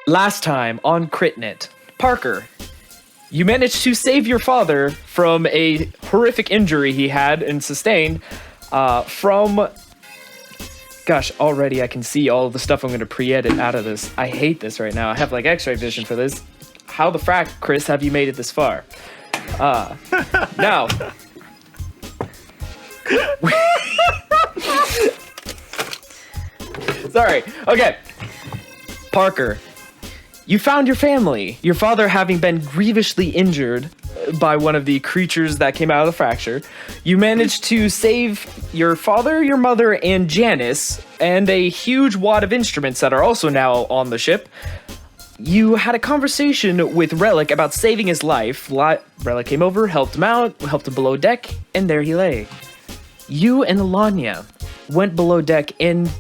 last time on CritNet, Parker, you managed to save your father from a horrific injury he had and sustained from... Gosh, already I can see all of the stuff I'm going to pre-edit out of this. I hate this right now. I have like X-ray vision for this. How the frack, Chris, have you made it this far? Now... Sorry. Okay. Parker, you found your family. Your father having been grievously injured by one of the creatures that came out of the fracture. You managed to save your father, your mother, and Janice, and a huge wad of instruments that are also now on the ship. You had a conversation with Relic about saving his life. Relic came over, helped him out, helped him below deck, and there he lay. You and Ellanya went below deck and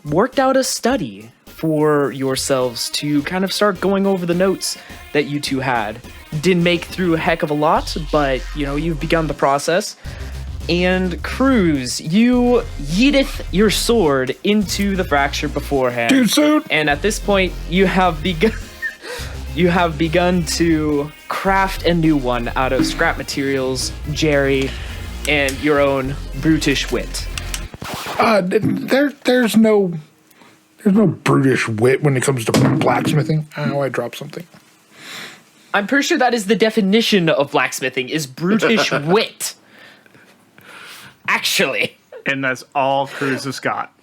worked out a study for yourselves to kind of start going over the notes that you two had. Didn't make through a heck of a lot, but, you know, you've begun the process. And Kruz, you yeeteth your sword into the fracture beforehand. Too soon. And at this point, you have begun to craft a new one out of scrap materials, Jerry, and your own brutish wit. There's no brutish wit when it comes to blacksmithing. Oh, I dropped something. I'm pretty sure that is the definition of blacksmithing, is brutish wit. Actually. And that's all Kruz has got.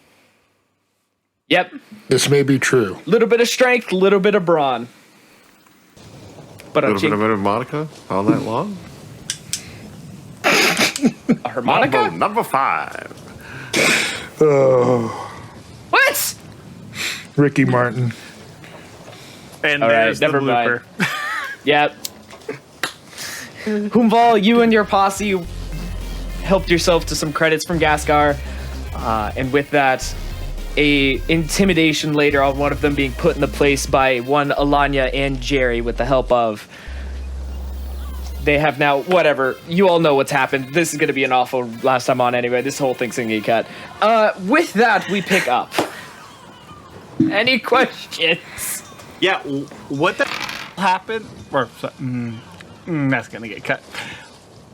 Yep. This may be true. Little bit of strength, little bit of brawn. But a little bit of harmonica all night long. A harmonica? Number 5. Oh. What? Ricky Martin. And all there's right, the blooper. Yep. Vall, you and your posse helped yourself to some credits from Ghastgar. And with that, a intimidation later on one of them being put in the place by one Ellanya and Jerry with the help of... They have now, whatever, you all know what's happened. This is going to be an awful last time on anyway. This whole thing's going to get cut. With that, we pick up. Any questions? Yeah, what the happened? Or, that's going to get cut.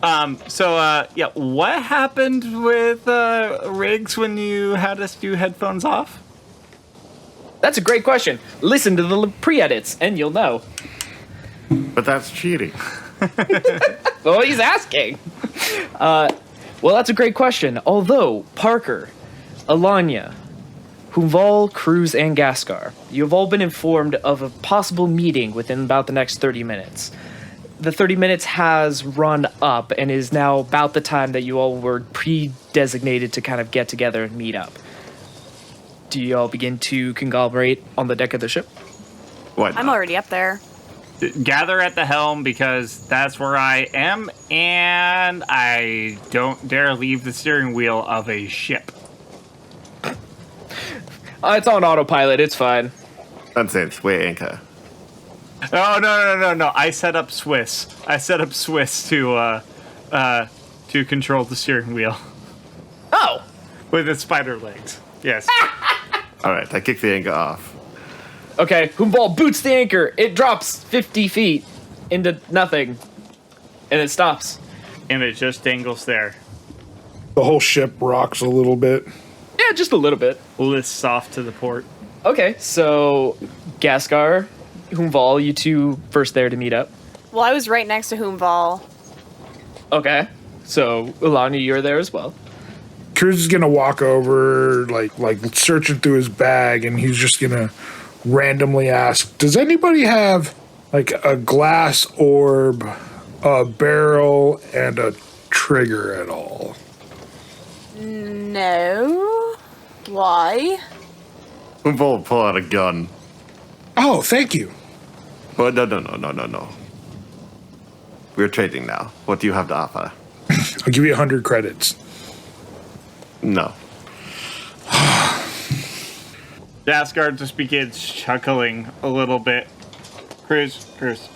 Yeah, what happened with Riggs when you had us do headphones off? That's a great question. Listen to the pre-edits, and you'll know. But that's cheating. Well, he's asking. Well, that's a great question. Although, Parker, Ellanya, Vall, Kruz, and Ghastgar, you have all been informed of a possible meeting within about the next 30 minutes. The 30 minutes has run up and is now about the time that you all were pre-designated to kind of get together and meet up. Do you all begin to conglomerate on the deck of the ship? What? I'm already up there. Gather at the helm because that's where I am, and I don't dare leave the steering wheel of a ship. It's on autopilot, it's fine. Nonsense, we're anchor. Oh, no. I set up Swiss to control the steering wheel. Oh! With its spider legs. Yes. Alright, I kick the anchor off. Okay, Vall boots the anchor. It drops 50 feet into nothing. And it stops. And it just dangles there. The whole ship rocks a little bit. Yeah, just a little bit. Lifts off to the port. Okay, so Ghastgar, Vall, you two first there to meet up. Well, I was right next to Vall. Okay, so Ellanya, you're there as well. Kruz is gonna walk over, like searching through his bag, and he's just gonna randomly ask, does anybody have like a glass orb, a barrel, and a trigger at all? No. Why? Vall will pull out a gun. Oh, thank you. Well, no. We're trading now. What do you have to offer? I'll give you 100 credits. No. Ghastgar just begins chuckling a little bit. Kruz,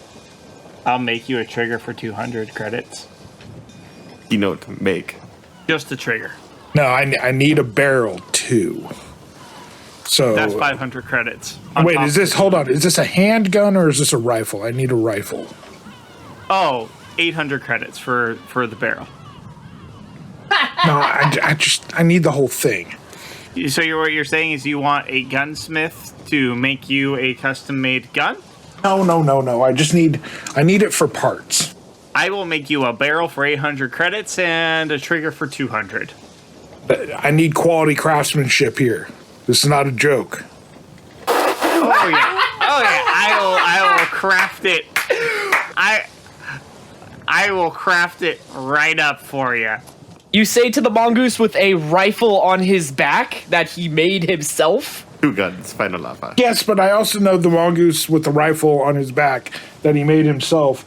I'll make you a trigger for 200 credits. You know what to make. Just a trigger. No, I need a barrel too. So That's 500 credits. Wait, is this? Hold on. Is this a handgun or is this a rifle? I need a rifle. Oh, 800 credits for the barrel. No, I need the whole thing. So what you're saying is you want a gunsmith to make you a custom-made gun? No. I need it for parts. I will make you a barrel for 800 credits and a trigger for 200. I need quality craftsmanship here. This is not a joke. Oh yeah. I will craft it. I will craft it right up for you. You say to the mongoose with a rifle on his back that he made himself? 2 guns, final lava. Yes, but I also know the mongoose with the rifle on his back that he made himself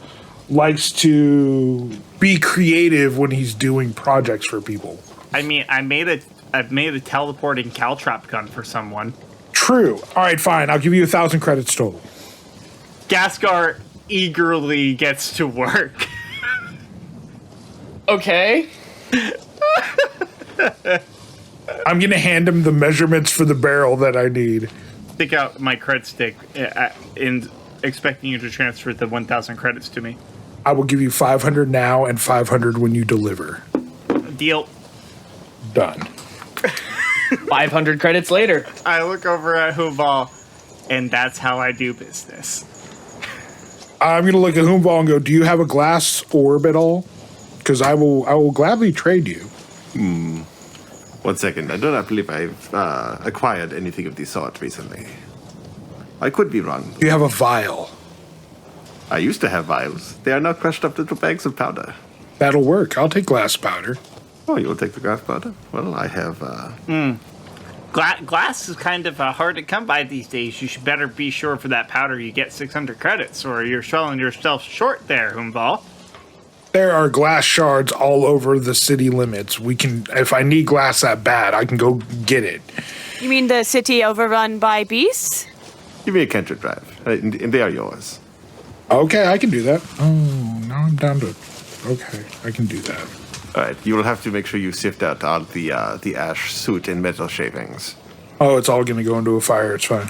likes to be creative when he's doing projects for people. I mean, I've made a teleporting caltrop gun for someone. True. All right, fine. I'll give you 1,000 credits total. Ghastgar eagerly gets to work. Okay. I'm going to hand him the measurements for the barrel that I need. Stick out my cred stick in expecting you to transfer the 1,000 credits to me. I will give you 500 now and 500 when you deliver. Deal. Done. 500 credits later. I look over at Vall, and that's how I do business. I'm going to look at Huum and go, do you have a glass orb at all? Because I will gladly trade you. 1 second. I do not believe I've acquired anything of the sort recently. I could be wrong. You have a vial. I used to have vials. They are now crushed up into bags of powder. That'll work. I'll take glass powder. Oh, you will take the glass powder? Well, I have... Glass is kind of hard to come by these days. You should better be sure for that powder you get 600 credits, or you're selling yourself short there, Vall. There are glass shards all over the city limits. We can, if I need glass that bad, I can go get it. You mean the city overrun by beasts? Give me a cantrip drive, and they are yours. Okay, I can do that. Oh, now I'm down to... Okay, I can do that. All right, you will have to make sure you sift out all the ash, soot, and metal shavings. Oh, it's all going to go into a fire. It's fine.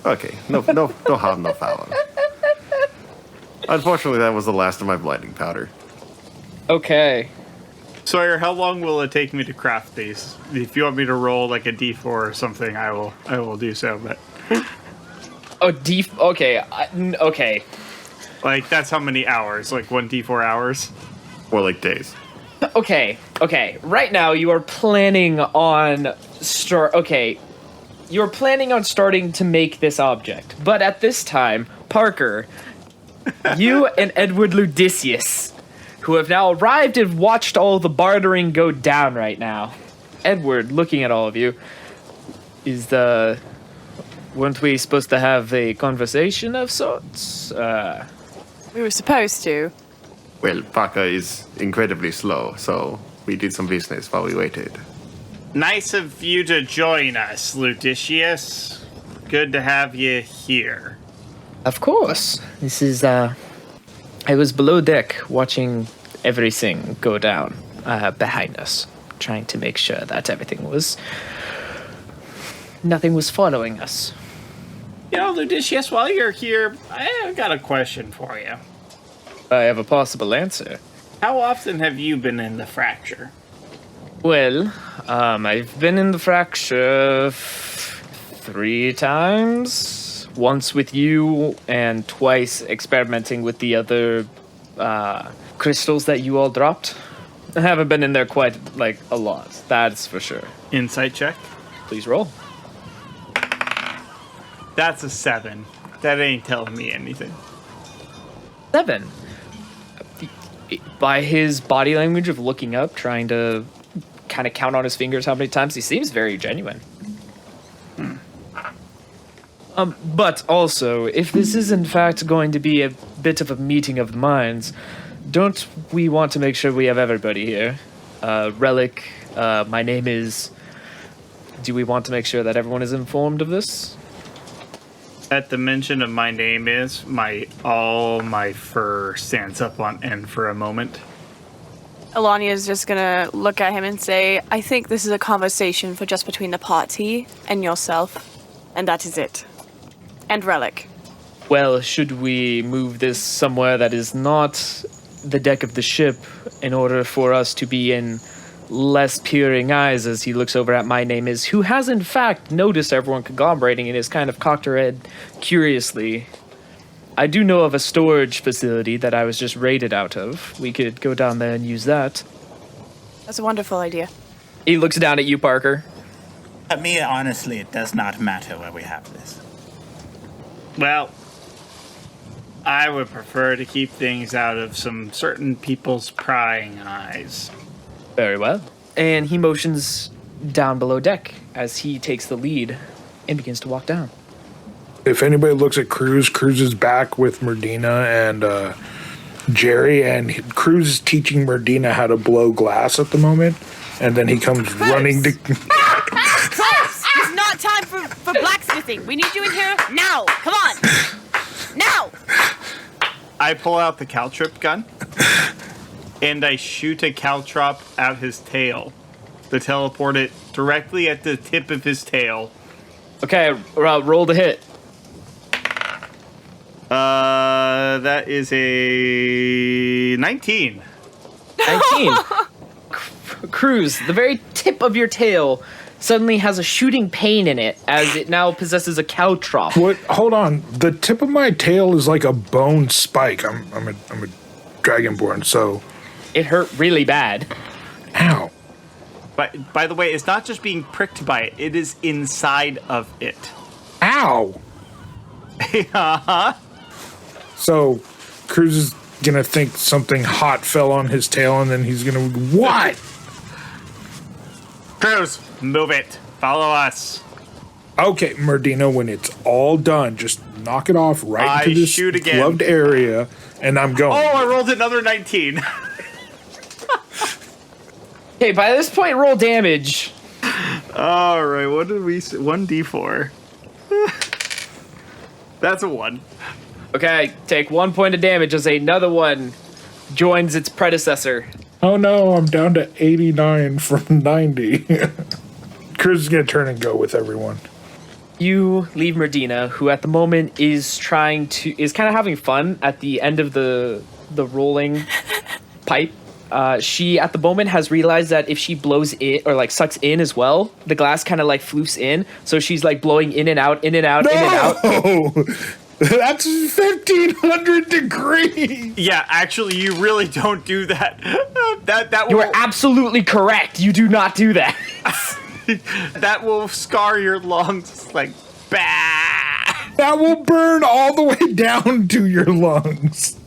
Okay, no harm, no foul. Unfortunately, that was the last of my blinding powder. Okay. Sawyer, how long will it take me to craft these? If you want me to roll like a d4 or something, I will do so. But Oh, okay. Okay. like that's how many hours? Like 1d4 hours? Or like days. Okay. Right now, you are planning on you're planning on starting to make this object, but at this time, Parker, you and Edward Ludicius, who have now arrived and watched all the bartering go down right now. Edward, looking at all of you, weren't we supposed to have a conversation of sorts? We were supposed to. Well, Parker is incredibly slow, so we did some business while we waited. Nice of you to join us, Ludicius. Good to have you here. Of course. This is, I was below deck watching everything go down behind us, trying to make sure that nothing was following us. You know, Ludicius, while you're here, I've got a question for you. I have a possible answer. How often have you been in the fracture? Well, I've been in the fracture 3 times. Once with you, and twice experimenting with the other crystals that you all dropped. I haven't been in there quite, a lot. That's for sure. Insight check. Please roll. That's a 7. That ain't telling me anything. 7. By his body language of looking up, trying to kind of count on his fingers how many times, he seems very genuine. But also, if this is in fact going to be a bit of a meeting of the minds, don't we want to make sure we have everybody here? Relic, my name is... Do we want to make sure that everyone is informed of this? At the mention of my name is, all my fur stands up on end for a moment. Ellanya is just gonna look at him and say, I think this is a conversation for just between the party and yourself. And that is it. And Relic. Well, should we move this somewhere that is not the deck of the ship in order for us to be in less peering eyes as he looks over at my name is, who has in fact noticed everyone conglomerating and is kind of cocked her head curiously. I do know of a storage facility that I was just raided out of. We could go down there and use that. That's a wonderful idea. He looks down at you, Parker. Me, honestly, it does not matter where we have this. Well, I would prefer to keep things out of some certain people's prying eyes. Very well. And he motions down below deck as he takes the lead and begins to walk down. If anybody looks at Kruz, Kruz is back with Merdina and Jerry, and Kruz is teaching Merdina how to blow glass at the moment, and then he comes running to... Kruz! It's not time for blacksmithing. We need you in here now. Come on. Now! I pull out the caltrip gun, and I shoot a caltrop out his tail to teleport it directly at the tip of his tail. Okay, roll the hit. That is a 19. 19. Kruz, the very tip of your tail suddenly has a shooting pain in it as it now possesses a caltrop. What? Hold on. The tip of my tail is like a bone spike. I'm a dragonborn, so... It hurt really bad. Ow. But by the way, it's not just being pricked by it; it is inside of it. Ow! Uh-huh. So, Kruz is gonna think something hot fell on his tail, and then he's gonna... What? Kruz, move it. Follow us. Okay, Merdina, when it's all done, just knock it off right into this shoot again. gloved area, and I'm going. Oh, I rolled another 19. Okay, by this point, roll damage. All right, what did we say? 1d4. That's a 1. Okay, take 1 point of damage as another one joins its predecessor. Oh no, I'm down to 89 from 90. Kruz is gonna turn and go with everyone. You leave Merdina, who at the moment is kind of having fun at the end of the rolling pipe. She at the moment has realized that if she blows it or like sucks in as well, the glass kind of like floofs in. So she's like blowing in and out, in and out, in and out. Oh, that's 1,500 degrees. Yeah, actually, you really don't do that. That You will, are absolutely correct. You do not do that. that will scar your lungs like bah. That will burn all the way down to your lungs.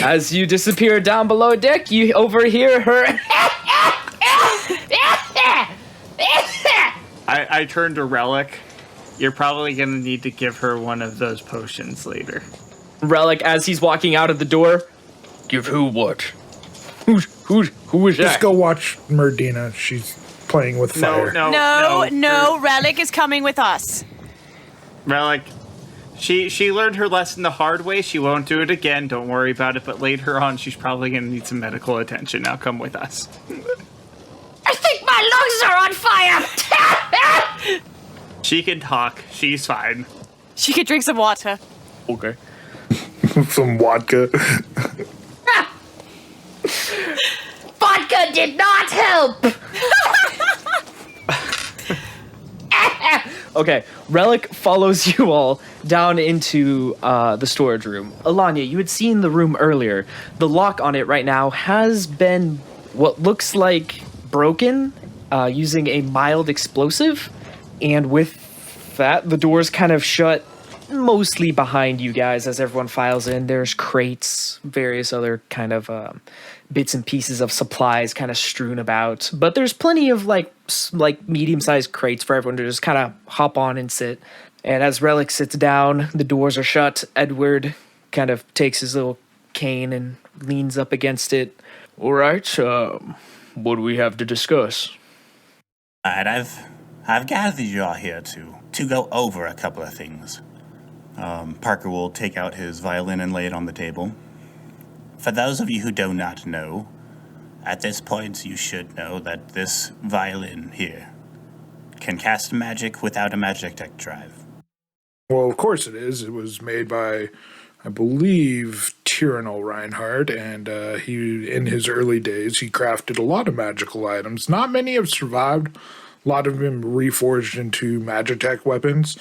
As you disappear down below deck, you overhear her. I turned to Relic. You're probably gonna need to give her one of those potions later. Relic, as he's walking out of the door, give who what? Who is that? Just go watch Merdina. She's playing with fire. No, Relic is coming with us. Relic, she learned her lesson the hard way. She won't do it again. Don't worry about it. But later on, she's probably gonna need some medical attention. Now come with us. I think my lungs are on fire! She can talk. She's fine. She could drink some water. Okay. Some vodka. Vodka did not help! Okay, Relic follows you all down into the storage room. Ellanya, you had seen the room earlier. The lock on it right now has been what looks like broken using a mild explosive. And with that, the doors kind of shut mostly behind you guys as everyone files in. There's crates, various other kind of bits and pieces of supplies kind of strewn about. But there's plenty of like medium-sized crates for everyone to just kind of hop on and sit. And as Relic sits down, the doors are shut. Edward kind of takes his little cane and leans up against it. All right, what do we have to discuss? All right, I've gathered you all here to go over a couple of things. Parker will take out his violin and lay it on the table. For those of you who do not know, at this point you should know that this violin here can cast magic without a magic deck drive. Well, of course it is. It was made by, I believe, Tyrannel Reinhardt, and he, in his early days, he crafted a lot of magical items. Not many have survived. A lot of them reforged into Magitech weapons,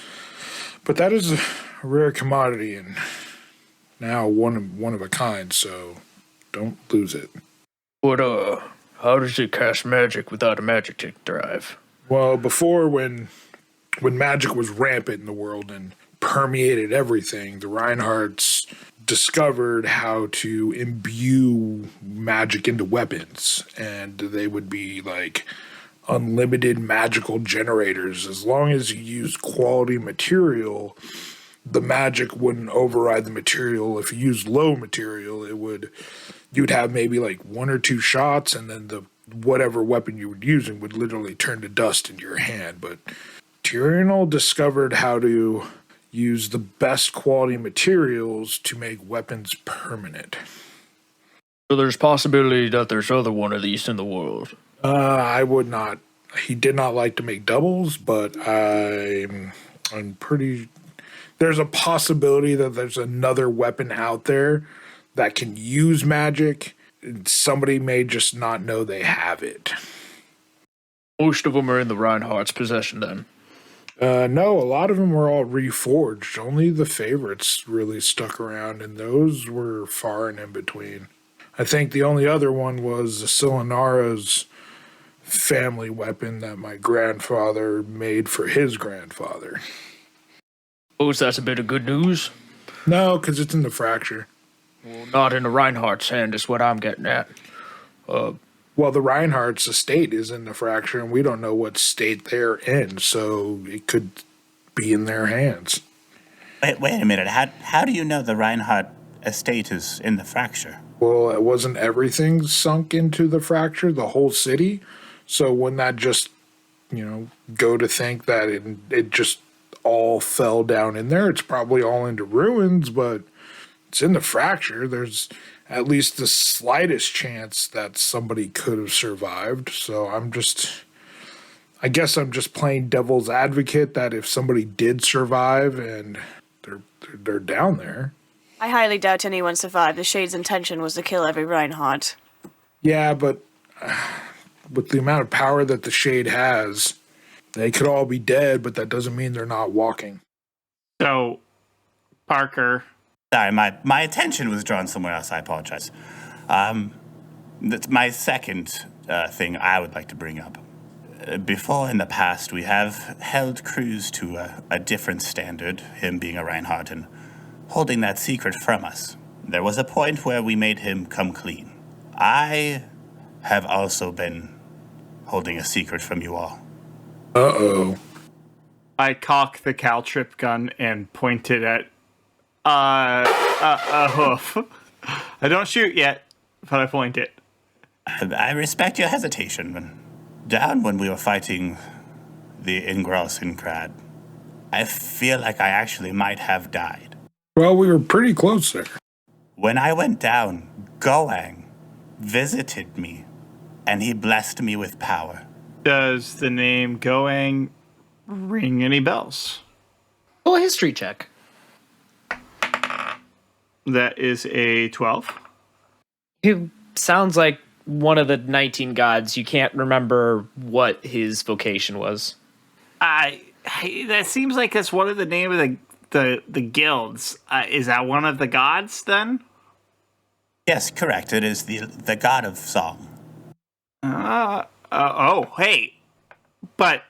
but that is a rare commodity and now one of a kind. So don't lose it. But how does it cast magic without a Magitech drive? Well, before when magic was rampant in the world and permeated everything, the Reinhardts discovered how to imbue magic into weapons, and they would be like unlimited magical generators. As long as you used quality material, the magic wouldn't override the material. If you used low material, you'd have maybe like 1 or 2 shots, and then the whatever weapon you were using would literally turn to dust in your hand. But Tyrannel discovered how to use the best quality materials to make weapons permanent. So there's possibility that there's other one of these in the world. I would not. He did not like to make doubles, but I'm pretty. There's a possibility that there's another weapon out there that can use magic. Somebody may just not know they have it. Most of them are in the Reinhardt's possession then. No, a lot of them were all reforged. Only the favorites really stuck around, and those were far and in between. I think the only other one was the Silenara's family weapon that my grandfather made for his grandfather. Oh, so that's a bit of good news? No, because it's in the fracture. Well, not in the Reinhardt's hand is what I'm getting at. Well, the Reinhardt's estate is in the fracture, and we don't know what state they're in, so it could be in their hands. Wait a minute. How do you know the Reinhardt estate is in the fracture? Well, it wasn't everything sunk into the fracture, the whole city. So wouldn't that just, go to think that it just all fell down in there? It's probably all into ruins, but it's in the fracture. There's at least the slightest chance that somebody could have survived. So I guess I'm just playing devil's advocate that if somebody did survive and they're down there. I highly doubt anyone survived. The Shade's intention was to kill every Reinhardt. Yeah, but with the amount of power that the Shade has, they could all be dead, but that doesn't mean they're not walking. So, Parker. Sorry, my attention was drawn somewhere else. I apologize. That's my second thing I would like to bring up. Before, in the past, we have held Kruz to a different standard, him being a Reinhardt and holding that secret from us. There was a point where we made him come clean. I have also been holding a secret from you all. Uh-oh. I cock the caltrip gun and point it at a hoof. I don't shoot yet, but I point it. I respect your hesitation. Down when we were fighting the Ingros in Crad, I feel like I actually might have died. Well, we were pretty close there. When I went down, Goang visited me, and he blessed me with power. Does the name Goang ring any bells? Roll a history check. That is a 12. He sounds like one of the 19 gods. You can't remember what his vocation was. That seems like that's one of the name of the guilds. Is that one of the gods then? Yes, correct. It is the god of song. Hey. But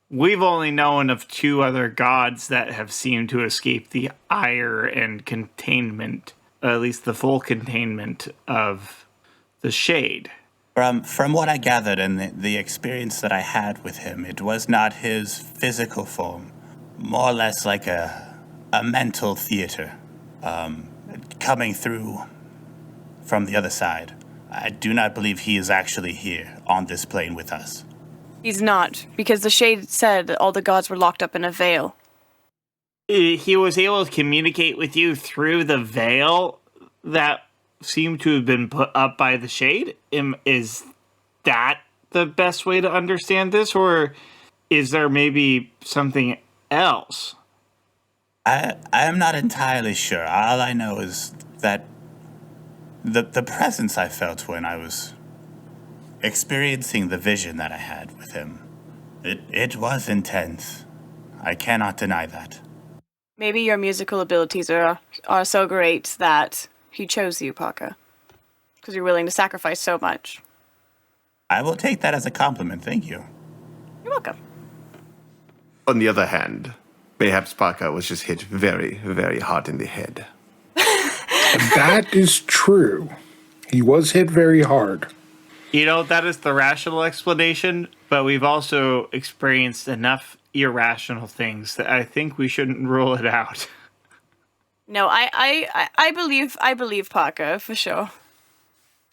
we've only known of 2 other gods that have seemed to escape the ire and containment, at least the full containment of the Shade. From what I gathered and the experience that I had with him, it was not his physical form, more or less like a mental theater coming through from the other side. I do not believe he is actually here on this plane with us. He's not, because the Shade said that all the gods were locked up in a veil. He was able to communicate with you through the veil that seemed to have been put up by the Shade? Is that the best way to understand this, or is there maybe something else? I am not entirely sure. All I know is that the presence I felt when I was experiencing the vision that I had with him, it was intense. I cannot deny that. Maybe your musical abilities are so great that he chose you, Parker. Because you're willing to sacrifice so much. I will take that as a compliment, thank you. You're welcome. On the other hand, perhaps Parker was just hit very, very hard in the head. That is true. He was hit very hard. You know, that is the rational explanation, but we've also experienced enough irrational things that I think we shouldn't rule it out. No, I believe Parker for sure.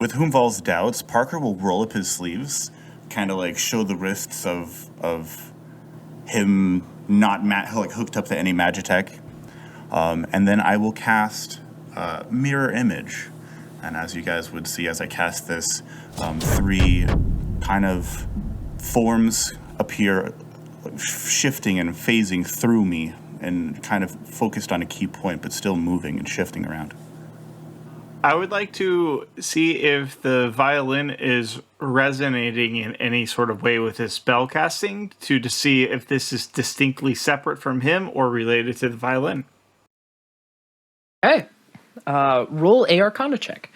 With Vall's doubts, Parker will roll up his sleeves, kind of like show the wrists of him not hooked up to any magitech, and then I will cast Mirror Image. And as you guys would see as I cast this, 3 kind of forms appear shifting and phasing through me and kind of focused on a key point, but still moving and shifting around. I would like to see if the violin is resonating in any sort of way with his spell casting to see if this is distinctly separate from him or related to the violin. Hey, roll a Arcana check.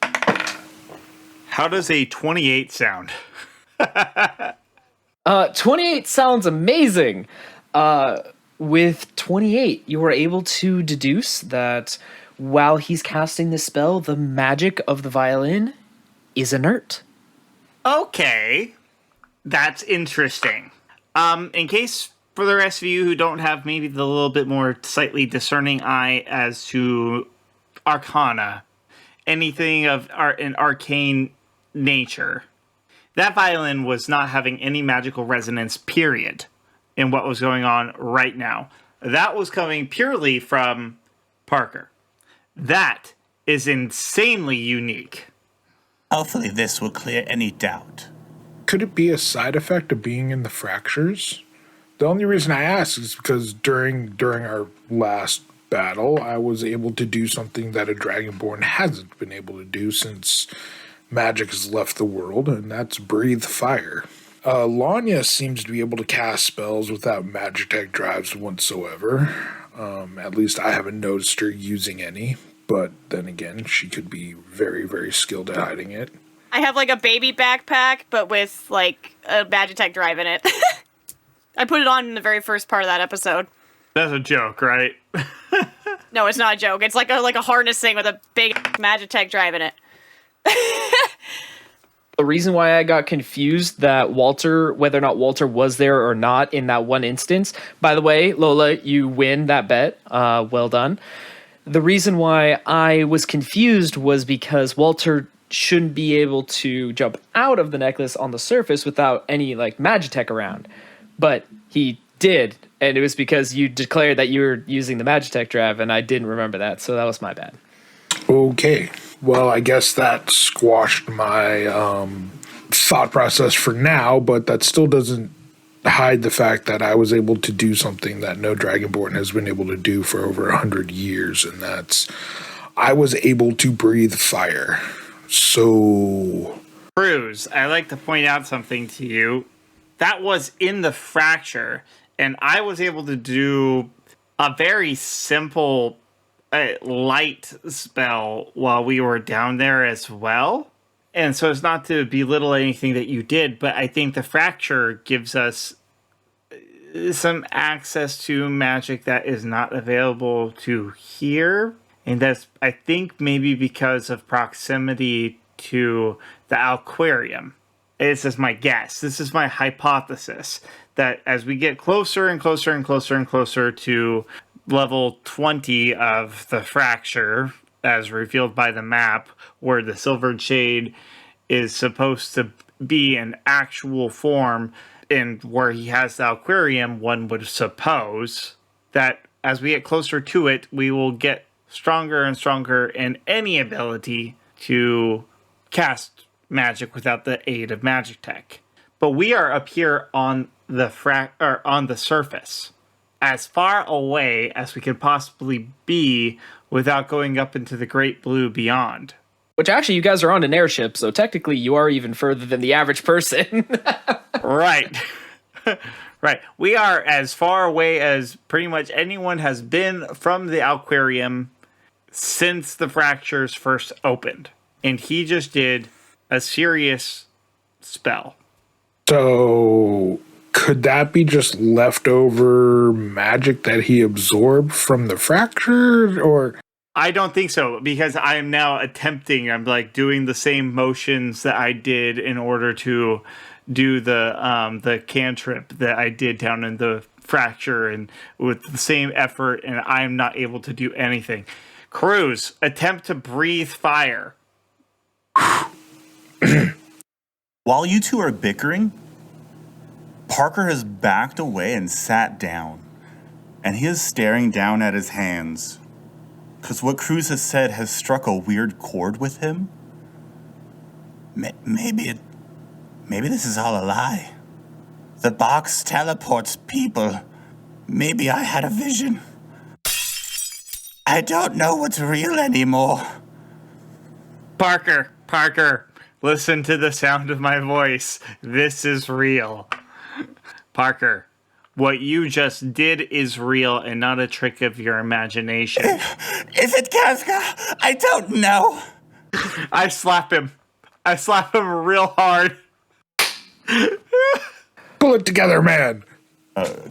How does a 28 sound? 28 sounds amazing. With 28, you are able to deduce that while he's casting this spell, the magic of the violin is inert. Okay, that's interesting. In case for the rest of you who don't have maybe the little bit more slightly discerning eye as to Arcana, anything of an arcane nature, that violin was not having any magical resonance, period, in what was going on right now. That was coming purely from Parker. That is insanely unique. Hopefully this will clear any doubt. Could it be a side effect of being in the fractures? The only reason I ask is because during our last battle, I was able to do something that a Dragonborn hasn't been able to do since magic has left the world, and that's breathe fire. Ellanya seems to be able to cast spells without magitech drives whatsoever. At least I haven't noticed her using any, but then again, she could be very, very skilled at hiding it. I have like a baby backpack, but with like a magitech drive in it. I put it on in the very first part of that episode. That's a joke, right? No, it's not a joke. It's like a harness thing with a big magitech drive in it. The reason why I got confused that whether or not Walter was there or not in that one instance, by the way, Lola, you win that bet. Well done. The reason why I was confused was because Walter shouldn't be able to jump out of the necklace on the surface without any like magitech around. But he did, and it was because you declared that you were using the magitech drive, and I didn't remember that, so that was my bad. Okay. Well, I guess that squashed my thought process for now, but that still doesn't hide the fact that I was able to do something that no Dragonborn has been able to do for over 100 years, and that's I was able to breathe fire. So... Kruz, I'd like to point out something to you. That was in the fracture, and I was able to do a very simple light spell while we were down there as well. And so it's not to belittle anything that you did, but I think the fracture gives us some access to magic that is not available to here. And that's, I think, maybe because of proximity to the aquarium. This is my guess. This is my hypothesis that as we get closer and closer and closer and closer to level 20 of the fracture, as revealed by the map, where the Silvered Shade is supposed to be an actual form, and where he has the aquarium, one would suppose that as we get closer to it, we will get stronger and stronger in any ability to cast magic without the aid of magic tech. But we are up here on the on the surface. as far away as we could possibly be without going up into the great blue beyond. Which actually, you guys are on an airship, so technically you are even further than the average person. Right. Right. We are as far away as pretty much anyone has been from the aquarium since the fractures first opened. And he just did a serious spell. So could that be just leftover magic that he absorbed from the fracture, or? I don't think so, because I am now I'm like doing the same motions that I did in order to do the cantrip that I did down in the fracture, and with the same effort, and I'm not able to do anything. Kruz, attempt to breathe fire. While you two are bickering, Parker has backed away and sat down, and he is staring down at his hands. Because what Kruz has said has struck a weird chord with him. Maybe this is all a lie. The box teleports people. Maybe I had a vision. I don't know what's real anymore. Parker, listen to the sound of my voice. This is real. Parker, what you just did is real and not a trick of your imagination. Is it Ghastgar? I don't know. I slap him real hard. Pull it together, man.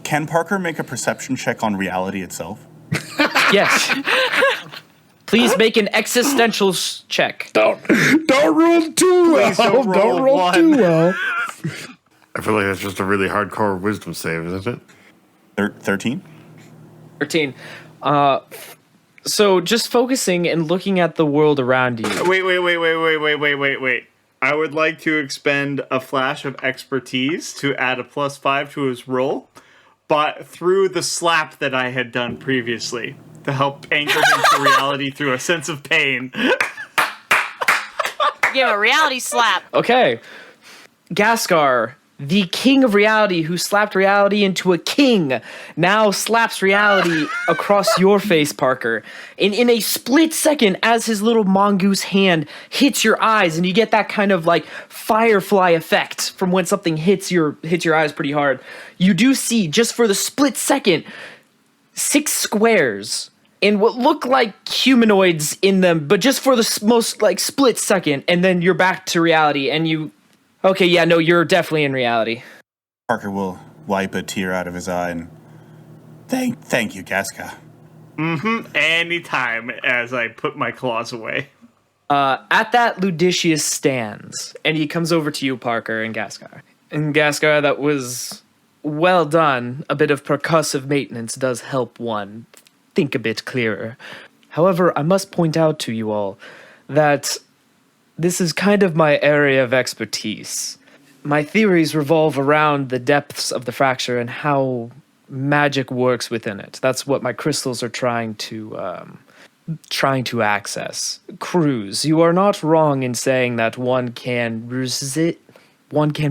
Can Parker make a perception check on reality itself? Yes. Please make an existential check. Don't roll too well. Don't roll too well. I feel like that's just a really hardcore wisdom save, isn't it? 13? 13. So just focusing and looking at the world around you. Wait. I would like to expend a flash of expertise to add a +5 to his roll, but through the slap that I had done previously to help anchor him to reality through a sense of pain. Give a reality slap. Okay. Ghastgar, the king of reality who slapped reality into a king, now slaps reality across your face, Parker. And in a split second, as his little mongoose hand hits your eyes, and you get that kind of like firefly effect from when something hits your eyes pretty hard, you do see, just for the split second, 6 squares and what look like humanoids in them, but just for the most like split second, and then you're back to reality, and you... Okay, yeah, no, you're definitely in reality. Parker will wipe a tear out of his eye and... Thank you, Ghastgar. Anytime, as I put my claws away. At that, Ludicius stands, and he comes over to you, Parker, and Ghastgar. And Ghastgar, that was well done. A bit of percussive maintenance does help one think a bit clearer. However, I must point out to you all that this is kind of my area of expertise. My theories revolve around the depths of the fracture and how magic works within it. That's what my crystals are trying to access. Kruz, you are not wrong in saying that one can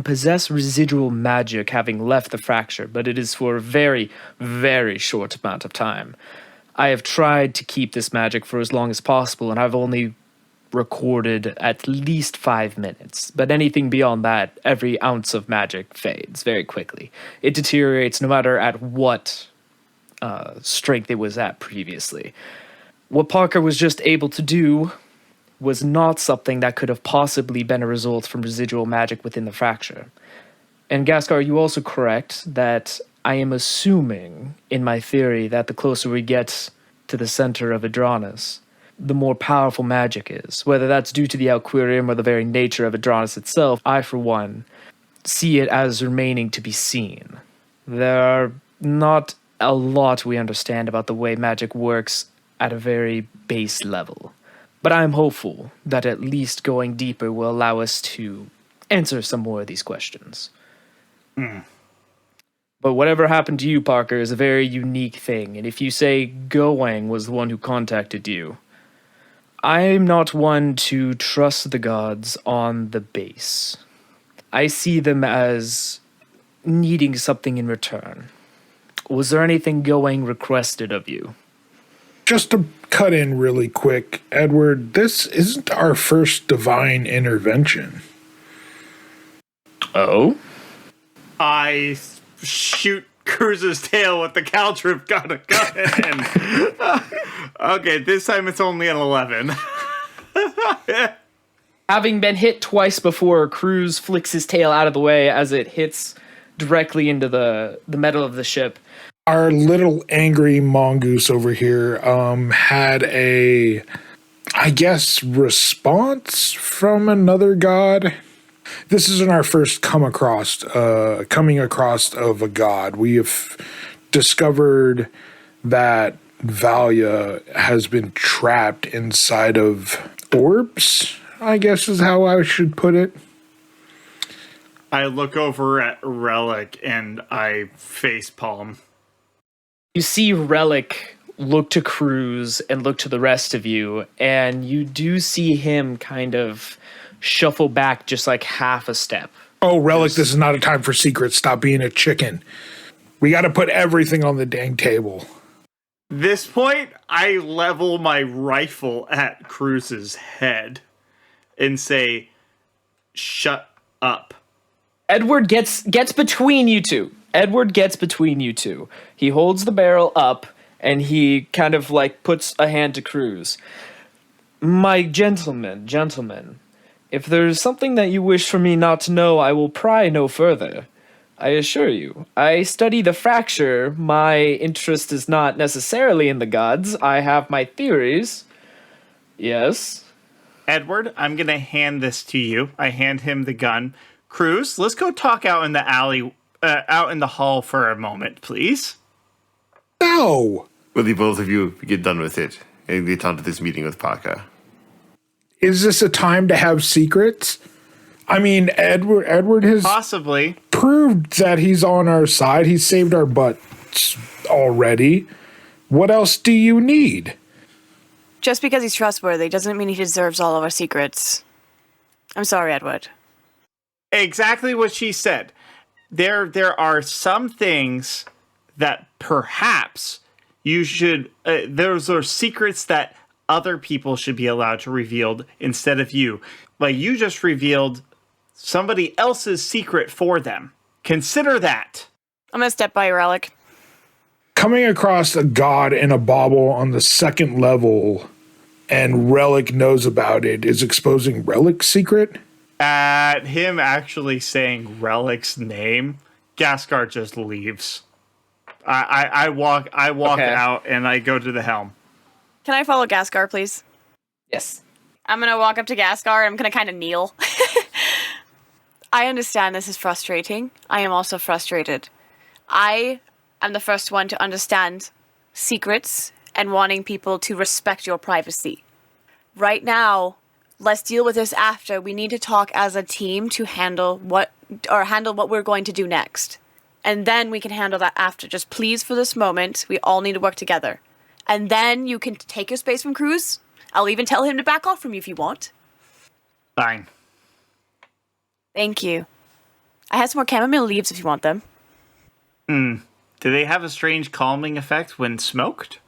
possess residual magic having left the fracture, but it is for a very, very short amount of time. I have tried to keep this magic for as long as possible, and I've only recorded at least 5 minutes. But anything beyond that, every ounce of magic fades very quickly. It deteriorates no matter at what strength it was at previously. What Parker was just able to do was not something that could have possibly been a result from residual magic within the fracture. And Ghastgar, are you also correct that I am assuming in my theory that the closer we get to the center of Edranis, the more powerful magic is. Whether that's due to the aquarium or the very nature of Edranis itself, I, for one, see it as remaining to be seen. There are not a lot we understand about the way magic works at a very base level. But I'm hopeful that at least going deeper will allow us to answer some more of these questions. But whatever happened to you, Parker, is a very unique thing. And if you say Goang was the one who contacted you, I'm not one to trust the gods on the base. I see them as needing something in return. Was there anything going requested of you? Just to cut in really quick, Edward, this isn't our first divine intervention. Oh? I shoot Cruz's tail with the caltrip gun again. Okay, this time it's only an 11. Having been hit twice before, Kruz flicks his tail out of the way as it hits directly into the metal of the ship. Our little angry mongoose over here had a, I guess, response from another god. This isn't our first coming across of a god. We have discovered that Valia has been trapped inside of orbs, I guess is how I should put it. I look over at Relic and I facepalm. You see Relic look to Kruz and look to the rest of you, and you do see him kind of shuffle back just like half a step. Oh, Relic, this is not a time for secrets. Stop being a chicken. We got to put everything on the dang table. This point, I level my rifle at Cruz's head and say, "Shut up." Edward gets between you two. Edward gets between you two. He holds the barrel up, and he kind of like puts a hand to Kruz. My gentlemen, if there's something that you wish for me not to know, I will pry no further. I assure you, I study the fracture. My interest is not necessarily in the gods. I have my theories. Yes? Edward, I'm going to hand this to you. I hand him the gun. Kruz, let's go talk out in the alley, out in the hall for a moment, please. No! Will the both of you get done with it and get on to this meeting with Parker? Is this a time to have secrets? I mean, Edward has Possibly. proved that he's on our side. He's saved our butts already. What else do you need? Just because he's trustworthy doesn't mean he deserves all of our secrets. I'm sorry, Edward. Exactly what she said. There are some things that perhaps you should... those are secrets that other people should be allowed to reveal instead of you. Like, you just revealed somebody else's secret for them. Consider that. I'm gonna step by your Relic. Coming across a god in a bauble on the second level and Relic knows about it is exposing Relic's secret? At him actually saying Relic's name, Ghastgar just leaves. I walk Okay. out and I go to the helm. Can I follow Ghastgar, please? Yes. I'm gonna walk up to Ghastgar and I'm gonna kind of kneel. I understand this is frustrating. I am also frustrated. I am the first one to understand secrets and wanting people to respect your privacy. Right now, let's deal with this after. We need to talk as a team to handle what we're going to do next. And then we can handle that after. Just please, for this moment, we all need to work together. And then you can take your space from Kruz. I'll even tell him to back off from you if you want. Fine. Thank you. I had some more chamomile leaves if you want them. Do they have a strange calming effect when smoked?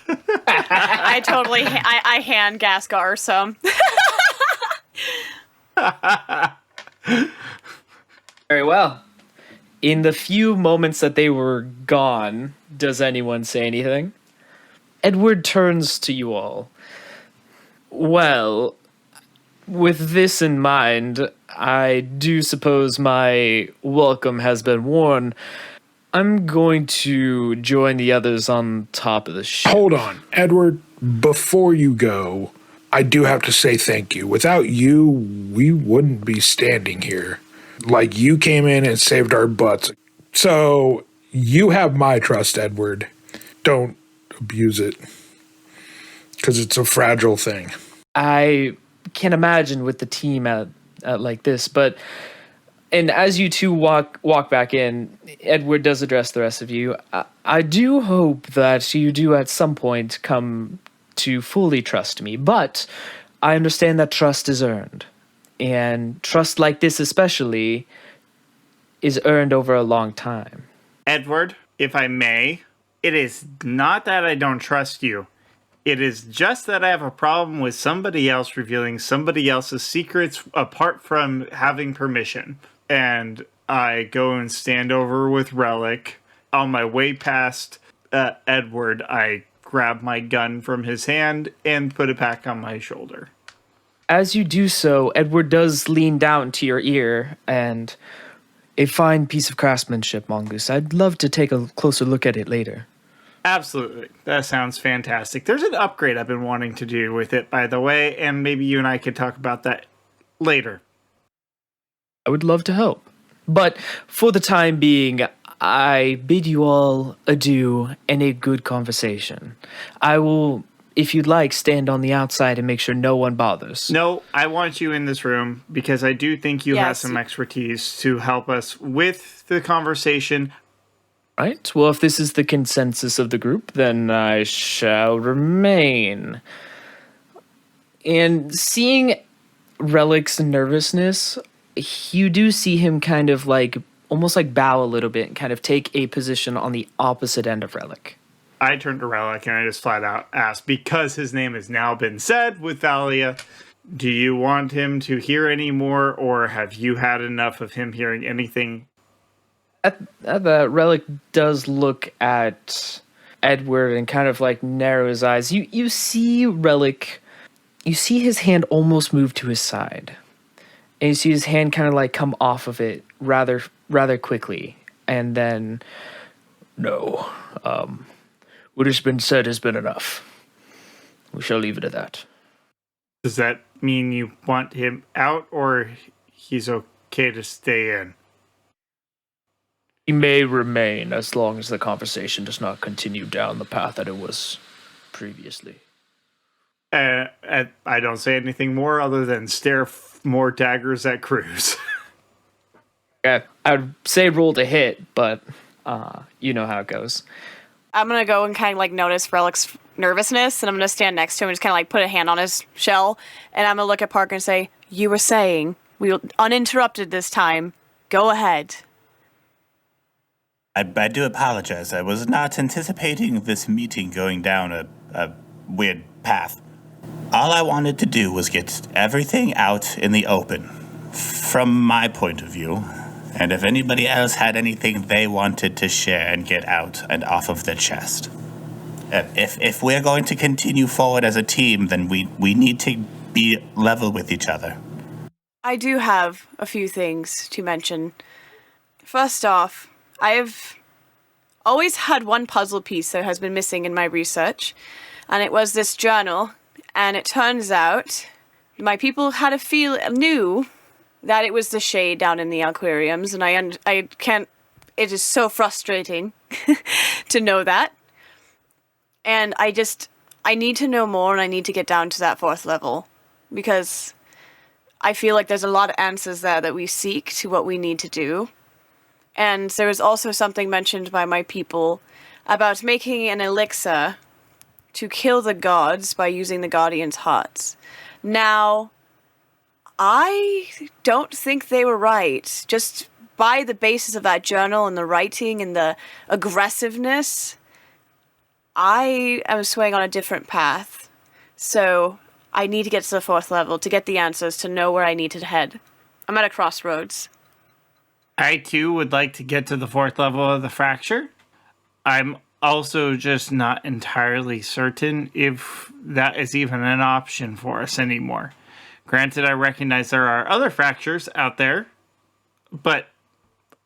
I totally, I hand Ghastgar some. Very well. In the few moments that they were gone, does anyone say anything? Edward turns to you all. Well, with this in mind, I do suppose my welcome has been worn. I'm going to join the others on top of the ship. Hold on, Edward, before you go, I do have to say thank you. Without you, we wouldn't be standing here. Like, you came in and saved our butts. So, you have my trust, Edward. Don't abuse it. Because it's a fragile thing. I can imagine with the team at like this, but and as you two walk back in, Edward does address the rest of you. I do hope that you do at some point come to fully trust me, but I understand that trust is earned. And trust like this especially is earned over a long time. Edward, if I may, it is not that I don't trust you. It is just that I have a problem with somebody else revealing somebody else's secrets apart from having permission. And I go and stand over with Relic. On my way past Edward, I grab my gun from his hand and put it back on my shoulder. As you do so, Edward does lean down to your ear, and a fine piece of craftsmanship, Mongoose. I'd love to take a closer look at it later. Absolutely. That sounds fantastic. There's an upgrade I've been wanting to do with it, by the way, and maybe you and I could talk about that later. I would love to help. But for the time being, I bid you all adieu and a good conversation. I will, if you'd like, stand on the outside and make sure no one bothers. No, I want you in this room because I do think you have Yes. some expertise to help us with the conversation. Right, well, if this is the consensus of the group, then I shall remain. And seeing Relic's nervousness, you do see him kind of like, almost like bow a little bit and kind of take a position on the opposite end of Relic. I turn to Relic and I just flat out ask, because his name has now been said with Thalia, do you want him to hear any more, or have you had enough of him hearing anything? At the Relic does look at Edward and kind of like narrow his eyes. You see Relic, you see his hand almost move to his side. And you see his hand kind of like come off of it rather quickly. And then, no, what has been said has been enough. We shall leave it at that. Does that mean you want him out, or he's okay to stay in? He may remain as long as the conversation does not continue down the path that it was previously. I don't say anything more other than stare more daggers at Kruz. I would say roll to hit, but you know how it goes. I'm gonna go and kind of like notice Relic's nervousness, and I'm gonna stand next to him and just kind of like put a hand on his shell, and I'm gonna look at Parker and say, "You were saying we were uninterrupted this time. Go ahead." I do apologize. I was not anticipating this meeting going down a weird path. All I wanted to do was get everything out in the open, from my point of view. And if anybody else had anything they wanted to share and get out and off of their chest. If we're going to continue forward as a team, then we need to be level with each other. I do have a few things to mention. First off, I've always had one puzzle piece that has been missing in my research, and it was this journal. And it turns out my people had knew that it was the shade down in the aquariums, and I can't. It is so frustrating to know that, and I need to know more, and I need to get down to that 4th level, because I feel like there's a lot of answers there that we seek to what we need to do. And there was also something mentioned by my people about making an elixir to kill the gods by using the Guardian's hearts. Now, I don't think they were right. Just by the basis of that journal and the writing and the aggressiveness, I am swaying on a different path. So I need to get to the 4th level to get the answers, to know where I need to head. I'm at a crossroads. I, too, would like to get to the 4th level of the fracture. I'm also just not entirely certain if that is even an option for us anymore. Granted, I recognize there are other fractures out there, but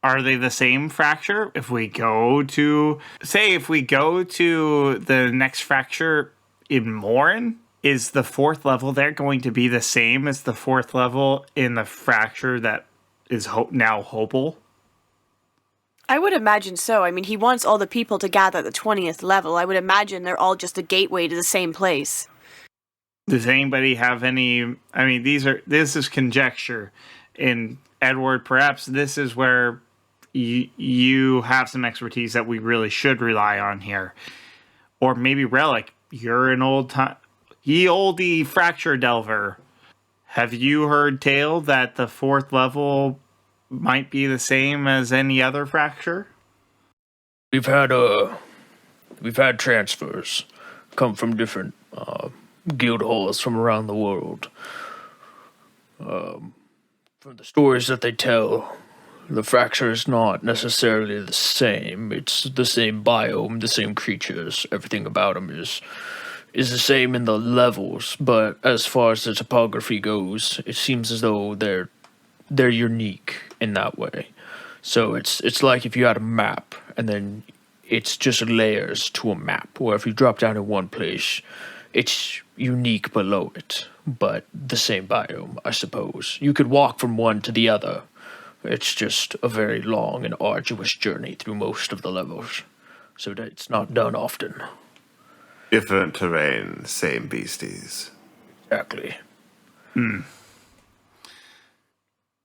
are they the same fracture? If we go to the next fracture in Morin, is the 4th level there going to be the same as the 4th level in the fracture that is now Hopel? I would imagine so. I mean, he wants all the people to gather at the 20th level. I would imagine they're all just a gateway to the same place. Does anybody have any... I mean, this is conjecture. And Edward, perhaps this is where you have some expertise that we really should rely on here. Or maybe Relic, you're an ye olde fracture delver. Have you heard tale that the 4th level might be the same as any other fracture? We've had transfers come from different guild halls from around the world. From the stories that they tell, the fracture is not necessarily the same. It's the same biome, the same creatures. Everything about them is the same in the levels. But as far as the topography goes, it seems as though they're unique in that way. So it's like if you had a map, and then it's just layers to a map. Where if you drop down in one place, it's unique below it, but the same biome, I suppose. You could walk from one to the other. It's just a very long and arduous journey through most of the levels, so that it's not done often. Different terrain, same beasties. Exactly.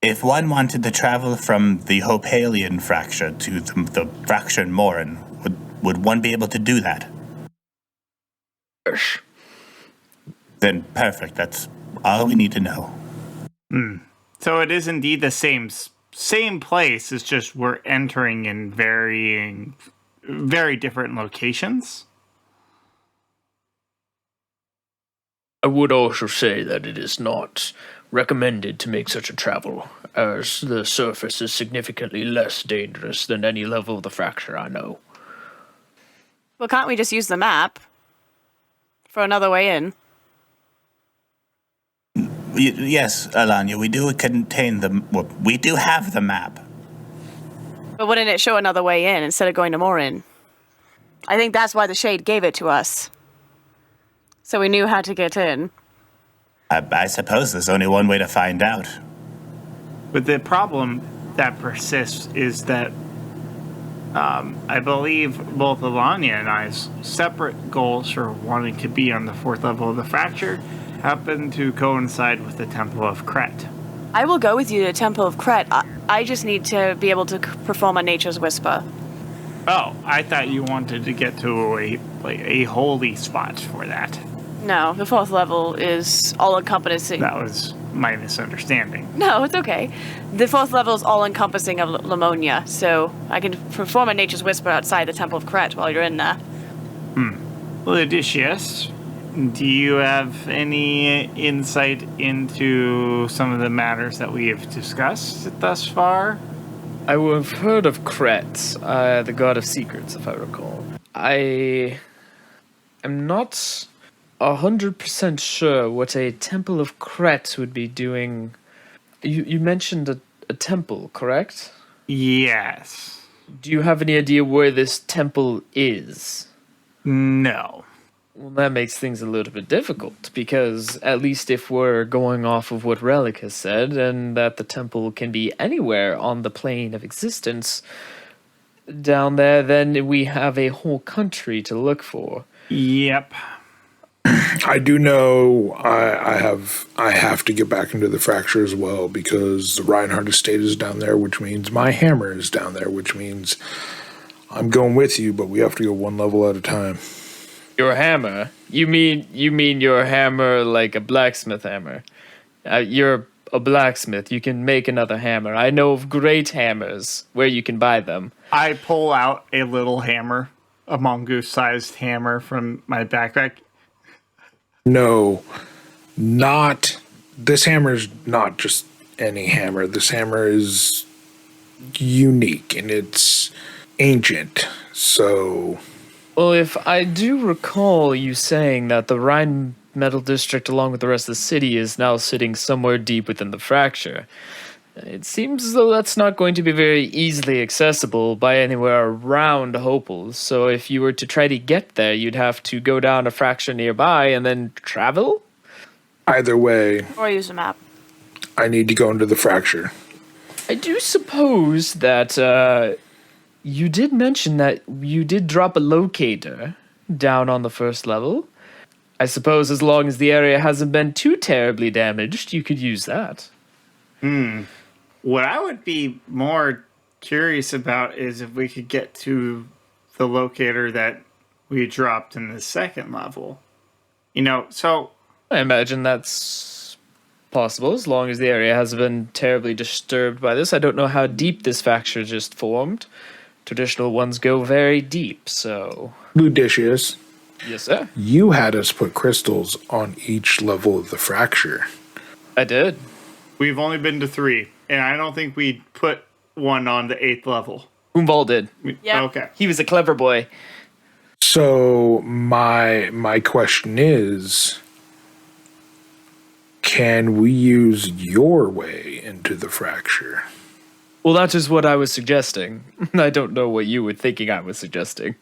If one wanted to travel from the Hopalian fracture to the fracture in Morin, would one be able to do that? Yes. Then perfect. That's all we need to know. So it is indeed the same place. It's just we're entering in very different locations. I would also say that it is not recommended to make such a travel, as the surface is significantly less dangerous than any level of the fracture I know. Well, can't we just use the map for another way in? Yes, Ellanya, we do contain we do have the map. But wouldn't it show another way in instead of going to Morin? I think that's why the Shade gave it to us. So we knew how to get in. I suppose there's only one way to find out. But the problem that persists is that I believe both Ellanya and I's separate goals for wanting to be on the 4th level of the fracture happen to coincide with the Temple of Kret. I will go with you to Temple of Kret. I just need to be able to perform a Nature's Whisper. Oh, I thought you wanted to get to a holy spot for that. No, the 4th level is all-encompassing. That was my misunderstanding. No, it's okay. The 4th level is all-encompassing of Lamonia, so I can perform a Nature's Whisper outside the Temple of Kret while you're in there. Well, Odysseus, do you have any insight into some of the matters that we have discussed thus far? I have heard of Kret, the god of secrets, if I recall. I am not 100% sure what a Temple of Kret would be doing. You mentioned a temple, correct? Yes. Do you have any idea where this temple is? No. Well, that makes things a little bit difficult, because at least if we're going off of what Relic has said, and that the temple can be anywhere on the plane of existence down there, then we have a whole country to look for. Yep. I do know I have to get back into the fracture as well, because the Reinhardt estate is down there, which means my hammer is down there, which means I'm going with you, but we have to go one level at a time. Your hammer? You mean your hammer like a blacksmith hammer? You're a blacksmith. You can make another hammer. I know of great hammers where you can buy them. I pull out a little hammer, a mongoose-sized hammer from my backpack. No, not. This hammer is not just any hammer. This hammer is unique and it's ancient. So, Well, if I do recall you saying that the Rhine Metal District, along with the rest of the city, is now sitting somewhere deep within the fracture, it seems as though that's not going to be very easily accessible by anywhere around Hopel. So if you were to try to get there, you'd have to go down a fracture nearby and then travel? either way, Or use a map. I need to go into the fracture. I do suppose that you did mention that you did drop a locator down on the 1st level. I suppose as long as the area hasn't been too terribly damaged, you could use that. What I would be more curious about is if we could get to the locator that we dropped in the 2nd level. So I imagine that's possible as long as the area hasn't been terribly disturbed by this. I don't know how deep this fracture just formed. Traditional ones go very deep, so... Ludicious, Yes, sir. you had us put crystals on each level of the fracture. I did. We've only been to 3, and I don't think we put one on the 8th level. Vall did. Yeah. Okay. He was a clever boy. So my question is, can we use your way into the fracture? Well, that is what I was suggesting. I don't know what you were thinking I was suggesting.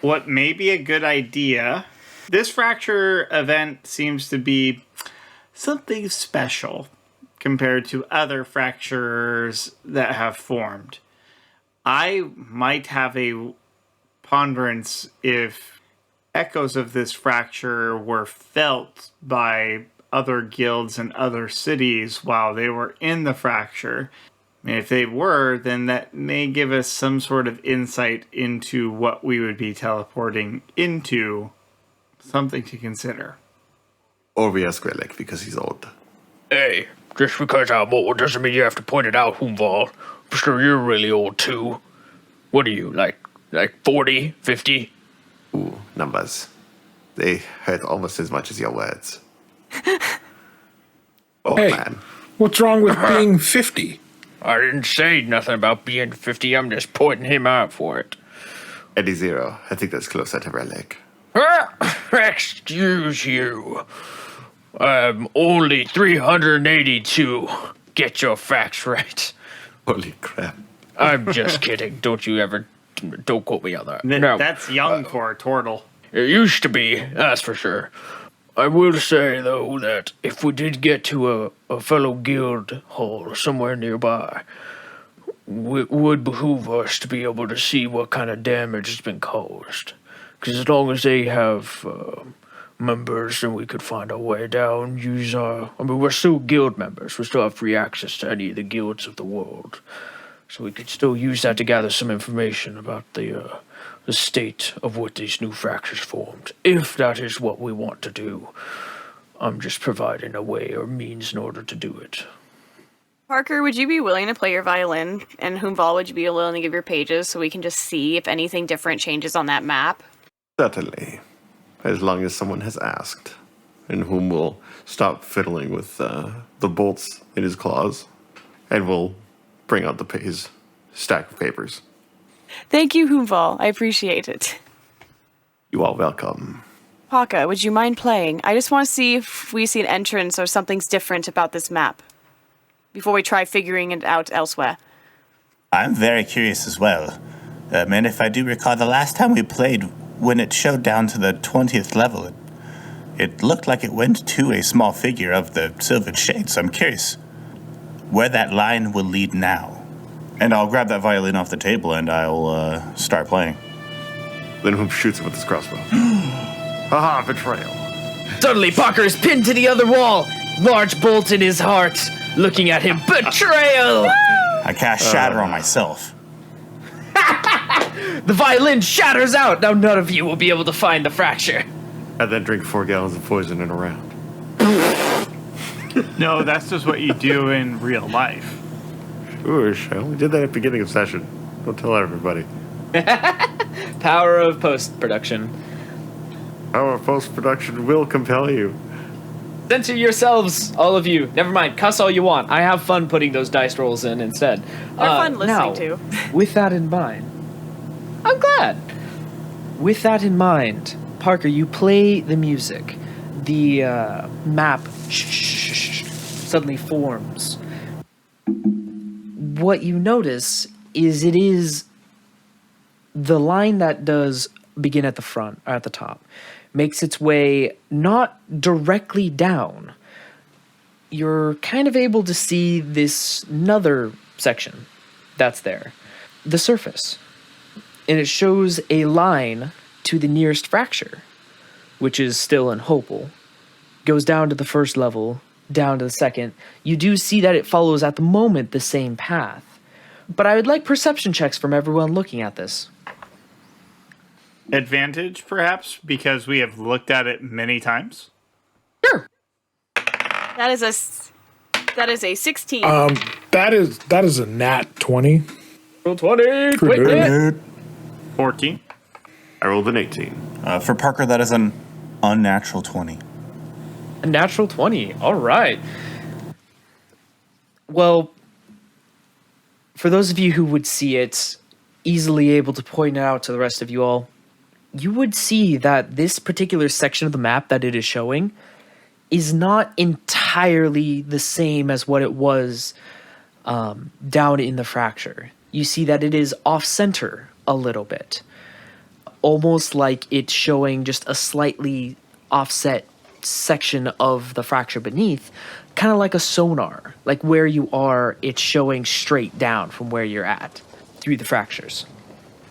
What may be a good idea, this fracture event seems to be something special compared to other fractures that have formed. I might have a ponderance if echoes of this fracture were felt by other guilds and other cities while they were in the fracture. And if they were, then that may give us some sort of insight into what we would be teleporting into. Something to consider. Or we ask Relic because he's old. Hey, just because I'm old doesn't mean you have to point it out, Vall. I'm sure you're really old too. What are you, like 40, 50? Ooh, numbers. They hurt almost as much as your words. Oh, Hey, man. what's wrong with being 50? I didn't say nothing about being 50. I'm just pointing him out for it. Eddie Zero. I think that's closer to Relic. Excuse you. I'm only 382. Get your facts right. Holy crap. I'm just kidding. Don't quote me on that. No, That's young for a turtle. it used to be, that's for sure. I will say, though, that if we did get to a fellow guild hall somewhere nearby, it would behoove us to be able to see what kind of damage has been caused. Because as long as they have members, then we could find our way down, we're still guild members. We still have free access to any of the guilds of the world. So we could still use that to gather some information about the state of what these new fractures formed, if that is what we want to do. I'm just providing a way or means in order to do it. Parker, would you be willing to play your violin? And Vall, would you be willing to give your pages so we can just see if anything different changes on that map? Certainly. As long as someone has asked. And Huum will stop fiddling with the bolts in his claws. And will bring out his stack of papers. Thank you, Vall. I appreciate it. You are welcome. Paka, would you mind playing? I just want to see if we see an entrance or something's different about this map before we try figuring it out elsewhere. I'm very curious as well. And if I do recall, the last time we played, when it showed down to the 20th level, it looked like it went to a small figure of the Sylvan Shade, so I'm curious where that line will lead now. And I'll grab that violin off the table and I'll start playing. Then Huum shoots him with his crossbow. Haha, betrayal. Suddenly, Parker is pinned to the other wall. Large bolt in his heart. Looking at him. Betrayal! I cast Shatter on myself. The violin shatters out. Now none of you will be able to find the fracture. And then drink 4 gallons of poison in a round. No, that's just what you do in real life. Shush, I only did that at the beginning of session. Don't tell everybody. Power of post-production. Our post-production will compel you. Censor yourselves, all of you. Never mind, cuss all you want. I have fun putting those dice rolls in instead. They're fun listening now, to. With that in mind, I'm glad. With that in mind, Parker, you play the music. The map suddenly forms. What you notice is it is the line that does begin at the front, or at the top, makes its way not directly down. You're kind of able to see this another section that's there, the surface. And it shows a line to the nearest fracture, which is still in Hopel. Goes down to the first level, down to the second. You do see that it follows at the moment the same path. But I would like perception checks from everyone looking at this. Advantage, perhaps, because we have looked at it many times. Sure. That is a 16. That is a nat 20. Roll 20. Quick hit. 14. I rolled an 18. For Parker, that is an unnatural 20. A natural 20. All right. Well, for those of you who would see it, easily able to point it out to the rest of you all, you would see that this particular section of the map that it is showing is not entirely the same as what it was down in the fracture. You see that it is off-center a little bit. Almost like it's showing just a slightly offset section of the fracture beneath, kind of like a sonar. Like where you are, it's showing straight down from where you're at through the fractures.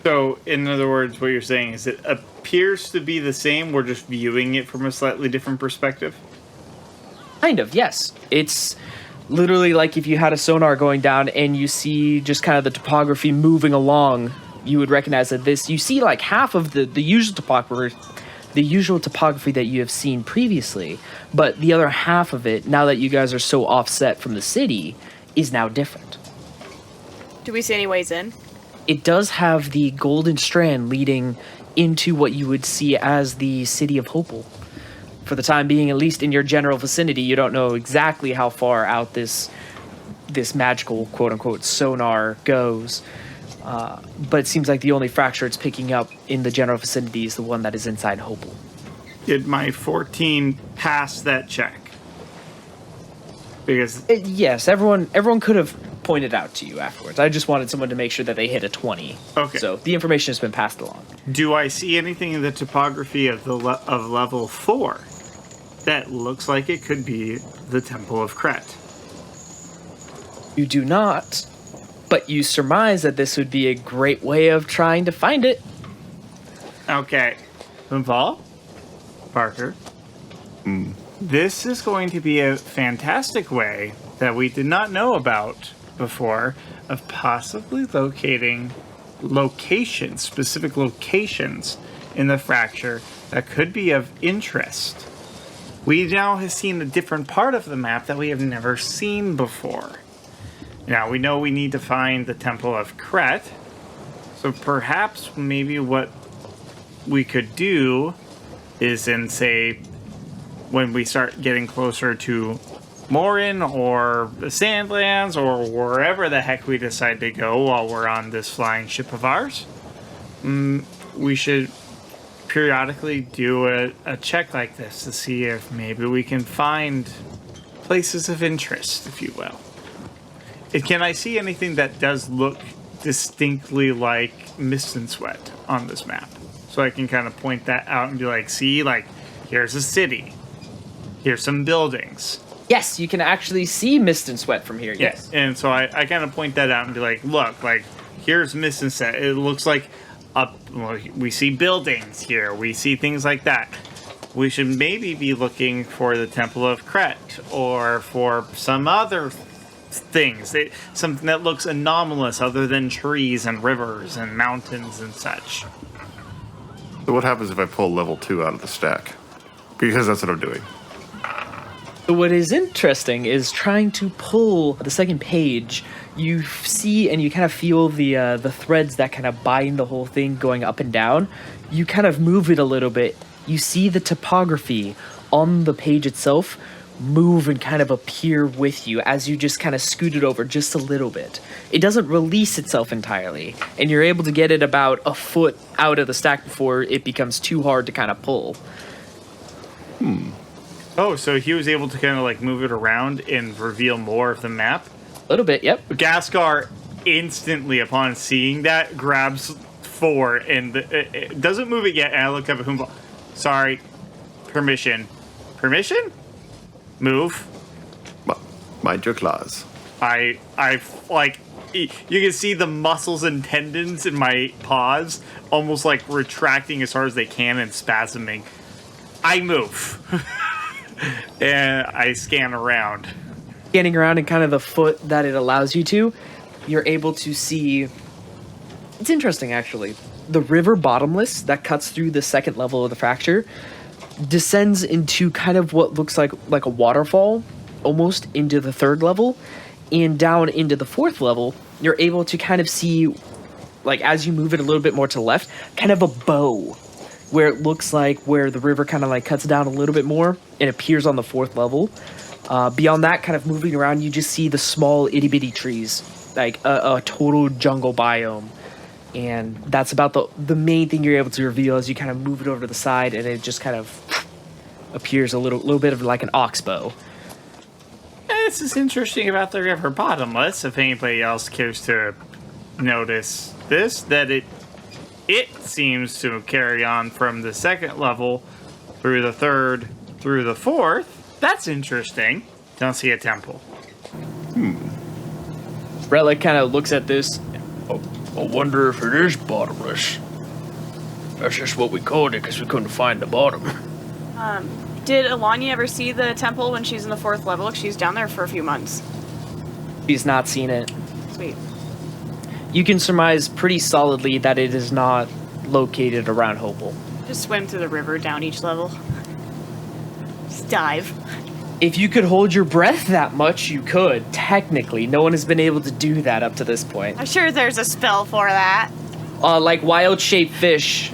So, in other words, what you're saying is it appears to be the same, we're just viewing it from a slightly different perspective? Kind of, yes. It's literally like if you had a sonar going down and you see just kind of the topography moving along, you would recognize that you see like half of the usual topography that you have seen previously, but the other half of it, now that you guys are so offset from the city, is now different. Do we see any ways in? It does have the golden strand leading into what you would see as the city of Hopel. For the time being, at least in your general vicinity, you don't know exactly how far out this magical quote-unquote sonar goes. But it seems like the only fracture it's picking up in the general vicinity is the one that is inside Hopel. Did my 14 pass that check? Because yes, everyone could have pointed out to you afterwards. I just wanted someone to make sure that they hit a 20. Okay. So the information has been passed along. do I see anything in the topography of of level 4 that looks like it could be the Temple of Kret? You do not, but you surmise that this would be a great way of trying to find it. Okay. Vall? Parker? This is going to be a fantastic way that we did not know about before of possibly locating specific locations in the fracture that could be of interest. We now have seen a different part of the map that we have never seen before. Now, we know we need to find the Temple of Kret, so perhaps maybe what we could do is in, say, when we start getting closer to Morin or the Sandlands or wherever the heck we decide to go while we're on this flying ship of ours, we should periodically do a check like this to see if maybe we can find places of interest, if you will. Can I see anything that does look distinctly like Mist and Sweat on this map? So I can kind of point that out and be like, see, like, here's a city. Here's some buildings. Yes, you can actually see Mist and Sweat from here, yes. And so I kind of point that out and be like, look, like, here's Mist and Sweat. It looks like we see buildings here. We see things like that. We should maybe be looking for the Temple of Kret or for some other things. Something that looks anomalous other than trees and rivers and mountains and such. So what happens if I pull level 2 out of the stack? Because that's what I'm doing. So what is interesting is trying to pull the second page. You see and you kind of feel the threads that kind of bind the whole thing going up and down. You kind of move it a little bit. You see the topography on the page itself move and kind of appear with you as you just kind of scoot it over just a little bit. It doesn't release itself entirely, and you're able to get it about a foot out of the stack before it becomes too hard to kind of pull. Oh, so he was able to kind of like move it around and reveal more of the map? A little bit, yep. Ghastgar instantly, upon seeing that, grabs 4 and it doesn't move it yet. And I look up at Huum. Sorry, permission. Permission? Move. Mind your claws. I like, you can see the muscles and tendons in my paws almost like retracting as hard as they can and spasming. I move. And I scan around. Scanning around in kind of the foot that it allows you to, you're able to see... It's interesting, actually. The river Bottomless that cuts through the second level of the fracture descends into kind of what looks like a waterfall, almost into the third level, And down into the 4th level, you're able to kind of see, like, as you move it a little bit more to the left, kind of a bow, where it looks like where the river kind of, like, cuts down a little bit more and appears on the 4th level. Beyond that, kind of moving around, you just see the small itty-bitty trees, like a total jungle biome. And that's about the main thing you're able to reveal as you kind of move it over to the side, and it just kind of appears a little bit of like an oxbow. This is interesting about the river bottomless. If anybody else cares to notice this, that it seems to carry on from the 2nd level through the 3rd through the 4th. That's interesting. Don't see a temple. Relic kind of looks at this. I wonder if it is bottomless. That's just what we called it because we couldn't find the bottom. Did Ellanya ever see the temple when she's in the 4th level? She's down there for a few months. She's not seen it. Sweet. You can surmise pretty solidly that it is not located around Hopel. Just swim through the river down each level. Just dive. If you could hold your breath that much, you could. Technically, no one has been able to do that up to this point. I'm sure there's a spell for that. Like wild-shaped fish.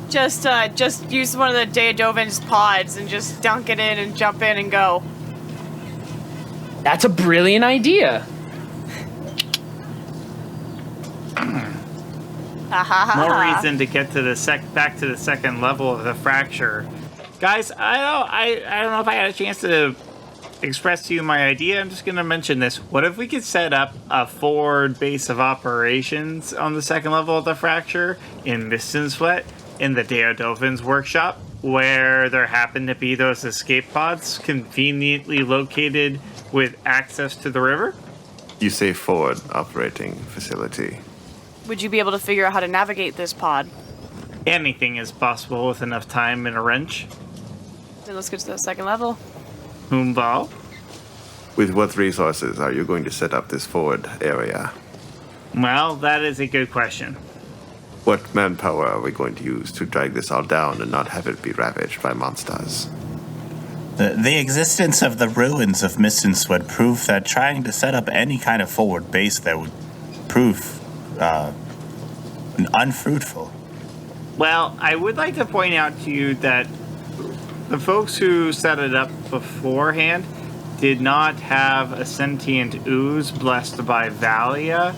Just use one of the Daedovin's pods and just dunk it in and jump in and go. That's a brilliant idea. More reason to get to the back to the 2nd level of the fracture. Guys, I don't know if I had a chance to express to you my idea. I'm just going to mention this. What if we could set up a forward base of operations on the 2nd level of the fracture in Mistensweat in the Daedovin's workshop, where there happen to be those escape pods conveniently located with access to the river? You say forward operating facility. Would you be able to figure out how to navigate this pod? Anything is possible with enough time and a wrench. Then let's get to the 2nd level. Huum, Vall? With what resources are you going to set up this forward area? Well, that is a good question. What manpower are we going to use to drag this all down and not have it be ravaged by monsters? The existence of the ruins of Mistenswood prove that trying to set up any kind of forward base there would prove unfruitful. Well, I would like to point out to you that the folks who set it up beforehand did not have a sentient ooze blessed by Valia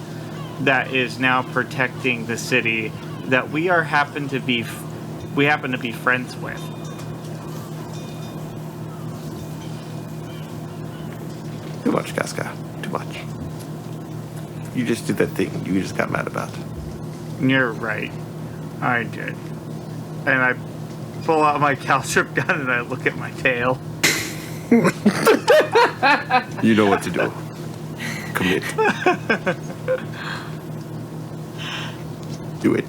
that is now protecting the city that we happen to be friends with. Too much, Ghastgar. Too much. You just did that thing you just got mad about. You're right. I did. And I pull out my caltrip gun and I look at my tail. You know what to do. Commit. Do it.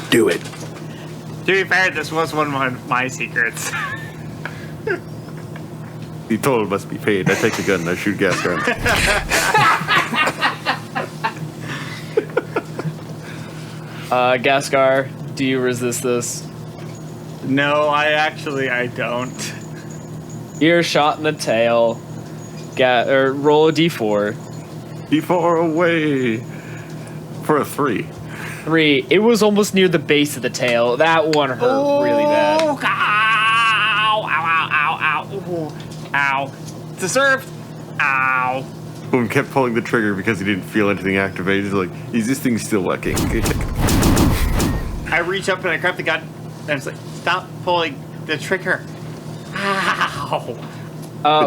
Do it. To be fair, this was one of my secrets. The toll must be paid. I take the gun and I shoot Ghastgar. Ghastgar, do you resist this? No, I don't. You're shot in the tail. Roll a d4. D4 away. For a 3. 3. It was almost near the base of the tail. That one hurt really bad. Ow, ow, ow, ow, ow. Ow. Deserved. Ow. Boom kept pulling the trigger because he didn't feel anything activate. He's like, is this thing still working? I reach up and I grab the gun and I was like, stop pulling the trigger. Ow.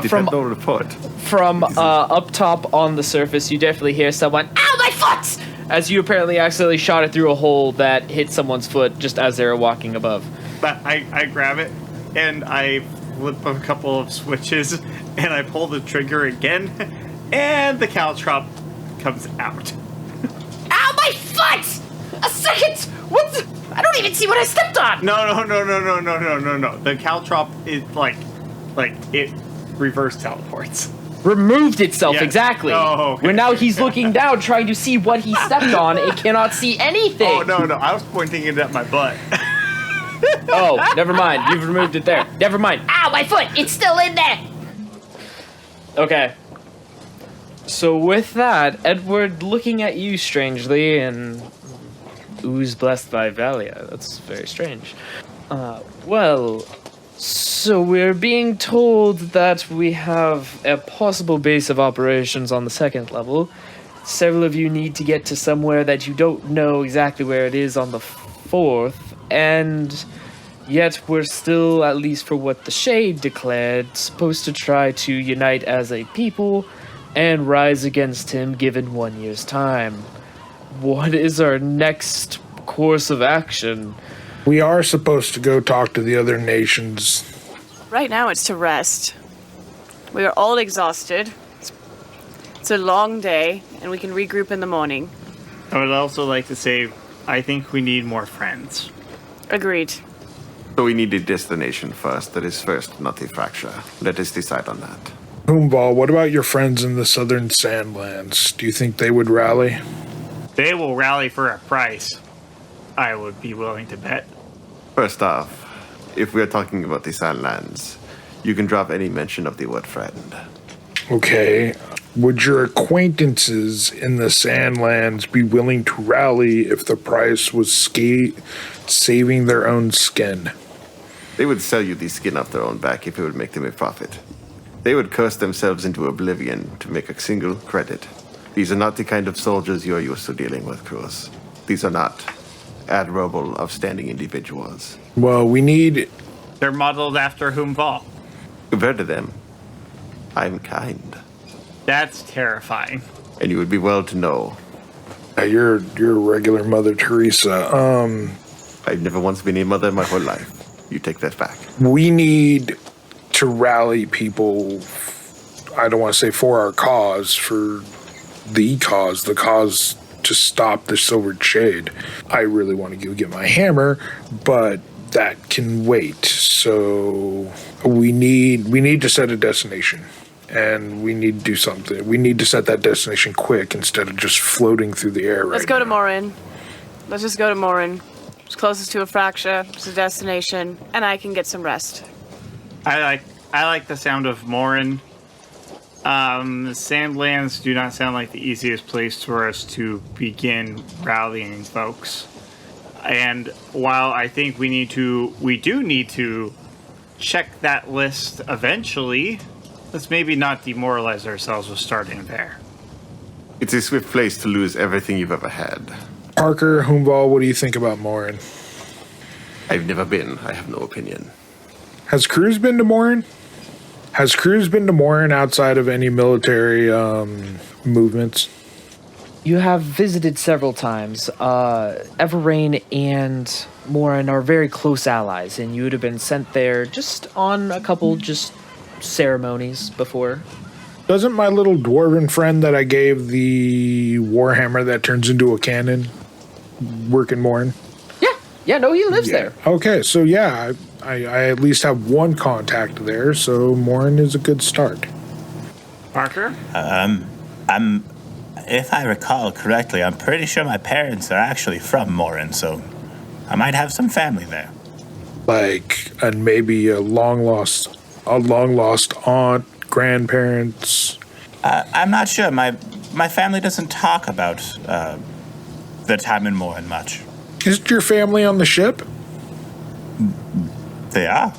From up top on the surface, you definitely hear someone, "Ow, my foot!" as you apparently accidentally shot it through a hole that hit someone's foot just as they were walking above. But I grab it and I flip a couple of switches and I pull the trigger again and the caltrop comes out. Ow, my foot! A second! What the? I don't even see what I stepped on! No. The caltrop is like it reverse teleports. Removed itself, Yes. Exactly. Oh, okay. Where now he's looking down trying to see what he stepped on and cannot see anything. Oh, no, I was pointing it at my butt. Oh, never mind. You've removed it there. Never mind. Ow, my foot! It's still in there! Okay. So with that, Edward looking at you strangely and who's blessed by Valia. That's very strange. So we're being told that we have a possible base of operations on the 2nd level. Several of you need to get to somewhere that you don't know exactly where it is on the 4th, and yet we're still, at least for what the Shade declared, supposed to try to unite as a people and rise against him given 1 year's time. What is our next course of action? We are supposed to go talk to the other nations. Right now, it's to rest. We are all exhausted. It's a long day, and we can regroup in the morning. I would also like to say, I think we need more friends. Agreed. So we need a destination first. That is first, not a fracture. Let us decide on that. Vall, what about your friends in the southern Sandlands? Do you think they would rally? They will rally for a price. I would be willing to bet. First off, if we are talking about the Sandlands, you can drop any mention of the word friend. Okay. Would your acquaintances in the Sandlands be willing to rally if the price was saving their own skin? They would sell you the skin off their own back if it would make them a profit. They would curse themselves into oblivion to make a single credit. These are not the kind of soldiers you are used to dealing with, Kruz. These are not admirable, upstanding individuals. Well, we need... They're modeled after Vall. Compared to them, I'm kind. That's terrifying. And you would be well to know. You're a regular Mother Teresa. I've never once been a mother in my whole life. You take that back. We need to rally people, I don't want to say for our cause, for the cause to stop the Silvered Shade. I really want to go get my hammer, but that can wait. So we need to set a destination, and we need to do something. We need to set that destination quick instead of just floating through the air. Let's go to Morin. Let's just go to Morin. It's closest to a fracture. It's a destination, and I can get some rest. I like the sound of Morin. The Sandlands do not sound like the easiest place for us to begin rallying folks. And while I think we do need to check that list eventually, let's maybe not demoralize ourselves with starting there. It's a swift place to lose everything you've ever had. Parker, Vall, what do you think about Morin? I've never been. I have no opinion. Has Kruz been to Morin? Has Kruz been to Morin outside of any military movements? You have visited several times. Everrain and Morin are very close allies, and you would have been sent there just on a couple ceremonies before. Doesn't my little dwarven friend that I gave the warhammer that turns into a cannon work in Morin? Yeah, no, he lives there. Okay, so yeah, I at least have one contact there, so Morin is a good start. Parker? If I recall correctly, I'm pretty sure my parents are actually from Morin, so I might have some family there. And maybe a long lost aunt, grandparents. I'm not sure. My family doesn't talk about the time in Morin much. Isn't your family on the ship? They are.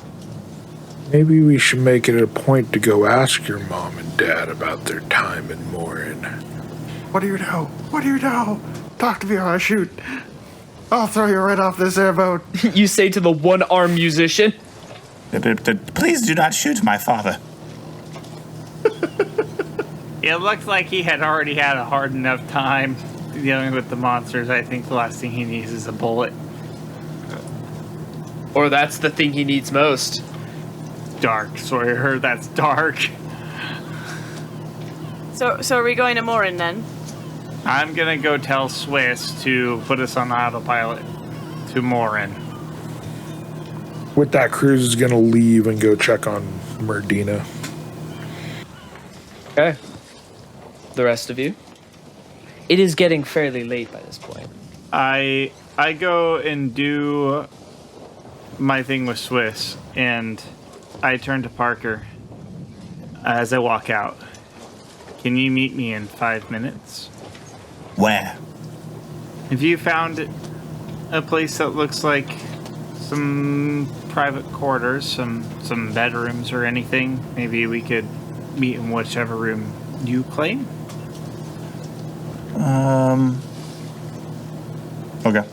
Maybe we should make it a point to go ask your mom and dad about their time in Morin. What do you know? What do you know? Talk to me or I shoot. I'll throw you right off this airboat. You say to the one-armed musician. Please do not shoot my father. It looks like he had already had a hard enough time dealing with the monsters. I think the last thing he needs is a bullet. Or that's the thing he needs most. Dark, Sawyer. That's dark. So are we going to Morin then? I'm gonna go tell Swiss to put us on autopilot to Morin. With that, Kruz is going to leave and go check on Merdina. Okay. The rest of you? It is getting fairly late by this point. I go and do my thing with Swiss, and I turn to Parker as I walk out. Can you meet me in 5 minutes? Where? Have you found a place that looks like some private quarters, some bedrooms or anything? Maybe we could meet in whichever room you claim? Okay.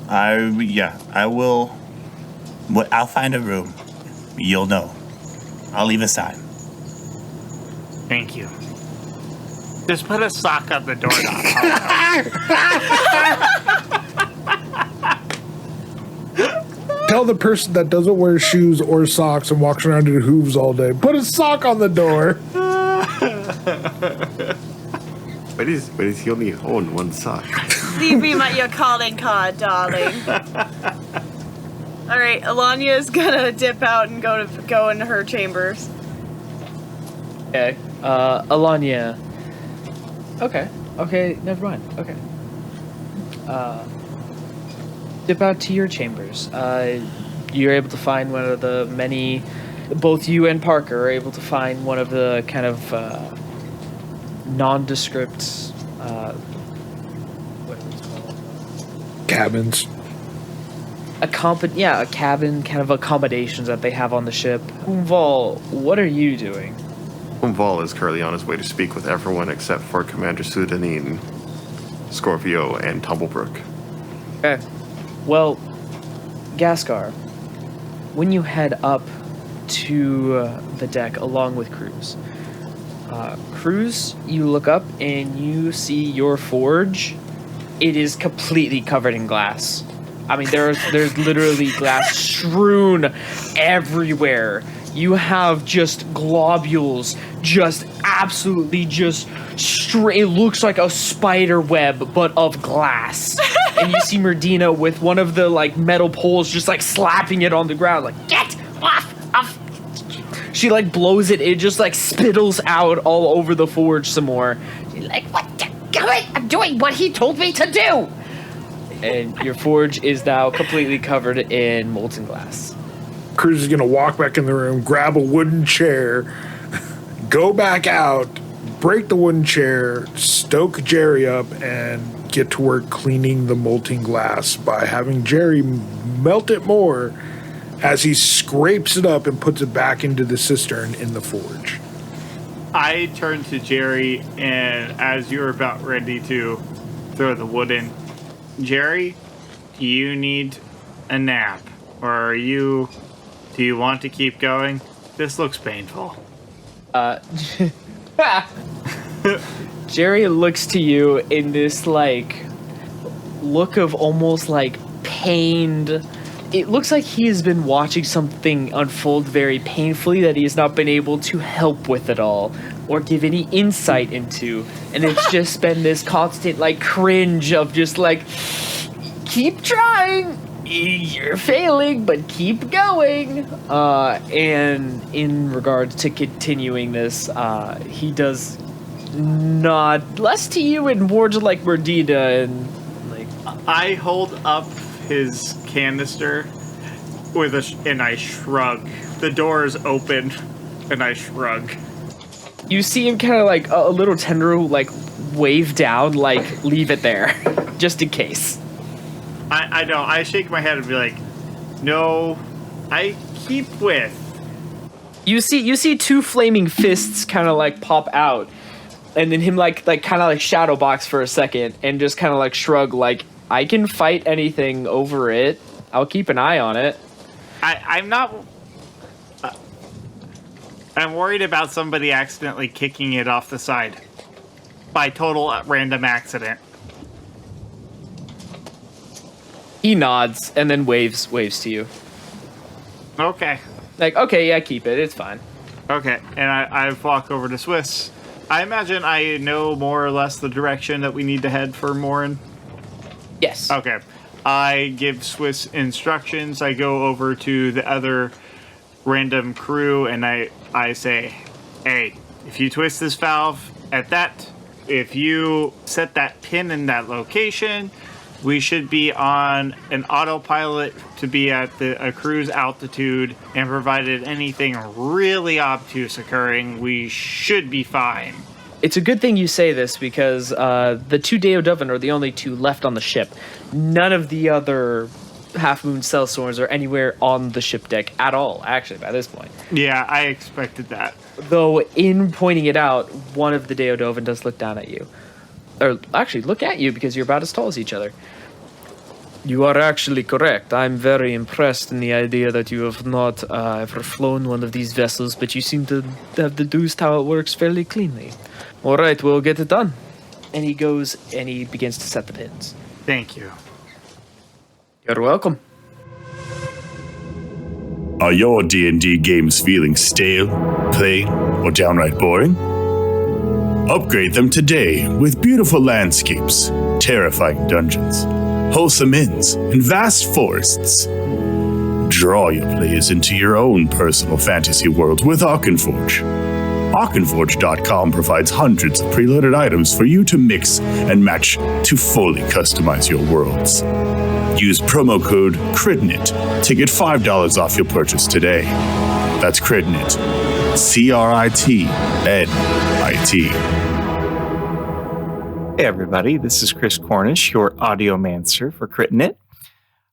I will. I'll find a room. You'll know. I'll leave a sign. Thank you. Just put a sock on the doorknob. Tell the person that doesn't wear shoes or socks and walks around in hooves all day. Put a sock on the door. But is he only own one sock? Leave me your calling card, darling. All right, Ellanya is gonna dip out and go into her chambers. Okay. Ellanya. Okay, never mind. Okay. Dip out to your chambers. You're able to find one of the many... Both you and Parker are able to find one of the kind of nondescript... what is it called? Cabins. A cabin kind of accommodations that they have on the ship. Vall, what are you doing? Vall is currently on his way to speak with everyone except for Commander Sudanin, Scorpio, and Tumblebrook. Okay. Well, Ghastgar, when you head up to the deck along with Kruz, you look up and you see your forge. It is completely covered in glass. I mean, there's literally glass strewn everywhere. You have just globules, just absolutely just straight. It looks like a spider web, but of glass. And you see Merdina with one of the like metal poles, just like slapping it on the ground, like Get off of... she like blows it. It just like spittles out all over the forge some more. Like, what? I'm doing what he told me to do! And your forge is now completely covered in molten glass. Kruz is going to walk back in the room, grab a wooden chair, go back out, break the wooden chair, stoke Jerry up, and get to work cleaning the molten glass by having Jerry melt it more as he scrapes it up and puts it back into the cistern in the forge. I turn to Jerry, and as you're about ready to throw the wood in, Jerry, do you need a nap? Or do you want to keep going? This looks painful. Jerry looks to you in this like look of almost like pained. It looks like he has been watching something unfold very painfully that he has not been able to help with at all or give any insight into. And it's just been this constant like cringe of just like, keep trying. You're failing, but keep going. And in regards to continuing this, he does nod less to you and more to like Merdina and like. I hold up his canister and I shrug. The door is open, and I shrug. You see him kind of like a little tender, like wave down, like leave it there, just in case. I know. I shake my head and be like, no, I keep with. You see two flaming fists kind of like pop out, and then him like kind of like shadow box for a second and just kind of like shrug like, I can fight anything over it. I'll keep an eye on it. I'm not. I'm worried about somebody accidentally kicking it off the side by total random accident. He nods and then waves to you. Okay. Like, okay, yeah, keep it. It's fine. Okay, and I walk over to Swiss. I imagine I know more or less the direction that we need to head for Morin. Yes. Okay. I give Swiss instructions. I go over to the other random crew and I say, hey, if you twist this valve at that, if you set that pin in that location, we should be on an autopilot to be at a cruise altitude, and provided anything really obtuse occurring, we should be fine. it's a good thing you say this because the two Deodovan are the only two left on the ship. None of the other half-moon sellswords are anywhere on the ship deck at all, actually, by this point. Yeah, I expected that. Though, in pointing it out, one of the Deodovan does look down at you. Or, actually, look at you because you're about as tall as each other. You are actually correct. I'm very impressed in the idea that you have not ever flown one of these vessels, but you seem to have deduced how it works fairly cleanly. All right, we'll get it done. And he goes and he begins to set the pins. Thank you. You're welcome. Are your D&D games feeling stale, plain, or downright boring? Upgrade them today with beautiful landscapes, terrifying dungeons, wholesome inns, and vast forests. Draw your players into your own personal fantasy world with Arkenforge. Arkenforge.com provides hundreds of preloaded items for you to mix and match to fully customize your worlds. Use promo code CRITNIT to get $5 off your purchase today. That's CRITNIT. CRITNIT. Hey everybody, this is Chris Cornish, your Audiomancer for CritNit.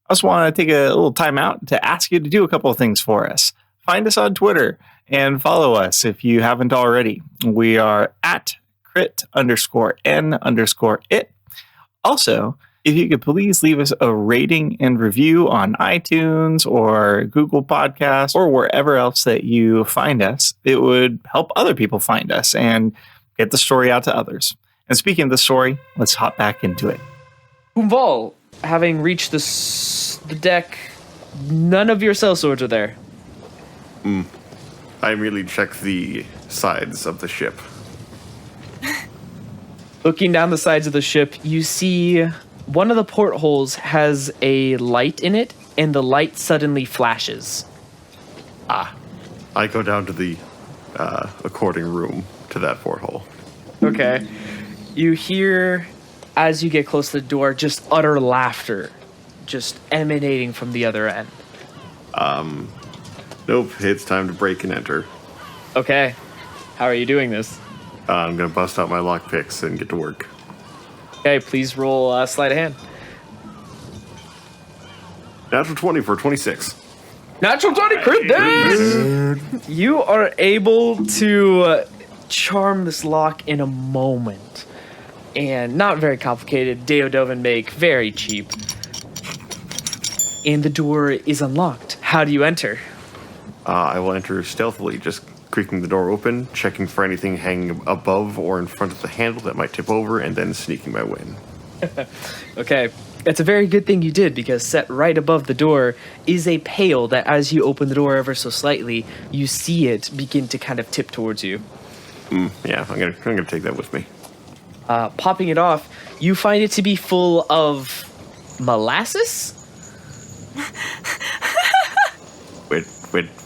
I just want to take a little time out to ask you to do a couple of things for us. Find us on Twitter and follow us if you haven't already. We are at crit_n_it. Also, if you could please leave us a rating and review on iTunes or Google Podcasts or wherever else that you find us, it would help other people find us and get the story out to others. And speaking of the story, let's hop back into it. Vall, having reached the deck, none of your sellswords are there. I immediately check the sides of the ship. Looking down the sides of the ship, you see one of the portholes has a light in it, and the light suddenly flashes. I go down to the according room to that porthole. Okay. You hear, as you get close to the door, just utter laughter, just emanating from the other end. Nope, it's time to break and enter. Okay. How are you doing this? I'm gonna bust out my lockpicks and get to work. Okay, please roll sleight of hand. Natural 20 for 26. Natural 20 crit damage! You are able to charm this lock in a moment. And not very complicated. Deodovan make very cheap. And the door is unlocked. How do you enter? I will enter stealthily, just creaking the door open, checking for anything hanging above or in front of the handle that might tip over, and then sneaking my way in. Okay, that's a very good thing you did, because set right above the door is a pail that as you open the door ever so slightly, you see it begin to kind of tip towards you. Yeah, I'm gonna take that with me. Popping it off, you find it to be full of molasses?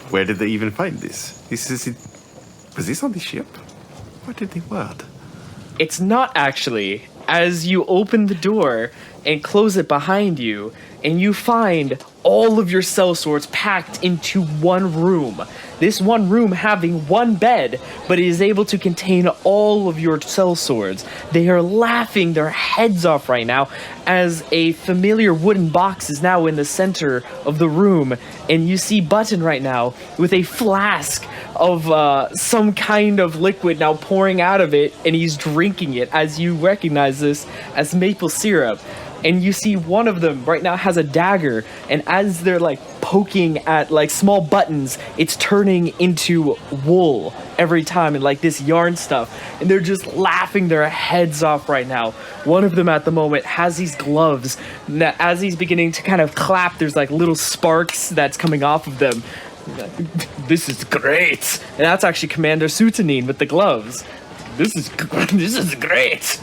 Where did they even find this? Was this on the ship? What in the world? It's not actually. As you open the door and close it behind you, and you find all of your sellswords packed into one room. This one room having one bed, but it is able to contain all of your sellswords. They are laughing their heads off right now as a familiar wooden box is now in the center of the room, and you see Button right now with a flask of some kind of liquid now pouring out of it, and he's drinking it as you recognize this as maple syrup. And you see one of them right now has a dagger, and as they're like poking at like small buttons, it's turning into wool every time, and like this yarn stuff, and they're just laughing their heads off right now. One of them at the moment has these gloves that as he's beginning to kind of clap, there's like little sparks that's coming off of them. This is great. And that's actually Commander Sutanine with the gloves. This is great.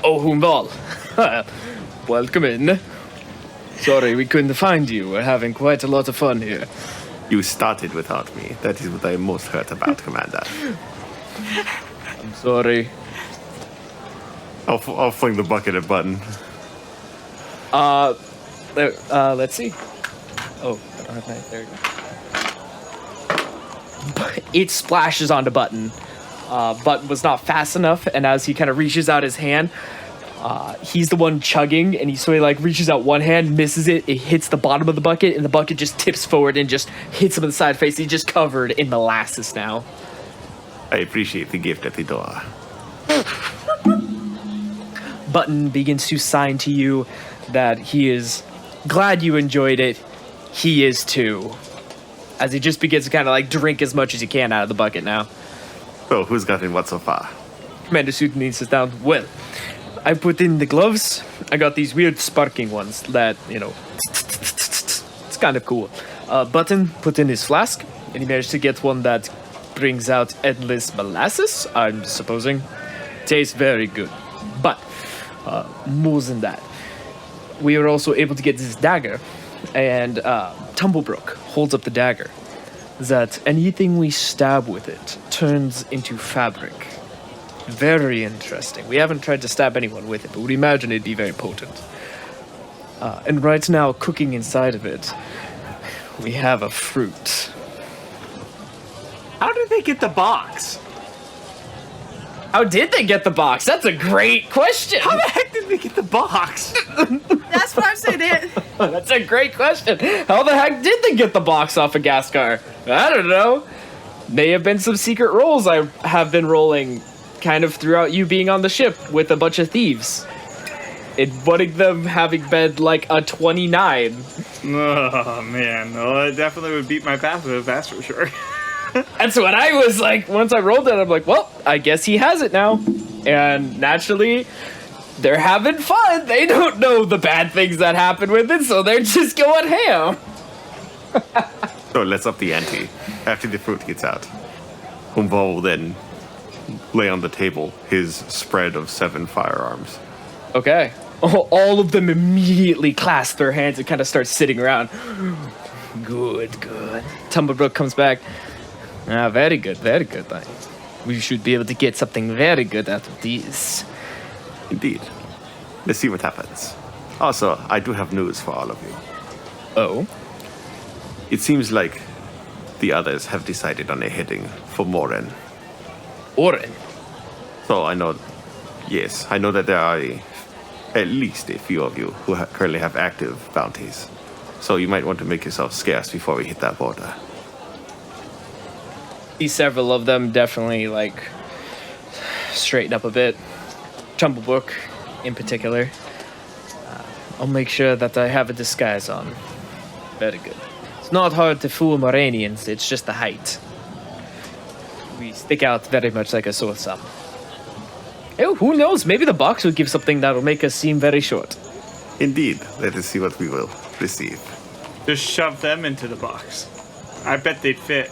Oh, Vall. Welcome in. Sorry, we couldn't find you. We're having quite a lot of fun here. You started without me. That is what I am most hurt about, Commander. I'm sorry. I'll fling the bucket at Button. Let's see. Oh, there we go. It splashes onto Button. but was not fast enough. And as he kind of reaches out his hand, he's the one chugging, and he like reaches out one hand, misses it, it hits the bottom of the bucket, and the bucket just tips forward and just hits him in the side face. He's just covered in molasses now. I appreciate the gift at the door. Button begins to sign to you that he is glad you enjoyed it. He is too. As he just begins to kind of like drink as much as he can out of the bucket now. So, who's gotten what so far? Commander Sudanese sits down. Well, I put in the gloves. I got these weird sparking ones that, it's kind of cool. Button put in his flask, and he managed to get one that brings out endless molasses, I'm supposing. Tastes very good. But, more than that, we were also able to get this dagger, and Tumblebrook holds up the dagger, that anything we stab with it turns into fabric. Very interesting. We haven't tried to stab anyone with it, but we imagine it'd be very potent. And right now, cooking inside of it, we have a fruit. How did they get the box? How did they get the box? That's a great question. How the heck did they get the box? That's what I'm saying. That's a great question. How the heck did they get the box off of Ghastgar? I don't know. May have been some secret rolls I have been rolling kind of throughout you being on the ship with a bunch of thieves. And one of them having been like a 29. Oh, man. Well, it definitely would beat my passive, that's for sure. That's what I was like. Once I rolled it, I'm like, well, I guess he has it now. And naturally, they're having fun. They don't know the bad things that happen with it, so they're just going ham. So let's up the ante. After the fruit gets out, Vall will then lay on the table his spread of 7 firearms. Okay. All of them immediately clasp their hands and kind of start sitting around. Good. Tumblebrook comes back. Very good. We should be able to get something very good out of these. Indeed. Let's see what happens. Also, I do have news for all of you. Oh? It seems like the others have decided on a heading for Morin. Oren? So I know that there are at least a few of you who currently have active bounties. So you might want to make yourself scarce before we hit that border. See several of them definitely like straighten up a bit. Tumblebrook in particular. I'll make sure that I have a disguise on. Very good. It's not hard to fool Moranians, it's just the height. We stick out very much like a sore thumb. Oh, who knows? Maybe the box will give something that'll make us seem very short. Indeed. Let us see what we will receive. Just shove them into the box. I bet they'd fit.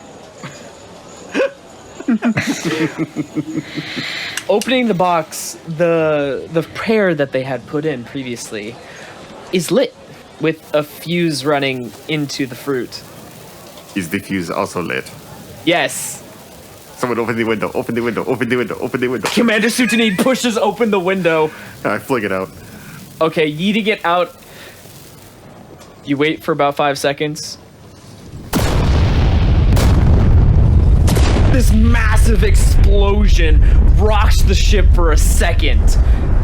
Opening the box, the prayer that they had put in previously is lit with a fuse running into the fruit. Is the fuse also lit? Yes. Someone open the window, open the window, open the window, open the window. Commander Sutanid pushes open the window. I fling it out. Okay, yeeting it out. You wait for about 5 seconds. This massive explosion rocks the ship for a second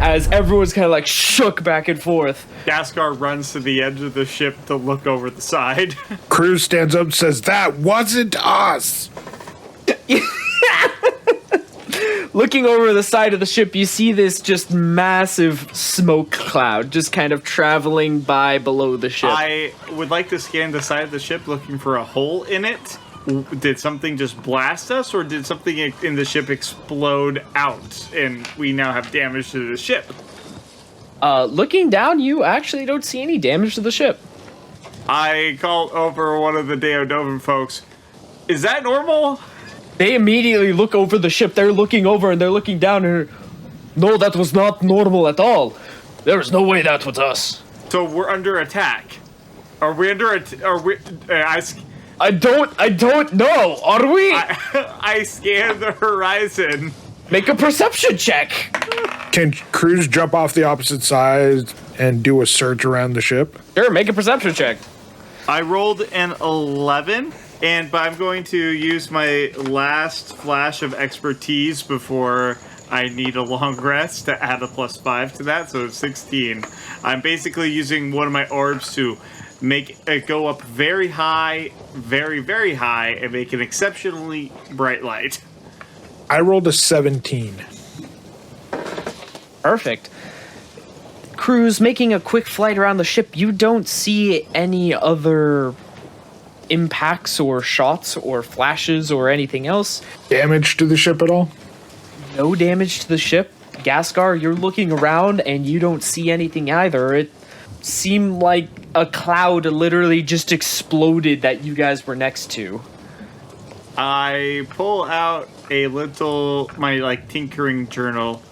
as everyone's kind of like shook back and forth. Ghastgar runs to the edge of the ship to look over the side. Kruz stands up and says, "That wasn't us." Looking over the side of the ship, you see this just massive smoke cloud just kind of traveling by below the ship. I would like to scan the side of the ship looking for a hole in it. Did something just blast us, or did something in the ship explode out and we now have damage to the ship? Looking down, you actually don't see any damage to the ship. I call over one of the Deodovan folks. Is that normal? They immediately look over the ship. They're looking over and they're looking down and no, that was not normal at all. There was no way that was us. So we're under attack. Are we under I don't know. Are we? I scan the horizon. Make a perception check. Can Kruz jump off the opposite side and do a search around the ship? Sure, make a perception check. I rolled an 11. But I'm going to use my last flash of expertise before I need a long rest to add a +5 to that, so 16. I'm basically using one of my orbs to make it go up very high, very, very high, and make an exceptionally bright light. I rolled a 17. Perfect. Kruz, making a quick flight around the ship, you don't see any other impacts or shots or flashes or anything else. Damage to the ship at all? No damage to the ship. Ghastgar, you're looking around and you don't see anything either. It seemed like a cloud literally just exploded that you guys were next to. I pull out my tinkering journal.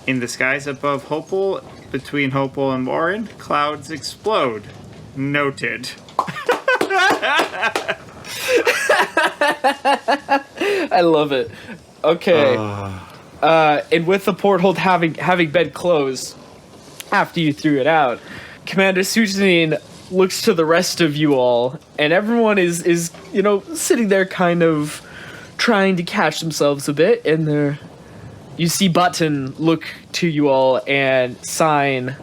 In the skies above Hopel, between Hopel and Warren, clouds explode. Noted. I love it. Okay. And with the porthole having been closed after you threw it out, Commander Sutanine looks to the rest of you all, and everyone is sitting there kind of trying to catch themselves a bit, and you see Button look to you all and sign,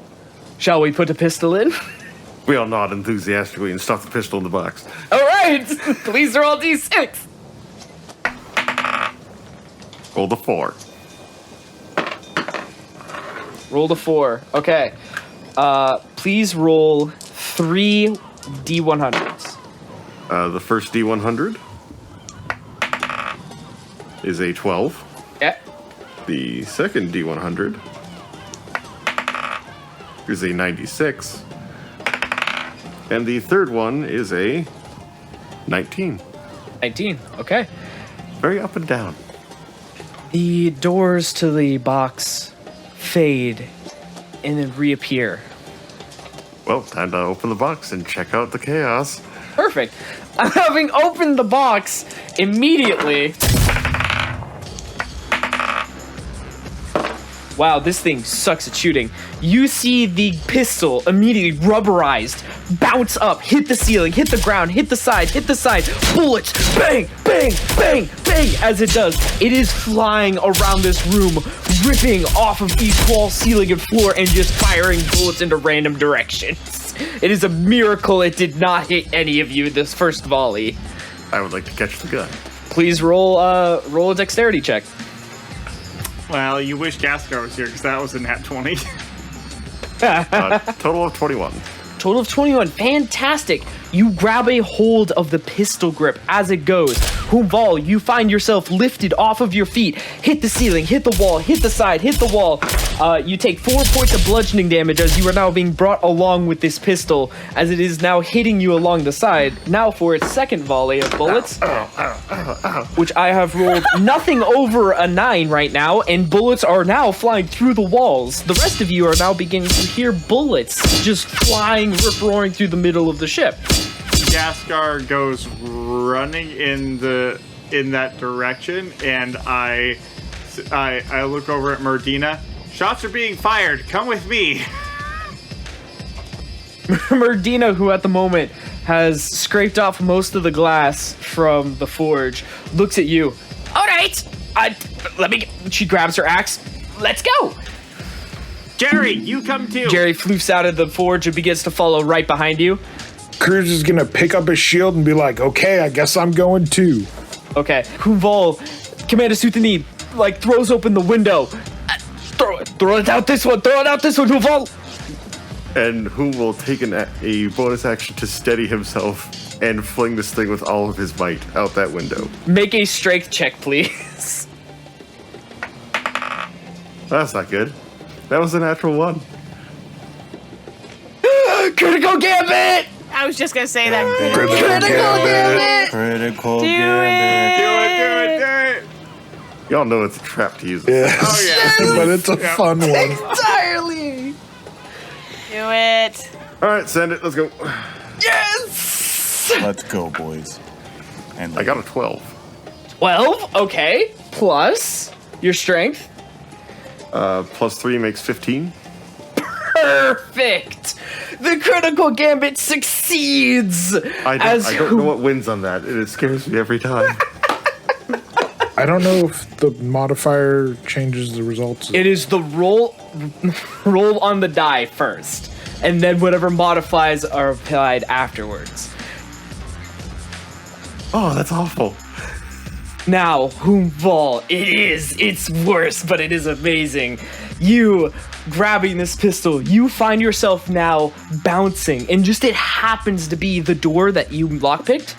"Shall we put a pistol in?" We all nod enthusiastically and stuff the pistol in the box. All right, please roll D6. Roll the 4. Roll the 4. Okay. Please roll 3 D100s. The first D100 is a 12. Yeah. The second D100 is a 96. And the third one is a 19. 19. Okay. Very up and down. The doors to the box fade and then reappear. Well, time to open the box and check out the chaos. Perfect. Having opened the box immediately. Wow, this thing sucks at shooting. You see the pistol immediately rubberized, bounce up, hit the ceiling, hit the ground, hit the side, bullets, bang, bang, bang, bang, as it does. It is flying around this room, ripping off of each wall, ceiling, and floor, and just firing bullets into random directions. It is a miracle it did not hit any of you this first volley. I would like to catch the gun. Please roll a dexterity check. Well, you wish Ghastgar was here, because that was a nat 20. Total of 21. Total of 21. Fantastic. You grab a hold of the pistol grip as it goes. Vall, you find yourself lifted off of your feet. Hit the ceiling, hit the wall, hit the side, hit the wall. You take 4 points of bludgeoning damage as you are now being brought along with this pistol, as it is now hitting you along the side. Now for its second volley of bullets, which I have rolled nothing over a 9 right now, and bullets are now flying through the walls. The rest of you are now beginning to hear bullets just flying, rip-roaring through the middle of the ship. Ghastgar goes running in that direction, and I look over at Merdina. Shots are being fired. Come with me. Merdina, who at the moment has scraped off most of the glass from the forge, looks at you. All right, she grabs her axe. Let's go. Jerry, you come too. Jerry floofs out of the forge and begins to follow right behind you. Kruz is gonna pick up his shield and be like, "Okay, I guess I'm going too." Okay. Vall, Commander Sutanine, throws open the window. Throw it out this one, Vall. And Huum will take a bonus action to steady himself and fling this thing with all of his might out that window. Make a strength check, please. That's not good. That was a natural 1. Critical gambit! I was just gonna say that. Critical gambit. Critical Do gambit. it. Y'all know it's a trap to use this. Yeah. Oh, yeah. But it's a fun one. Entirely! Do it. All right, send it. Let's go. Yes! Let's go, boys. And I got a 12. 12? Okay. Plus your strength. Plus 3 makes 15. Perfect! The critical gambit succeeds. I don't know what wins on that, and it scares me every time. I don't know if the modifier changes the results. It is the roll on the die first, and then whatever modifiers are applied afterwards. Oh, that's awful. Now, Vall, it's worse, but it is amazing. You grabbing this pistol, you find yourself now bouncing, and just it happens to be the door that you lockpicked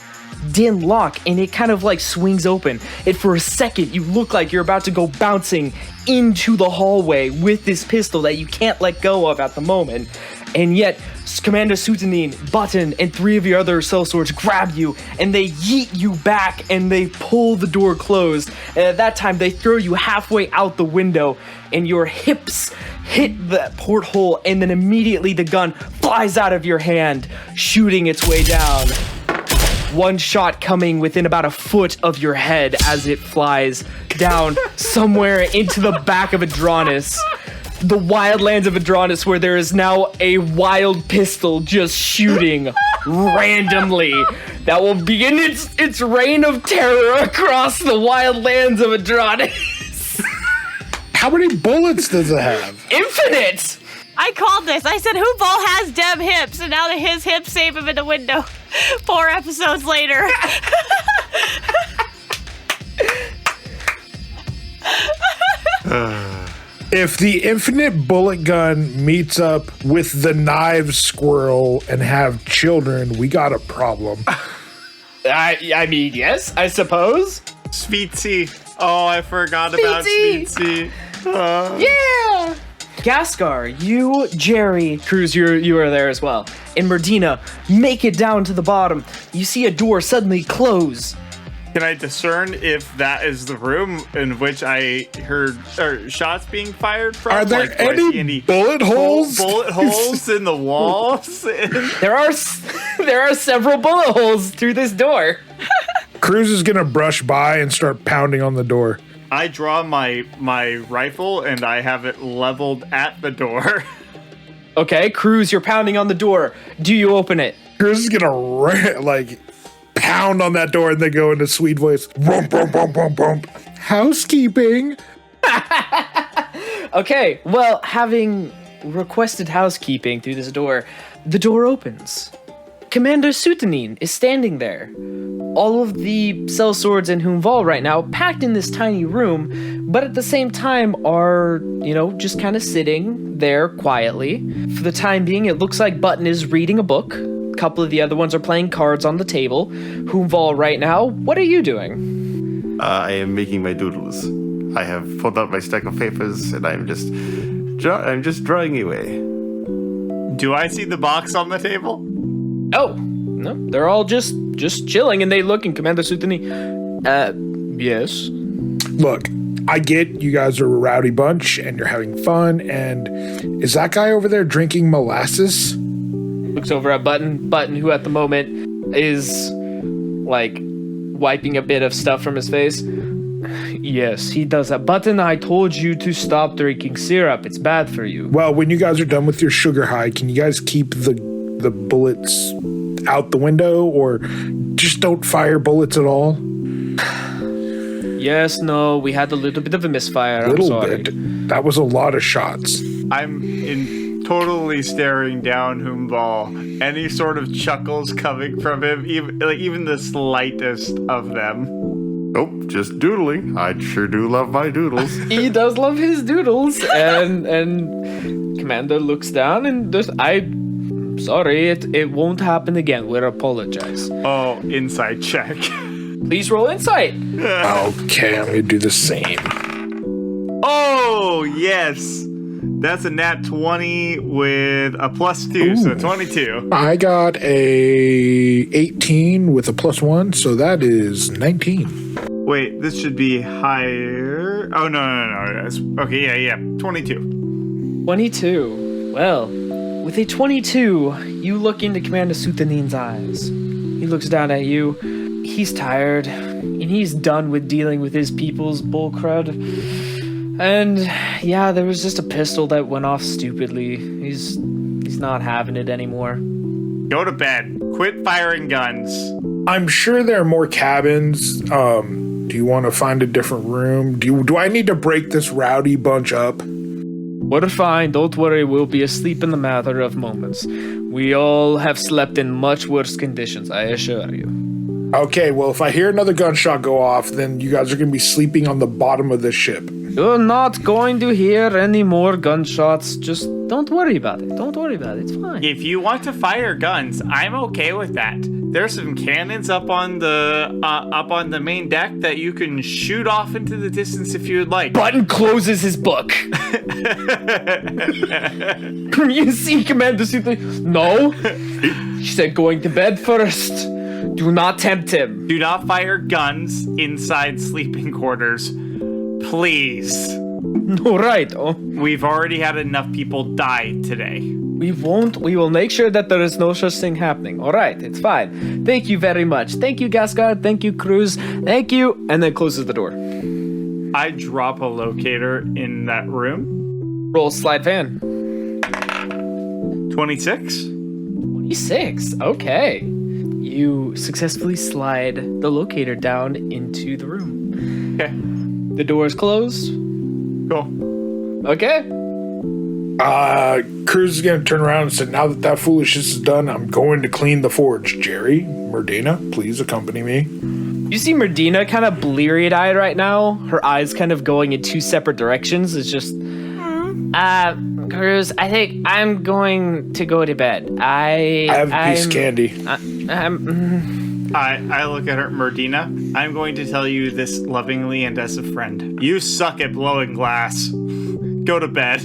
didn't lock, and it kind of like swings open. And for a second, you look like you're about to go bouncing into the hallway with this pistol that you can't let go of at the moment. And yet, Commander Sutanine, Button, and 3 of your other sellswords grab you, and they yeet you back, and they pull the door closed. And at that time, they throw you halfway out the window, and your hips hit the porthole, and then immediately the gun flies out of your hand, shooting its way down. One shot coming within about a foot of your head as it flies down somewhere into the back of Edranis. The wildlands of Edranis, where there is now a wild pistol just shooting randomly that will begin its reign of terror across the wildlands of Edranis. How many bullets does it have? Infinite! I called this. I said, Vall has dem hips, and now that his hips save him in the window 4 episodes later. If the infinite bullet gun meets up with the knife squirrel and have children, we got a problem. I mean, yes, I suppose. Sweetsy. Oh, I forgot about Sweetsy. Yeah! Ghastgar, you, Jerry, Kruz, you are there as well, and Merdina make it down to the bottom. You see a door suddenly close. Can I discern if that is the room in which I heard shots being fired from? Are there do I see any bullet holes? Bullet holes in the walls? There are several bullet holes through this door. Kruz is gonna brush by and start pounding on the door. I draw my rifle and I have it leveled at the door. Okay, Kruz, you're pounding on the door. Do you open it? Kruz is gonna pound on that door and then go into sweet voice. Rump, rump, rump, rump, rump. Housekeeping. Okay, well, having requested housekeeping through this door, the door opens. Commander Sutanine is standing there. All of the sellswords in Vall right now packed in this tiny room, but at the same time are, just kind of sitting there quietly. For the time being, it looks like Button is reading a book. A couple of the other ones are playing cards on the table. Vall right now, what are you doing? I am making my doodles. I have pulled out my stack of papers, and I'm just drawing away. Do I see the box on the table? Oh, no, they're all just chilling, and they look in Commander Sutanine. Yes. Look, I get you guys are a rowdy bunch, and you're having fun, and is that guy over there drinking molasses? Looks over at Button, who at the moment is, wiping a bit of stuff from his face. Yes, he does that. Button, I told you to stop drinking syrup. It's bad for you. Well, when you guys are done with your sugar high, can you guys keep the bullets out the window, or just don't fire bullets at all? Yes, no, we had a little bit of a misfire. I'm sorry. Bit. That was a lot of shots. I'm totally staring down Vall. Any sort of chuckles coming from him, even the slightest of them. Nope, just doodling. I sure do love my doodles. He does love his doodles, and Commander looks down and sorry, it won't happen again. We apologize. Oh, insight check. Please roll insight. Okay, I'm gonna do the same. Oh, yes. That's a nat 20 with a +2, so 22. I got a 18 with a +1, so that is 19. Wait, this should be higher. Oh, no. Okay, yeah. 22. 22. Well, with a 22, you look into Commander Sutanine's eyes. He looks down at you. He's tired, and he's done with dealing with his people's bull crud. And yeah, there was just a pistol that went off stupidly. He's He's not having it anymore. Go to bed. Quit firing guns. I'm sure there are more cabins. Do you want to find a different room? Do I need to break this rowdy bunch up? We're fine. Don't worry. We'll be asleep in the matter of moments. We all have slept in much worse conditions, I assure you. Okay, well, if I hear another gunshot go off, then you guys are going to be sleeping on the bottom of the ship. You're not going to hear any more gunshots. Just don't worry about it. Don't worry about it. It's fine. If you want to fire guns, I'm okay with that. There's some cannons up on the main deck that you can shoot off into the distance if you would like. Button closes his book. You see Commander Suit. No. She said going to bed first. Do not tempt him. Do not fire guns inside sleeping quarters. Please. All right. Oh. We've already had enough people die today. We won't. We will make sure that there is no such thing happening. All right. It's fine. Thank you very much. Thank you, Ghastgar. Thank you, Kruz. Thank you. And then closes the door. I drop a locator in that room. Roll slide fan. 26. 26. Okay. You successfully slide the locator down into the room. Okay. The door is closed. Cool. Okay. Kruz is going to turn around and say, now that foolishness is done, I'm going to clean the forge. Jerry, Merdina, please accompany me. You see Merdina kind of bleary-eyed right now. Her eyes kind of going in two separate directions. It's just, Kruz, I think I'm going to go to bed. I have a piece of candy. I look at her, Merdina. I'm going to tell you this lovingly and as a friend. You suck at blowing glass. Go to bed.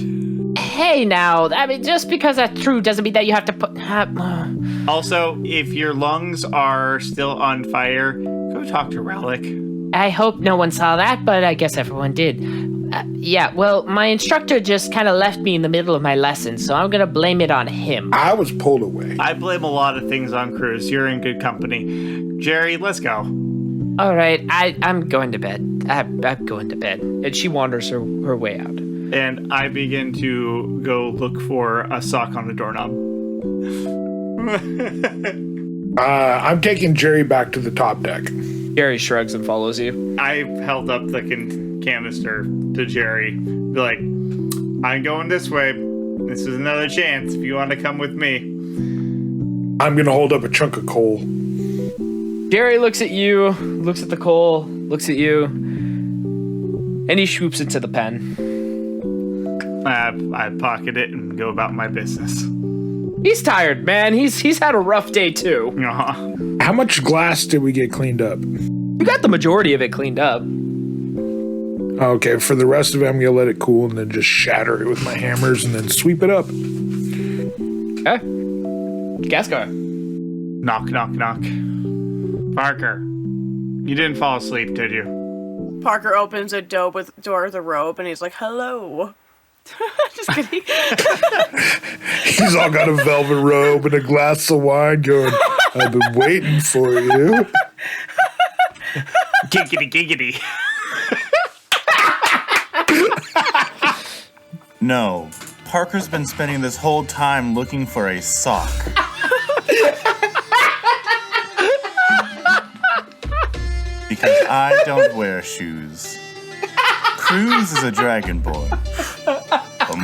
Hey now, I mean, just because that's true doesn't mean that you have to put... Also, if your lungs are still on fire, go talk to Relic. I hope no one saw that, but I guess everyone did. Yeah, well, my instructor just kind of left me in the middle of my lesson, so I'm gonna blame it on him. I was pulled away. I blame a lot of things on Kruz. You're in good company. Jerry, let's go. All right, I'm going to bed. I'm going to bed. And she wanders her way out. And I begin to go look for a sock on the doorknob. I'm taking Jerry back to the top deck. Jerry shrugs and follows you. I held up the canister to Jerry. Be like, I'm going this way. This is another chance if you want to come with me. I'm going to hold up a chunk of coal. Jerry looks at you, looks at the coal, looks at you, and he swoops into the pen. I pocket it and go about my business. He's tired, man. He's had a rough day too. Uh-huh. How much glass did we get cleaned up? You got the majority of it cleaned up. Okay, for the rest of it, I'm going to let it cool and then just shatter it with my hammers and then sweep it up. Okay. Ghastgar. Knock, knock, knock. Parker, you didn't fall asleep, did you? Parker opens a door with a robe and he's like, hello. Just kidding. He's all got a velvet robe and a glass of wine going, I've been waiting for you. Giggity, giggity. No, Parker's been spending this whole time looking for a sock. Because I don't wear shoes. Kruz is a dragonborn.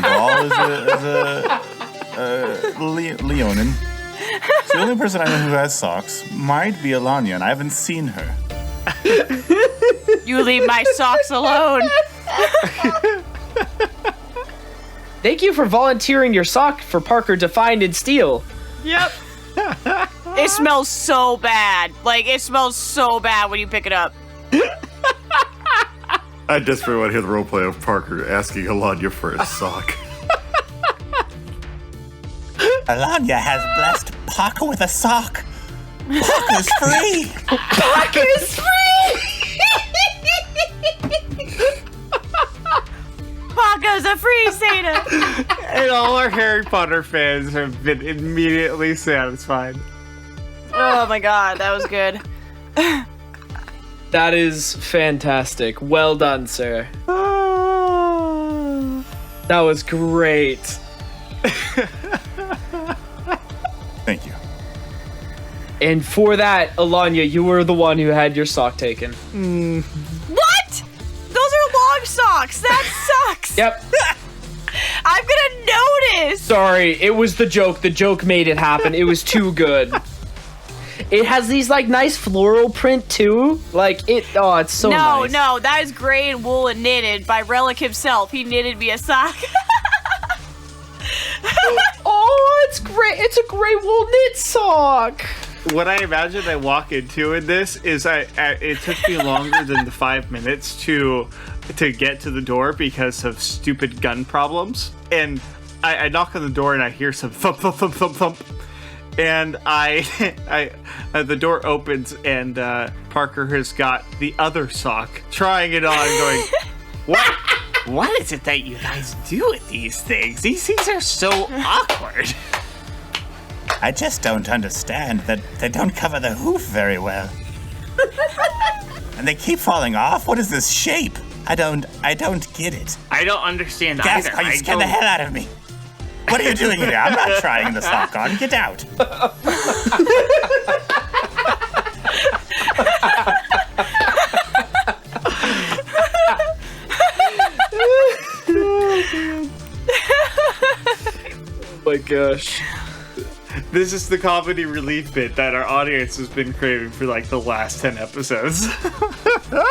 Vall is a Leonin. The only person I know who has socks might be Ellanya, and I haven't seen her. You leave my socks alone. Thank you for volunteering your sock for Parker to find and steal. Yep. It smells so bad. Like, it smells so bad when you pick it up. I desperately want to hear the roleplay of Parker asking Ellanya for a sock. Ellanya has blessed Parker with a sock. Parker's free. Parker's free! Parker's a free Santa. And all our Harry Potter fans have been immediately satisfied. Oh my god, that was good. That is fantastic. Well done, sir. That was great. And for that, Ellanya, you were the one who had your sock taken. What? Those are long socks. That sucks. Yep. I'm gonna notice. Sorry, it was the joke. The joke made it happen. It was too good. It has these like nice floral print too. Like it. Oh, it's so nice. No, that is gray and wool and knitted by Relic himself. He knitted me a sock. Oh, it's great. It's a gray wool knit sock. What I imagine I walk into in this is it took me longer than the 5 minutes to get to the door because of stupid gun problems. And I knock on the door and I hear some thump, thump, thump, thump, thump. And the door opens and Parker has got the other sock, trying it on, going, "What? What is it that you guys do with these things? These things are so awkward." I just don't understand that they don't cover the hoof very well. And they keep falling off? What is this shape? I don't get it. I don't understand Ghastgar, either. you scared the hell out of me. What are you doing here? I'm not trying the sock on. Get out. Oh my gosh. This is the comedy relief bit that our audience has been craving for like the last 10 episodes.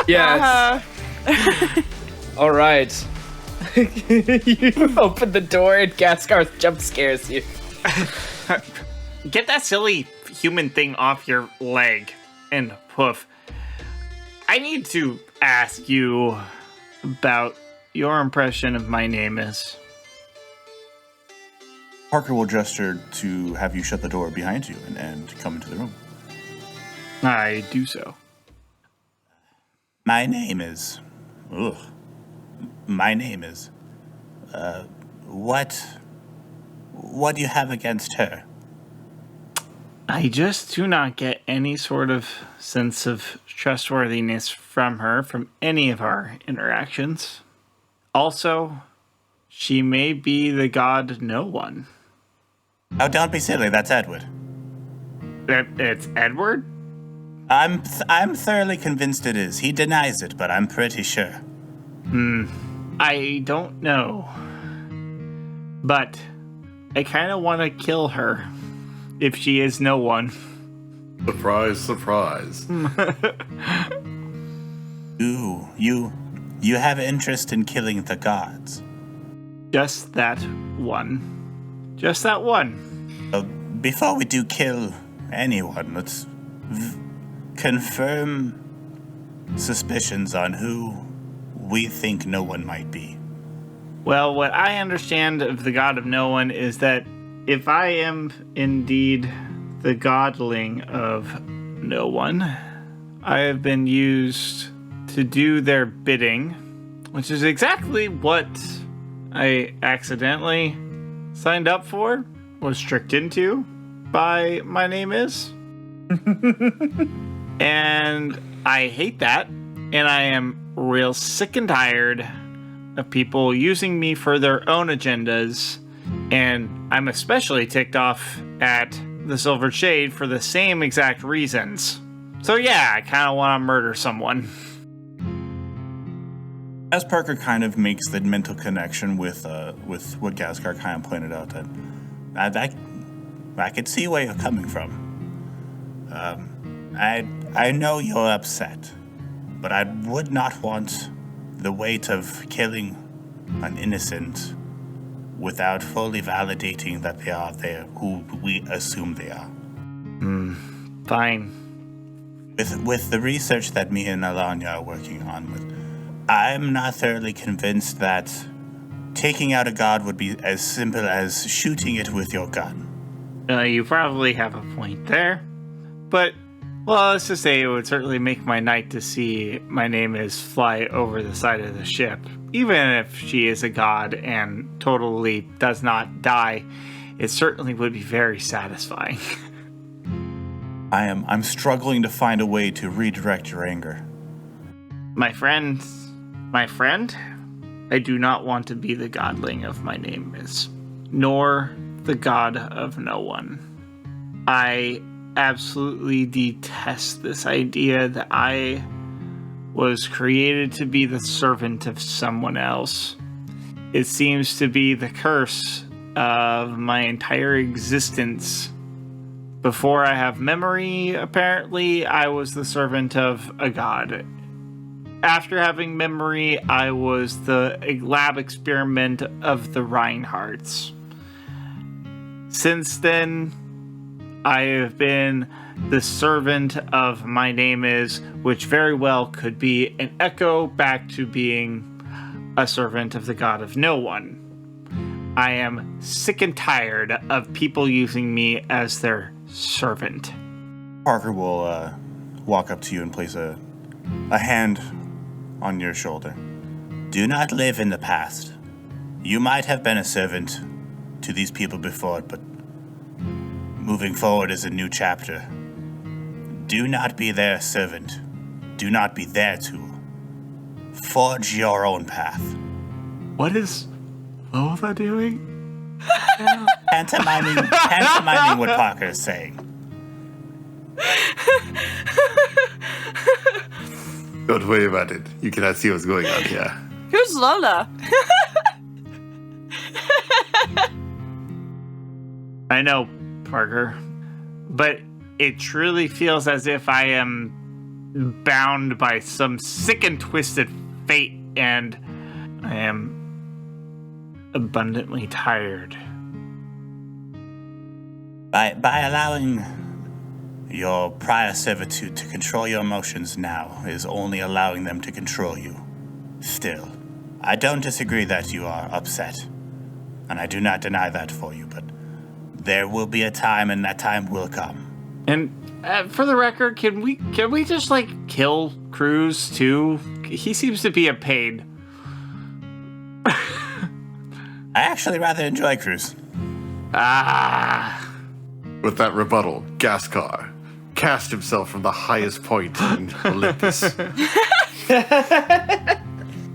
Yes. All right. You open the door and Ghastgar jump scares you. Get that silly human thing off your leg. And poof. I need to ask you about your impression of my name is. Parker will gesture to have you shut the door behind you and come into the room. I do so. My name is... My name is... What do you have against her? I just do not get any sort of sense of trustworthiness from her from any of our interactions. Also, she may be the god No One. Oh, don't be silly. That's Edward. It's Edward? I'm thoroughly convinced it is. He denies it, but I'm pretty sure. I don't know. But I kind of want to kill her if she is No One. Surprise, surprise. Ooh, you have interest in killing the gods. Just that one. Just that one. Before we do kill anyone, let's confirm suspicions on who we think No One might be. Well, what I understand of the god of No One is that if I am indeed the godling of No One, I have been used to do their bidding, which is exactly what I accidentally signed up for, was tricked into by My Name Is. And I hate that, and I am real sick and tired of people using me for their own agendas, and I'm especially ticked off at the Silver Shade for the same exact reasons. So yeah, I kind of want to murder someone. As Parker kind of makes the mental connection with what Ghastgar kind of pointed out, that I could see where you're coming from. I know you're upset, but I would not want the weight of killing an innocent without fully validating that they are there who we assume they are. Fine. With the research that me and Ellanya are working on with, I'm not thoroughly convinced that taking out a god would be as simple as shooting it with your gun. You probably have a point there. But, well, let's just say it would certainly make my night to see My Name Is fly over the side of the ship. Even if she is a god and totally does not die, it certainly would be very satisfying. I'm struggling to find a way to redirect your anger. My friend, I do not want to be the godling of My Name Is, nor the god of No One. I absolutely detest this idea that I was created to be the servant of someone else. It seems to be the curse of my entire existence. Before I have memory, apparently, I was the servant of a god. After having memory, I was the lab experiment of the Reinhardts. Since then, I have been the servant of my name is, which very well could be an echo back to being a servant of the god of no one. I am sick and tired of people using me as their servant. Parker will walk up to you and place a hand on your shoulder. Do not live in the past. You might have been a servant to these people before, but moving forward is a new chapter. Do not be their servant. Do not be their tool. Forge your own path. What is Lola doing? Pantomiming what Parker is saying. Don't worry about it. You cannot see what's going on here. Who's Lola? I know, Parker, but it truly feels as if I am bound by some sick and twisted fate, and I am abundantly tired. By allowing your prior servitude to control your emotions now is only allowing them to control you. Still, I don't disagree that you are upset, and I do not deny that for you, but there will be a time, and that time will come. And for the record, can we just kill Kruz too? He seems to be a pain. I actually rather enjoy Kruz. With that rebuttal, Ghastgar cast himself from the highest point in Olympus.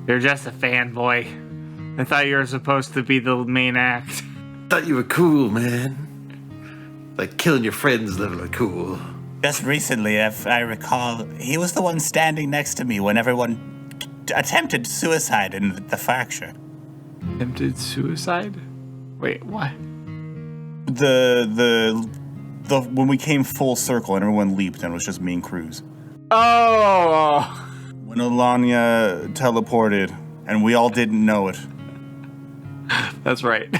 You're just a fanboy. I thought you were supposed to be the main act. Thought you were cool, man. Like killing your friends level of cool. Just recently, if I recall, he was the one standing next to me when everyone attempted suicide in the fracture. Attempted suicide? Wait, what? The when we came full circle and everyone leaped and it was just me and Kruz. Oh! When Ellanya teleported and we all didn't know it. That's right.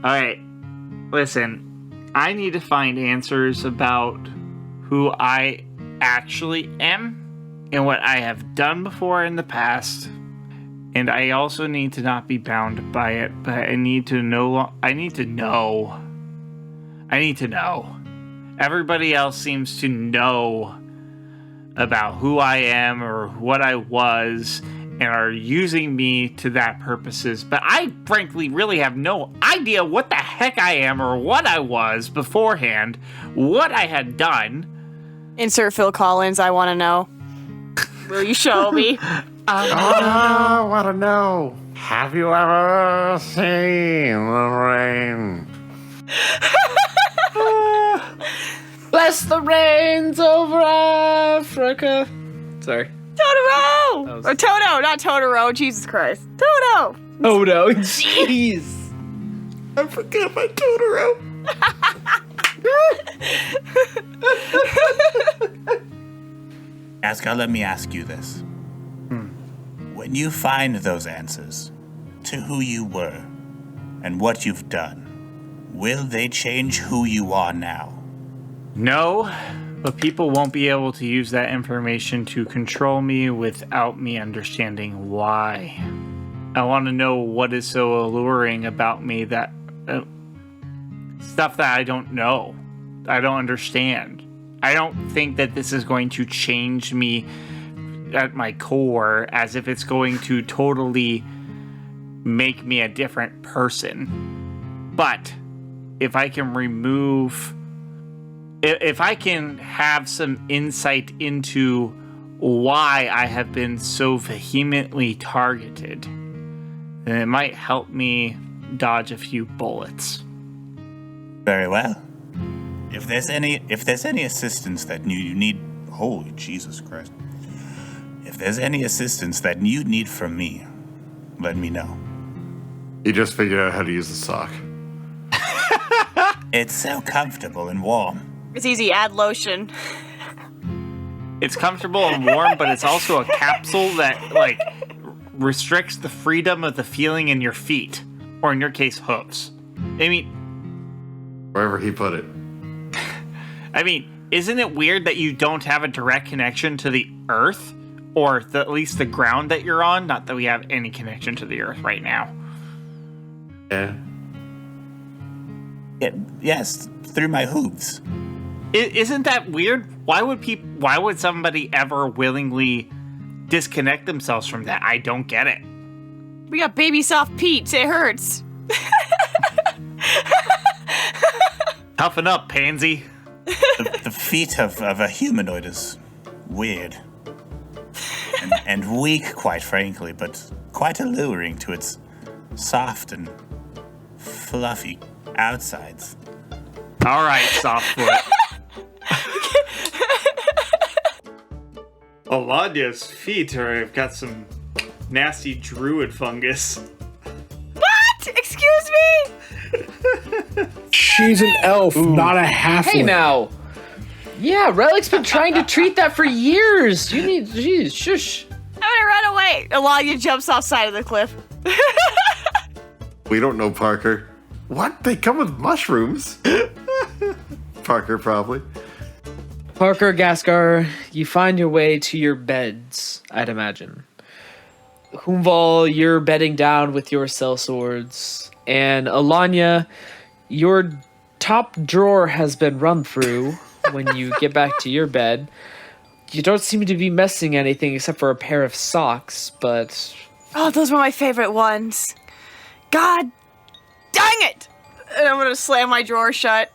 Alright. Listen, I need to find answers about who I actually am and what I have done before in the past. And I also need to not be bound by it, but I need to know. Everybody else seems to know about who I am or what I was and are using me to that purposes. But I frankly really have no idea what the heck I am or what I was beforehand, what I had done. Insert Phil Collins, I want to know. Will you show me? I want to know. Have you ever seen the rain? Bless the rains over Africa. Sorry. Totoro! Or Toto, not Totoro. Jesus Christ. Toto! Oh no, jeez. I forgot my Totoro. Ghastgar, let me ask you this. When you find those answers to who you were and what you've done, will they change who you are now? No, but people won't be able to use that information to control me without me understanding why. I want to know what is so alluring about me that stuff that I don't know. I don't understand. I don't think that this is going to change me at my core as if it's going to totally make me a different person. But if I can if I can have some insight into why I have been so vehemently targeted, then it might help me dodge a few bullets. Very well. If there's any assistance that you need, holy Jesus Christ. If there's any assistance that you need from me, let me know. You just figured out how to use the sock. It's so comfortable and warm. It's easy, add lotion. It's comfortable and warm, but it's also a capsule that, like, restricts the freedom of the feeling in your feet. Or in your case, hooves. I mean... Wherever he put it. I mean, isn't it weird that you don't have a direct connection to the earth? Or at least the ground that you're on? Not that we have any connection to the earth right now. Yeah. Yes, through my hooves. Isn't that weird? Why would somebody ever willingly disconnect themselves from that? I don't get it. We got baby soft Pete's. It hurts. Toughen up, pansy. The feet of a humanoid is weird. And weak, quite frankly, but quite alluring to its soft and fluffy outsides. All right, softfoot. Ellanya's feet have got some nasty druid fungus. What? Excuse me? She's an elf, not a halfling. Hey now. Yeah, Relic's been trying to treat that for years. You need, jeez, shush. I'm gonna run away. Ellanya jumps off side of the cliff. We don't know, Parker. What? They come with mushrooms? Parker, probably. Parker, Ghastgar, you find your way to your beds, I'd imagine. Vall, you're bedding down with your sellswords. And Ellanya, your top drawer has been run through when you get back to your bed. You don't seem to be missing anything except for a pair of socks, but... Oh, those were my favorite ones. God dang it! And I'm gonna slam my drawer shut.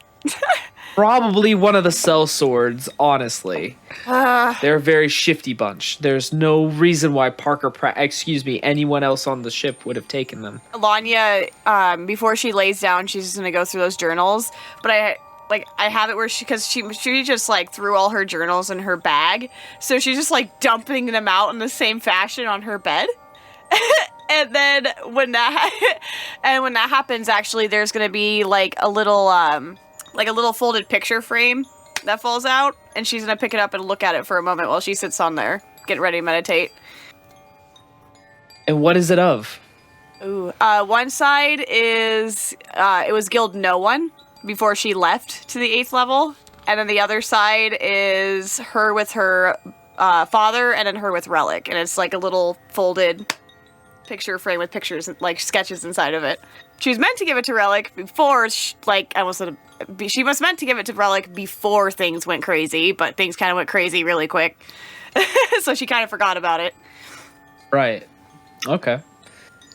Probably one of the sellswords, honestly. They're a very shifty bunch. There's no reason why anyone else on the ship would have taken them. Ellanya, before she lays down, she's just gonna go through those journals. But I have it where she just like threw all her journals in her bag, so she's just like dumping them out in the same fashion on her bed. And then when that happens, actually, there's gonna be like a little folded picture frame that falls out, and she's gonna pick it up and look at it for a moment while she sits on there, getting ready to meditate. And what is it of? Ooh, one side is it was Guild No One before she left to the 8th level, and then the other side is her with her father, and then her with Relic, and it's like a little folded picture frame with pictures, like sketches inside of it. She was meant to give it to Relic before, she was meant to give it to Relic before things went crazy, but things kind of went crazy really quick. So she kind of forgot about it. Right. Okay.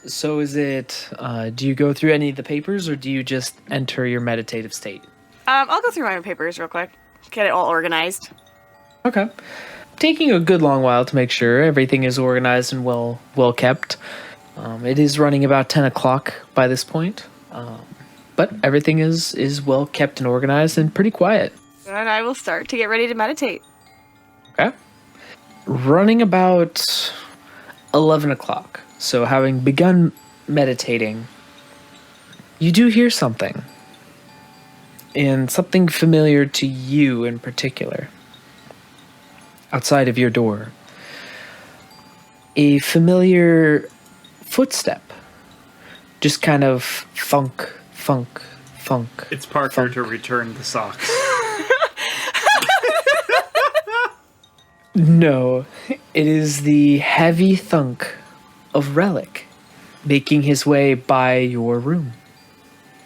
So is it, do you go through any of the papers, or do you just enter your meditative state? I'll go through my papers real quick. Get it all organized. Okay. Taking a good long while to make sure everything is organized and well kept. It is running about 10 o'clock by this point. But everything is well kept and organized and pretty quiet. And I will start to get ready to meditate. Okay. Running about 11 o'clock. So having begun meditating, you do hear something. And something familiar to you in particular. Outside of your door. A familiar footstep. Just kind of funk, funk, funk. It's Parker funk. to return the socks. No, it is the heavy thunk of Relic making his way by your room.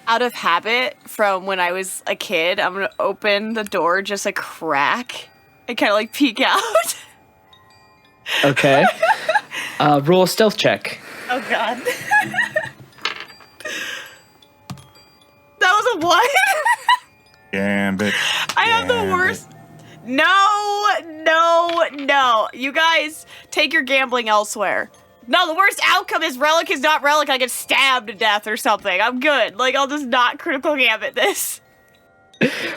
Out of habit from when I was a kid, I'm going to open the door just a crack and kind of like peek out. Okay. Roll a stealth check. Oh, God. That was a what? Gambit. I have the worst. No. You guys, take your gambling elsewhere. No, the worst outcome is Relic is not Relic. I get stabbed to death or something. I'm good. Like, I'll just not critical gambit this.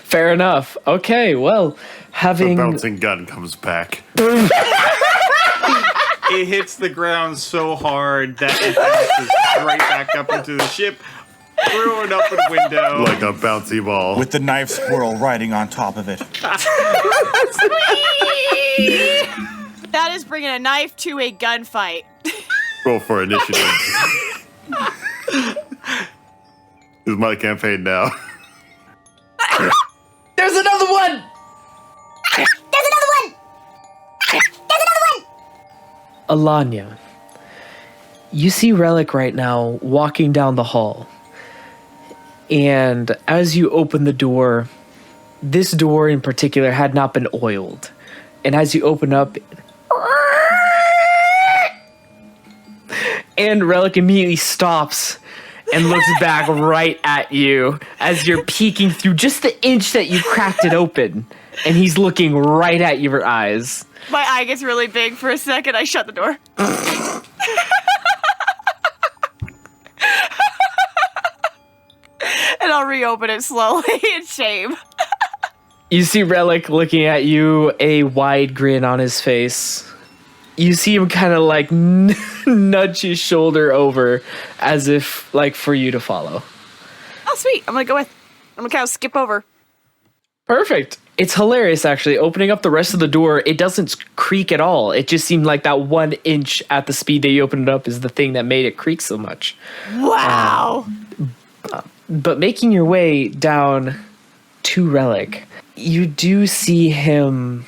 Fair enough. Okay, well, The having... bouncing gun comes back. It hits the ground so hard that it bounces right back up into the ship, through an open window. Like a bouncy ball. With the knife squirrel riding on top of it. That is bringing a knife to a gunfight. Roll for initiative. This is my campaign now. There's another one! Ellanya, you see Relic right now walking down the hall. And as you open the door, this door in particular had not been oiled. And as you open up, and Relic immediately stops and looks back right at you as you're peeking through just the inch that you cracked it open. And he's looking right at your eyes. My eye gets really big for a second. I shut the door. And I'll reopen it slowly in shame. You see Relic looking at you, a wide grin on his face. You see him kind of like nudge his shoulder over as if like for you to follow. Oh, sweet. I'm gonna kind of skip over. Perfect. It's hilarious, actually. Opening up the rest of the door, it doesn't creak at all. It just seemed like that 1 inch at the speed that you opened it up is the thing that made it creak so much. Wow. But making your way down to Relic, you do see him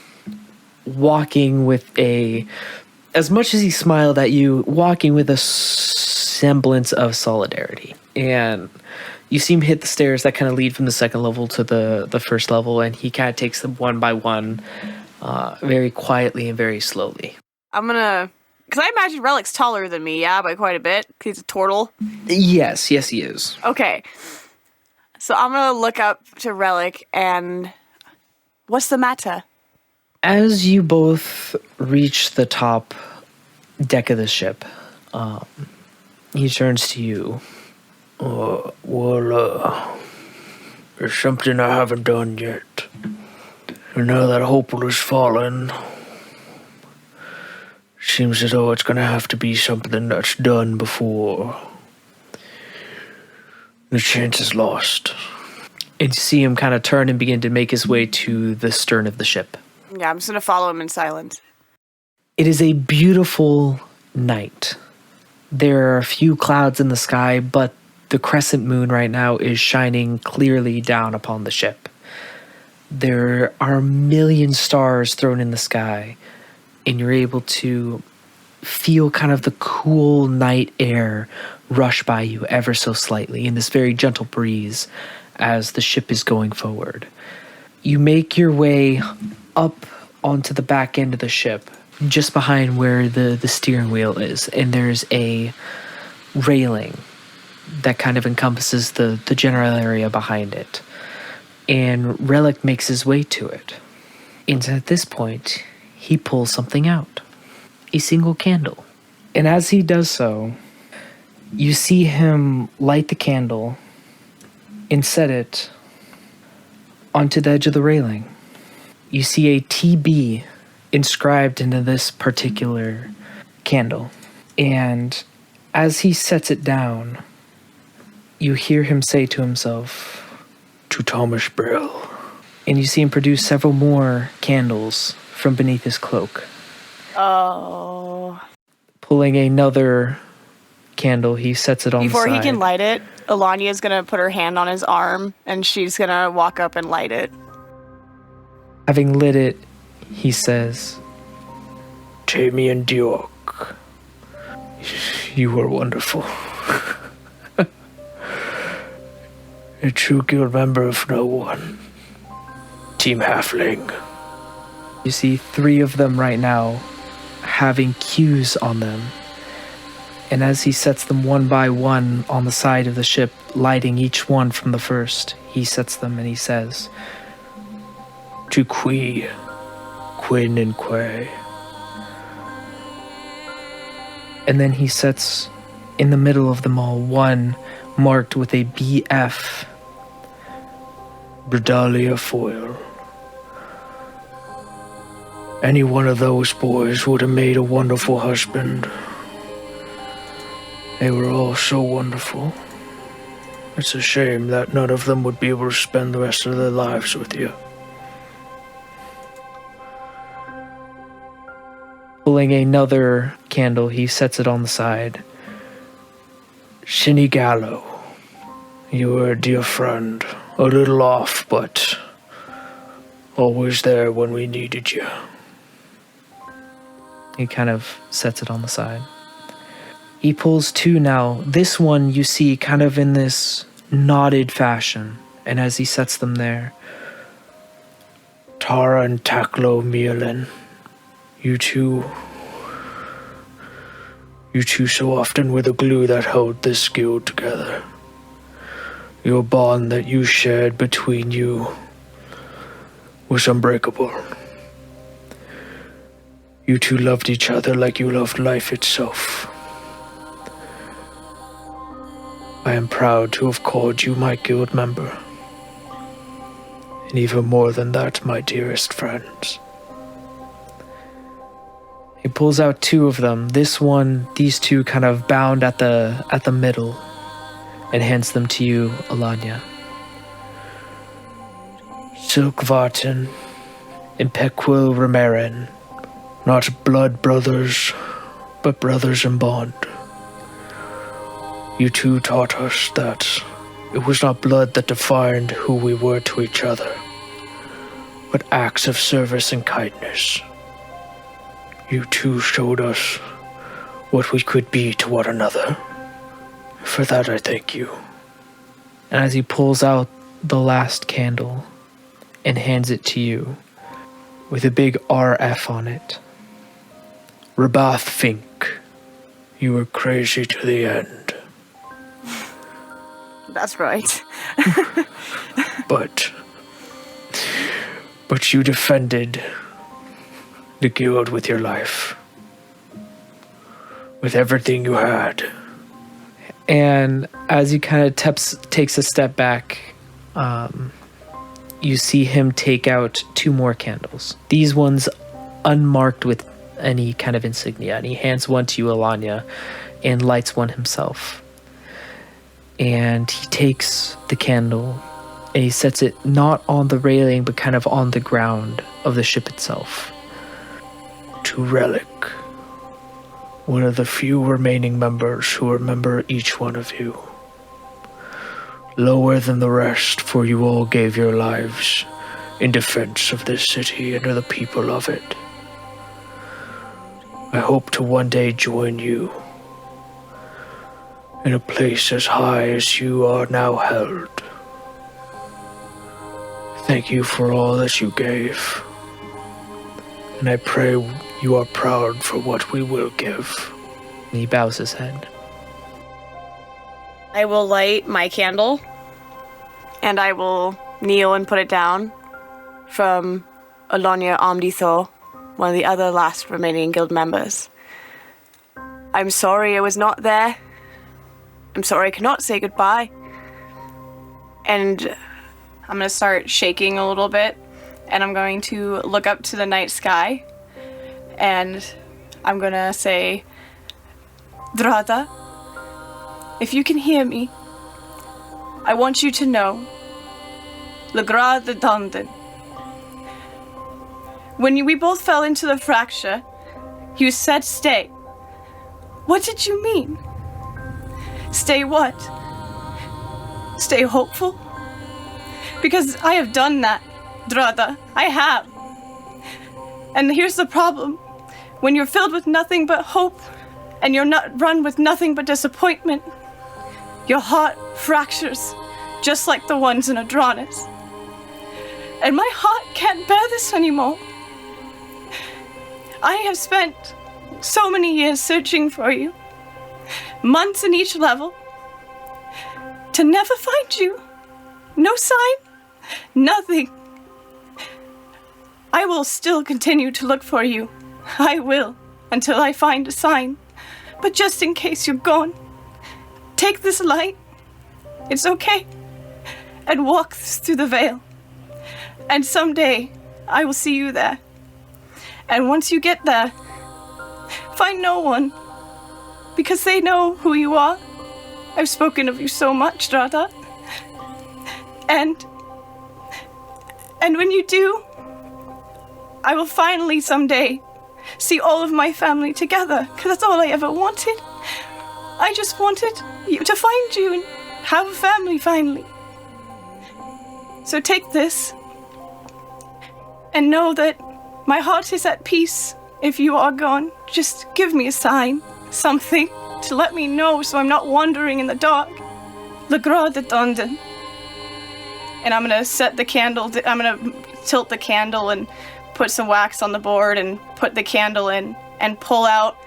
walking with as much as he smiled at you, walking with a semblance of solidarity. And you see him hit the stairs that kind of lead from the second level to the first level, and he kind of takes them one by one, very quietly and very slowly. I'm gonna... Because I imagine Relic's taller than me, yeah, by quite a bit. He's a turtle. Yes, he is. Okay. So I'm gonna look up to Relic and... What's the matter? As you both reach the top deck of the ship, he turns to you. There's something I haven't done yet. And now that Hopel has fallen, seems as though it's gonna have to be something that's done before the chance is lost. And you see him kind of turn and begin to make his way to the stern of the ship. Yeah, I'm just gonna follow him in silence. It is a beautiful night. There are a few clouds in the sky, but the crescent moon right now is shining clearly down upon the ship. There are a million stars thrown in the sky, and you're able to feel kind of the cool night air rush by you ever so slightly in this very gentle breeze as the ship is going forward. You make your way up onto the back end of the ship, just behind where the steering wheel is, and there's a railing that kind of encompasses the general area behind it. And Relic makes his way to it. And at this point, he pulls something out. A single candle. And as he does so, you see him light the candle and set it onto the edge of the railing. You see a TB inscribed into this particular candle. And as he sets it down, you hear him say to himself, To Thomas Brill. and you see him produce several more candles from beneath his cloak. Oh. Pulling another candle, he sets it on Before the he side. can light it, Ellanya's gonna put her hand on his arm, and she's gonna walk up and light it. Having lit it, he says, Tamian Diok, you were wonderful. A true guild member of no one. Team Halfling. you see 3 of them right now having cues on them. And as he sets them one by one on the side of the ship, lighting each one from the first, he sets them and he says, To Quinn and Quay. And then he sets in the middle of them all one marked with a BF. Bridalia Foil. Any one of those boys would have made a wonderful husband. They were all so wonderful. It's a shame that none of them would be able to spend the rest of their lives with you. Pulling another candle, he sets it on the side. Shinigalo, you were a dear friend. A little off, but always there when we needed you. He kind of sets it on the side. He pulls two now. This one you see kind of in this knotted fashion. And as he sets them there, Tara and Taklo Mielin, you two so often were the glue that held this guild together. Your bond that you shared between you was unbreakable. You two loved each other like you loved life itself. I am proud to have called you my guild member. And even more than that, my dearest friends. he pulls out two of them. These two kind of bound at the middle, and hands them to you, Ellanya. Silkvartan and Pequil Remeren, not blood brothers, but brothers in bond. You two taught us that it was not blood that defined who we were to each other, but acts of service and kindness. You two showed us what we could be to one another. For that I thank you. And as he pulls out the last candle and hands it to you, with a big RF on it. Rabath Fink, you were crazy to the end. That's right. But you defended the guild with your life. With everything you had. And as he kind of takes a step back, you see him take out two more candles. These ones unmarked with any kind of insignia. And he hands one to you, Ellanya, and lights one himself. And he takes the candle and he sets it not on the railing, but kind of on the ground of the ship itself. To Relic, one of the few remaining members who remember each one of you. Lower than the rest, for you all gave your lives in defense of this city and of the people of it. I hope to one day join you in a place as high as you are now held. Thank you for all that you gave, and I pray you are proud for what we will give. And he bows his head. I will light my candle, and I will kneel and put it down from Ellanya Amditho, one of the other last remaining guild members. I'm sorry I was not there. I'm sorry I cannot say goodbye. And I'm going to start shaking a little bit, and I'm going to look up to the night sky, and I'm going to say, Drata, if you can hear me, I want you to know, Legra the Dundon. When we both fell into the fracture, you said stay. What did you mean? Stay what? Stay hopeful? Because I have done that, Drada. I have. And here's the problem. When you're filled with nothing but hope, and you're not run with nothing but disappointment, your heart fractures, just like the ones in Edranis. And my heart can't bear this anymore. I have spent so many years searching for you, months in each level, to never find you. No sign, nothing. I will still continue to look for you. I will, until I find a sign. But just in case you're gone, take this light. It's okay. And walk through the veil. And someday, I will see you there. And once you get there, find no one. Because they know who you are. I've spoken of you so much, Drada. And when you do, I will finally someday see all of my family together, because that's all I ever wanted. I just wanted you to find you and have a family finally. So take this and know that my heart is at peace if you are gone. Just give me a sign, something, to let me know so I'm not wandering in the dark. Le Gras de Dondon. And I'm gonna set the candle, I'm gonna tilt the candle and put some wax on the board and put the candle in and pull out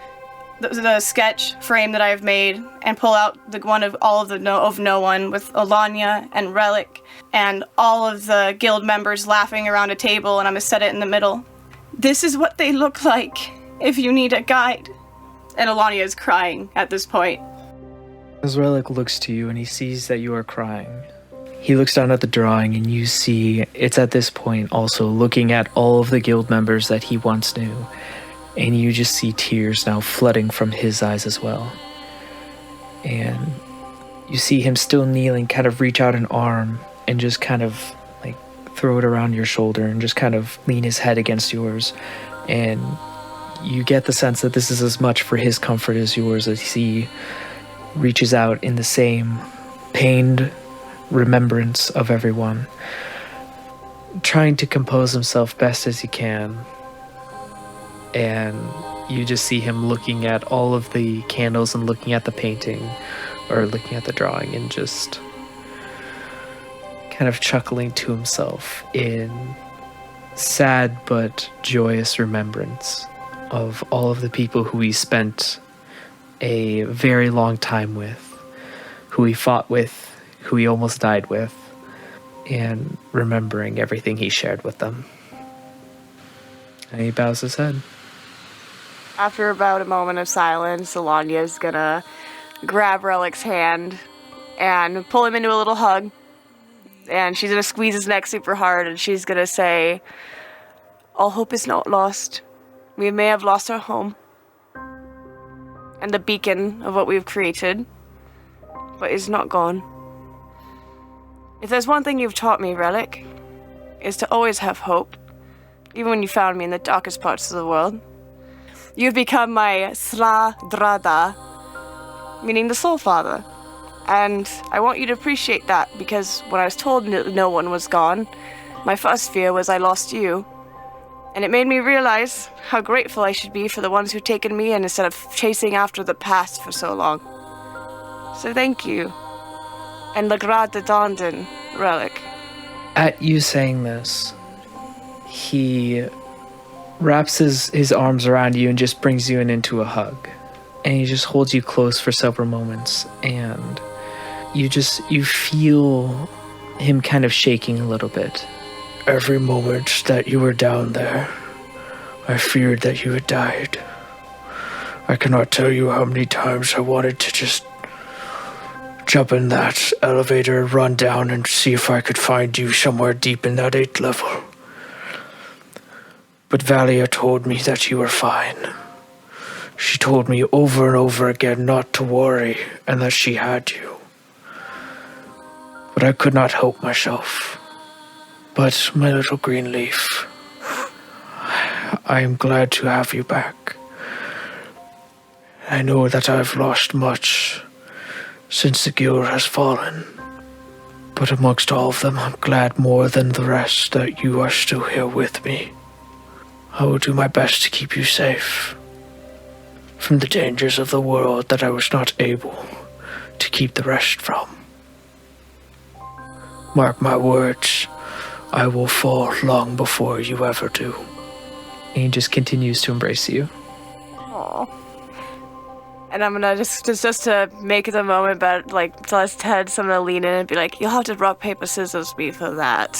the sketch frame that I've made and pull out the one of all of the no one with Ellanya and Relic and all of the guild members laughing around a table, and I'm gonna set it in the middle. This is what they look like if you need a guide. And Ellanya is crying at this point. As Relic looks to you and he sees that you are crying, he looks down at the drawing and you see it's at this point also looking at all of the guild members that he once knew. And you just see tears now flooding from his eyes as well. And you see him still kneeling, kind of reach out an arm and just kind of like throw it around your shoulder and just kind of lean his head against yours. And you get the sense that this is as much for his comfort as yours, as he reaches out in the same pained remembrance of everyone, trying to compose himself best as he can. And you just see him looking at all of the candles and looking at the painting or looking at the drawing and just kind of chuckling to himself in sad but joyous remembrance of all of the people who he spent a very long time with, who he fought with, who he almost died with, and remembering everything he shared with them. And he bows his head. After about a moment of silence, Ellanya's gonna grab Relic's hand and pull him into a little hug. And she's gonna squeeze his neck super hard and she's gonna say, "All hope is not lost. We may have lost our home and the beacon of what we've created, but it's not gone. If there's one thing you've taught me, Relic, is to always have hope, even when you found me in the darkest parts of the world. You've become my Sla Drada, meaning the Soul Father, and I want you to appreciate that, because when I was told no one was gone, my first fear was I lost you. And it made me realize how grateful I should be for the ones who've taken me in instead of chasing after the past for so long. So thank you. And Le Gras de Dondon, Relic." At you saying this, he wraps his arms around you and just brings you into a hug. And he just holds you close for several moments. And you feel him kind of shaking a little bit. Every moment that you were down there, I feared that you had died. I cannot tell you how many times I wanted to just jump in that elevator, run down, and see if I could find you somewhere deep in that 8th level. But Valia told me that you were fine. She told me over and over again not to worry and that she had you. But I could not help myself. But, my little green leaf, I am glad to have you back. I know that I've lost much since the guild has fallen. But amongst all of them, I'm glad more than the rest that you are still here with me. I will do my best to keep you safe from the dangers of the world that I was not able to keep the rest from. Mark my words, I will fall long before you ever do. And he just continues to embrace you. Aww. And I'm gonna just to make the moment better, like, less tense, I'm gonna lean in and be like, "You'll have to rock, paper, scissors me for that."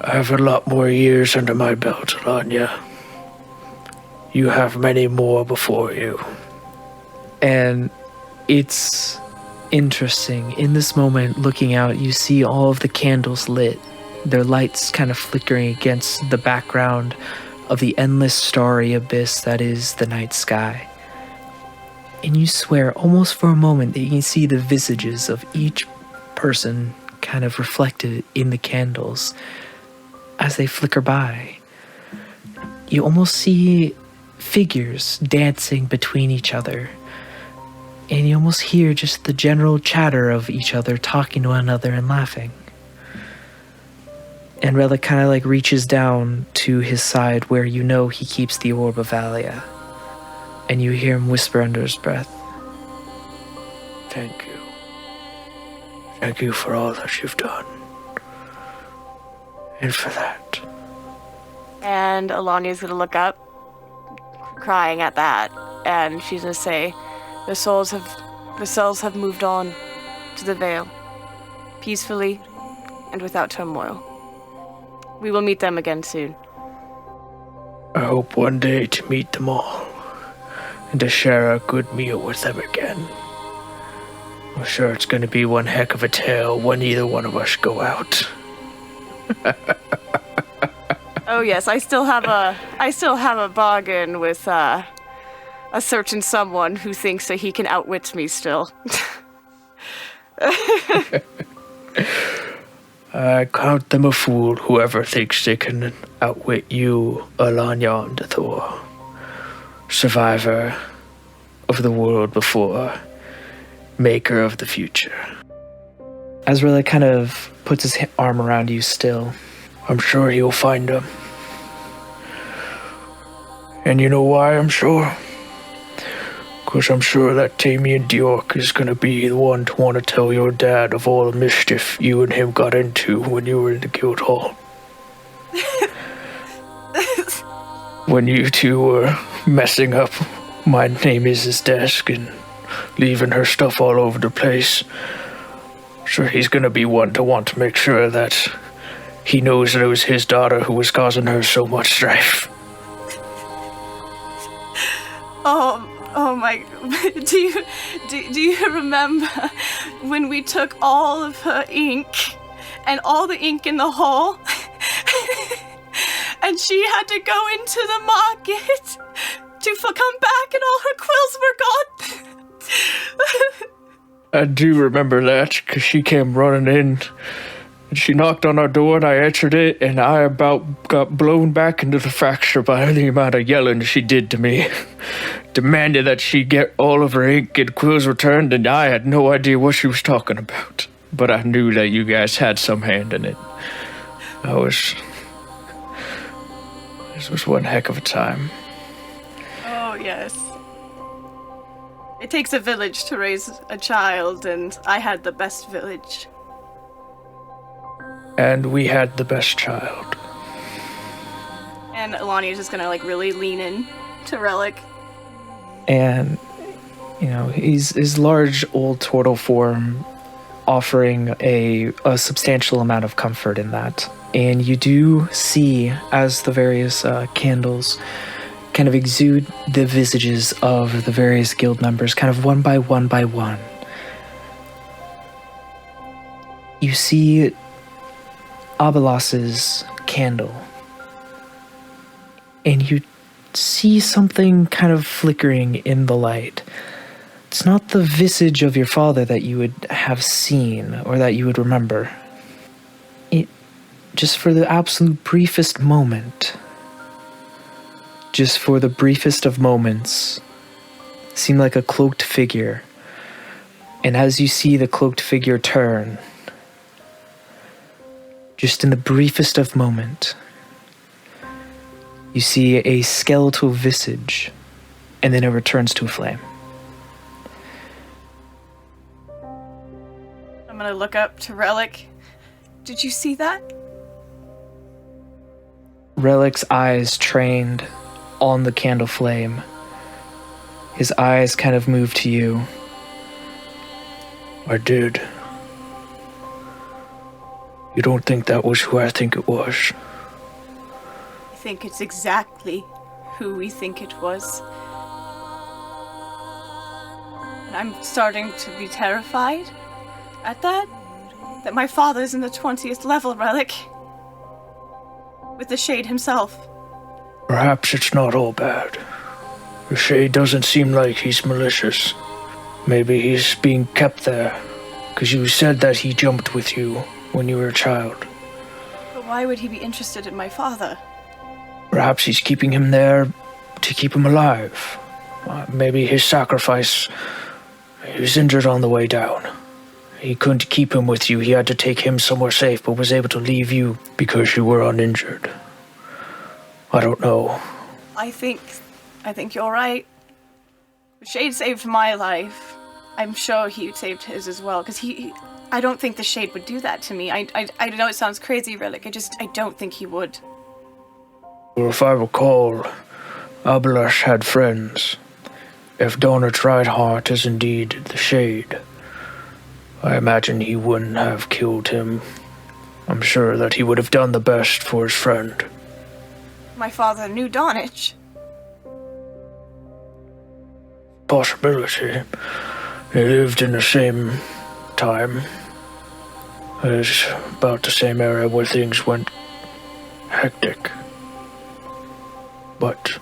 I have a lot more years under my belt, Ellanya. You have many more before you. And it's interesting. In this moment, looking out, you see all of the candles lit, their lights kind of flickering against the background of the endless starry abyss that is the night sky. And you swear almost for a moment that you can see the visages of each person kind of reflected in the candles as they flicker by. You almost see figures dancing between each other. And you almost hear just the general chatter of each other talking to one another and laughing. And Relic kind of like reaches down to his side where you know he keeps the orb of Valia. And you hear him whisper under his breath, Thank you. Thank you for all that you've done. And for that. And Ellanya's gonna look up, crying at that, and she's gonna say, the souls have moved on to the Vale, peacefully and without turmoil. We will meet them again soon. I hope one day to meet them all, and to share a good meal with them again. I'm sure it's going to be one heck of a tale when either one of us go out. Oh yes, I still have a bargain with a certain someone who thinks that he can outwit me still. I count them a fool, whoever thinks they can outwit you, Ellanya the Thor, survivor of the world before, maker of the future. As Relic kind of puts his arm around you still. I'm sure he'll find them. And you know why I'm sure? Because I'm sure that Tamian Diork is going to be the one to want to tell your dad of all the mischief you and him got into when you were in the guild hall. When you two were messing up my name is his desk and leaving her stuff all over the place. Sure, he's going to be one to want to make sure that he knows that it was his daughter who was causing her so much strife. Oh my, do you remember when we took all of her ink and all the ink in the hall and she had to go into the market to come back and all her quills were gone? I do remember that, because she came running in and she knocked on our door and I answered it and I about got blown back into the fracture by the amount of yelling she did to me. Demanded that she get all of her ink and quills returned, and I had no idea what she was talking about. But I knew that you guys had some hand in it. This was one heck of a time. Oh, yes. It takes a village to raise a child, and I had the best village. And we had the best child. And Ellanya's just gonna, really lean in to Relic. And, his large old turtle form offering a substantial amount of comfort in that. And you do see, as the various candles kind of exude the visages of the various guild members, kind of one by one. You see Abelas's candle. And you see something kind of flickering in the light. It's not the visage of your father that you would have seen or that you would remember. It, just for the absolute briefest moment, just for the briefest of moments, seemed like a cloaked figure. And as you see the cloaked figure turn, just in the briefest of moment, you see a skeletal visage, and then it returns to a flame. I'm gonna look up to Relic. Did you see that? Relic's eyes trained on the candle flame. His eyes kind of move to you. I did. You don't think that was who I think it was? I think it's exactly who we think it was. And I'm starting to be terrified at that my father's in the 20th level relic. With the Shade himself. Perhaps it's not all bad. The Shade doesn't seem like he's malicious. Maybe he's being kept there, because you said that he jumped with you when you were a child. But why would he be interested in my father? Perhaps he's keeping him there to keep him alive. Maybe his sacrifice... He was injured on the way down. He couldn't keep him with you. He had to take him somewhere safe, but was able to leave you because you were uninjured. I don't know. I think you're right. Shade saved my life. I'm sure he saved his as well, because I don't think the Shade would do that to me. I know it sounds crazy, Relic. I don't think he would. Well, if I recall, Abelash had friends. If Donut Rideheart is indeed the Shade, I imagine he wouldn't have killed him. I'm sure that he would have done the best for his friend. My father knew Donich. Possibility. They lived in the same time. It's about the same area where things went hectic. But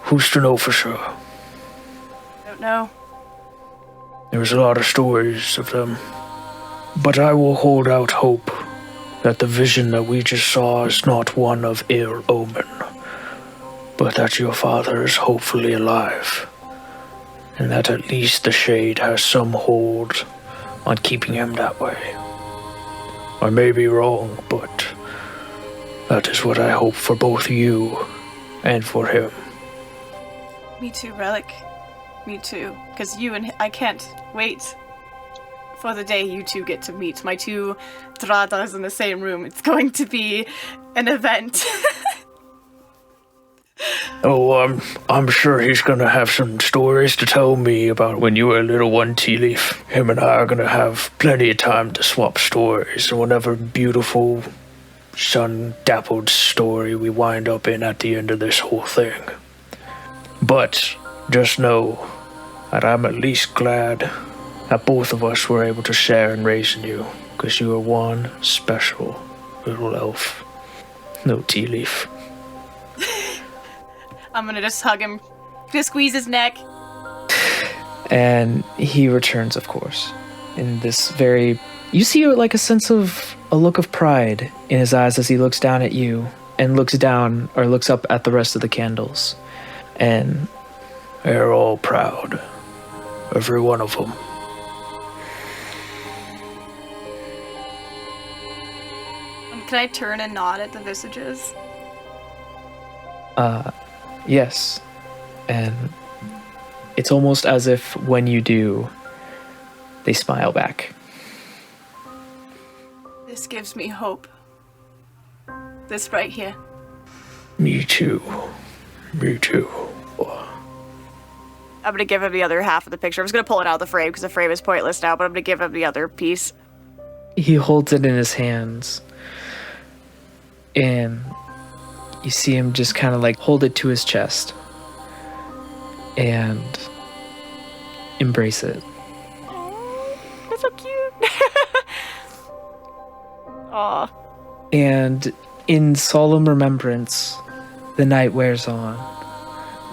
who's to know for sure? I don't know. There's a lot of stories of them. But I will hold out hope that the vision that we just saw is not one of ill omen, but that your father is hopefully alive, and that at least the Shade has some hold on keeping him that way. I may be wrong, but that is what I hope for both you and for him. Me too, Relic. Me too. Because I can't wait for the day you two get to meet. My two Dradas in the same room. It's going to be an event. Oh, I'm sure he's gonna have some stories to tell me about when you were a little one, Tea Leaf. Him and I are gonna have plenty of time to swap stories, and whatever beautiful, sun-dappled story we wind up in at the end of this whole thing. But just know that I'm at least glad that both of us were able to share in raising you, because you are one special little elf. No Tea Leaf. I'm gonna just hug him, just squeeze his neck. And he returns, of course, in this very... You see like a look of pride in his eyes as he looks down at you and looks down or looks up at the rest of the candles. And they're all proud. Every one of them. Can I turn and nod at the visages? Yes. And it's almost as if when you do, they smile back. This gives me hope. This right here. Me too. Me too. I'm gonna give him the other half of the picture. I was gonna pull it out of the frame because the frame is pointless now, but I'm gonna give him the other piece. He holds it in his hands. And you see him just kind of like hold it to his chest. And embrace it. That's so cute. Aw. And in solemn remembrance, the night wears on.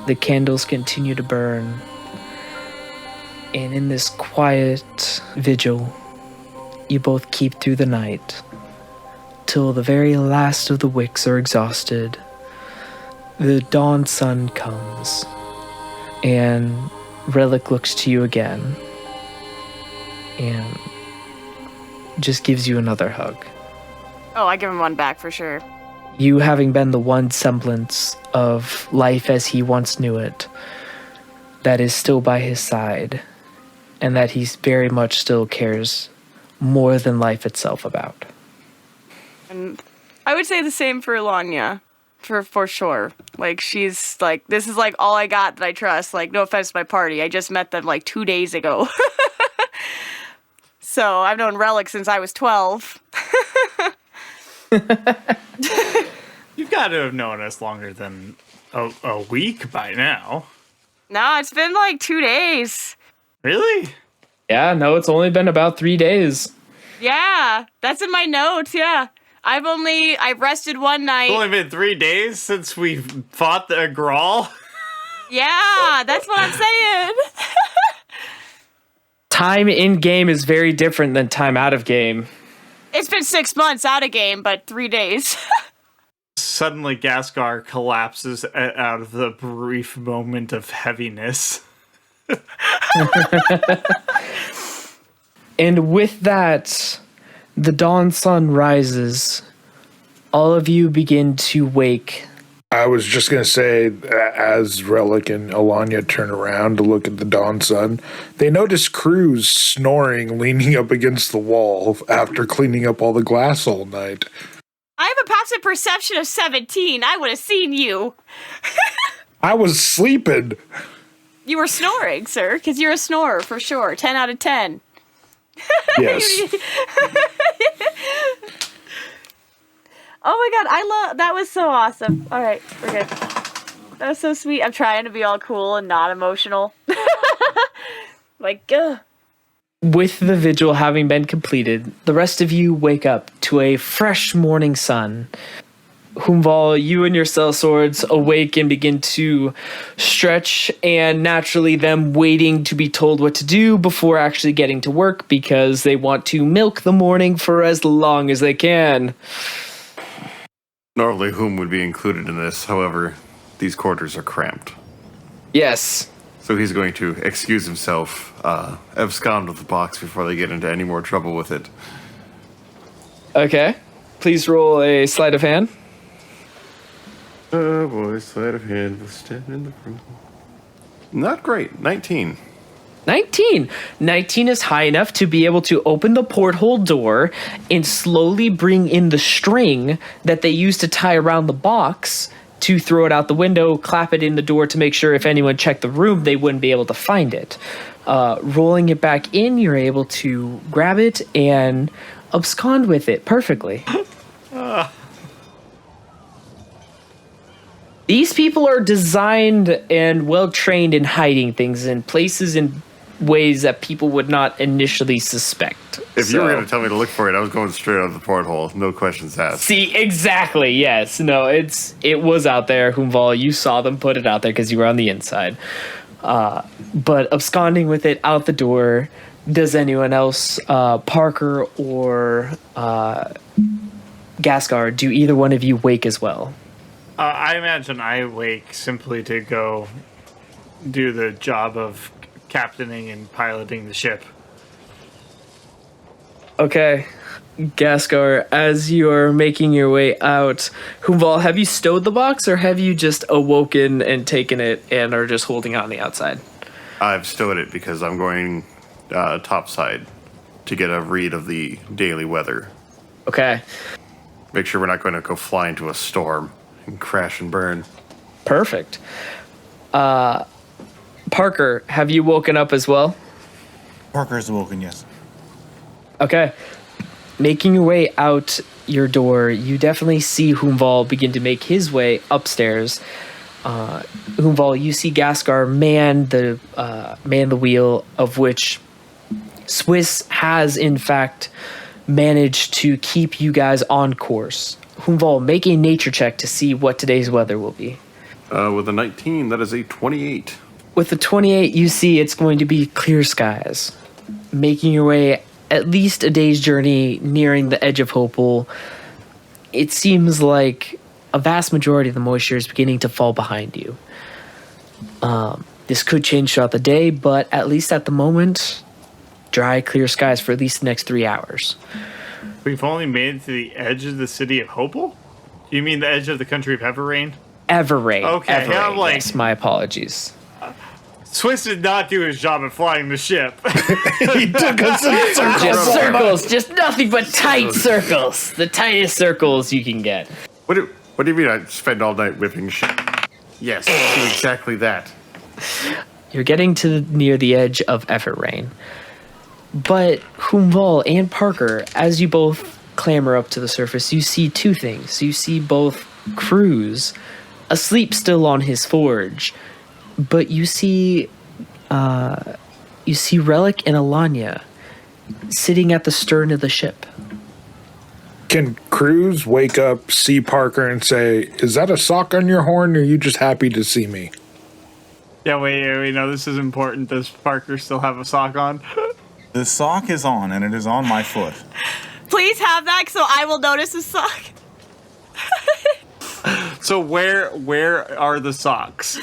The candles continue to burn. And in this quiet vigil, you both keep through the night till the very last of the wicks are exhausted. The dawn sun comes, and Relic looks to you again and just gives you another hug. Oh, I give him one back for sure. You having been the one semblance of life as he once knew it, that is still by his side, and that he very much still cares more than life itself about. And I would say the same for Ellanya, for sure. Like, she's like, this is like all I got that I trust. Like, no offense to my party, I just met them like 2 days ago. So I've known Relic since I was 12. You've got to have known us longer than a week by now. No, it's been like 2 days. Really? Yeah, no, it's only been about 3 days. Yeah, that's in my notes, yeah. I've rested one night. It's only been 3 days since we fought the Grawl. Yeah, that's what I'm saying. Time in game is very different than time out of game. It's been 6 months out of game, but 3 days. Suddenly, Ghastgar collapses out of the brief moment of heaviness. And with that, the dawn sun rises. All of you begin to wake. I was just going to say, as Relic and Ellanya turn around to look at the dawn sun, they notice Kruz snoring, leaning up against the wall after cleaning up all the glass all night. I have a passive perception of 17. I would have seen you. I was sleeping. You were snoring, sir, because you're a snorer for sure. 10 out of 10. Yes. Oh my god, that was so awesome. All right, we're good. That was so sweet. I'm trying to be all cool and not emotional. Ugh. With the vigil having been completed, the rest of you wake up to a fresh morning sun. Vall, you and your sellswords awake and begin to stretch, and naturally them waiting to be told what to do before actually getting to work because they want to milk the morning for as long as they can. Normally, Huum would be included in this. However, these quarters are cramped. Yes. So he's going to excuse himself, abscond with the box before they get into any more trouble with it. Okay. Please roll a sleight of hand. Oh boy, sleight of hand will stand in the room. Not great. 19. 19. 19 is high enough to be able to open the porthole door and slowly bring in the string that they used to tie around the box to throw it out the window, clap it in the door to make sure if anyone checked the room, they wouldn't be able to find it. Rolling it back in, you're able to grab it and abscond with it perfectly. These people are designed and well-trained in hiding things in places and ways that people would not initially suspect. If you were going to tell me to look for it, I was going straight out of the porthole. No questions asked. See, exactly, yes. No, it was out there, Vall. You saw them put it out there because you were on the inside. But absconding with it out the door, does anyone else, Parker or Ghastgar, do either one of you wake as well? I imagine I wake simply to go do the job of captaining and piloting the ship. Okay. Ghastgar, as you are making your way out, Vall, have you stowed the box or have you just awoken and taken it and are just holding it on the outside? I've stowed it because I'm going topside to get a read of the daily weather. Okay. Make sure we're not going to go fly into a storm and crash and burn. Perfect. Parker, have you woken up as well? Parker's awoken, yes. Okay. Making your way out your door, you definitely see Vall begin to make his way upstairs. Vall, you see Ghastgar man the wheel, of which Swiss has in fact managed to keep you guys on course. Vall, make a nature check to see what today's weather will be. With a 19, that is a 28. With the 28, you see it's going to be clear skies. Making your way at least a day's journey, nearing the edge of Hopel, it seems like a vast majority of the moisture is beginning to fall behind you. This could change throughout the day, but at least at the moment, dry, clear skies for at least the next 3 hours. We've only made it to the edge of the city of Hopel? You mean the edge of the country of Everrain? Everrain. Okay, Everrain, I'm like... yes, my apologies. Swiss did not do his job at flying the ship. He took us in circles. Just circles, just nothing but tight circles. The tightest circles you can get. What do you mean I spend all night whipping shit? Yes, do exactly that. You're getting to near the edge of Everrain. But Vall and Parker, as you both clamber up to the surface, you see two things. You see both Kruz asleep still on his forge, but you see Relic and Ellanya sitting at the stern of the ship. Can Kruz wake up, see Parker, and say, "Is that a sock on your horn, or are you just happy to see me?" Yeah, wait, no, this is important. Does Parker still have a sock on? The sock is on, and it is on my foot. Please have that so I will notice the sock. So where are the socks?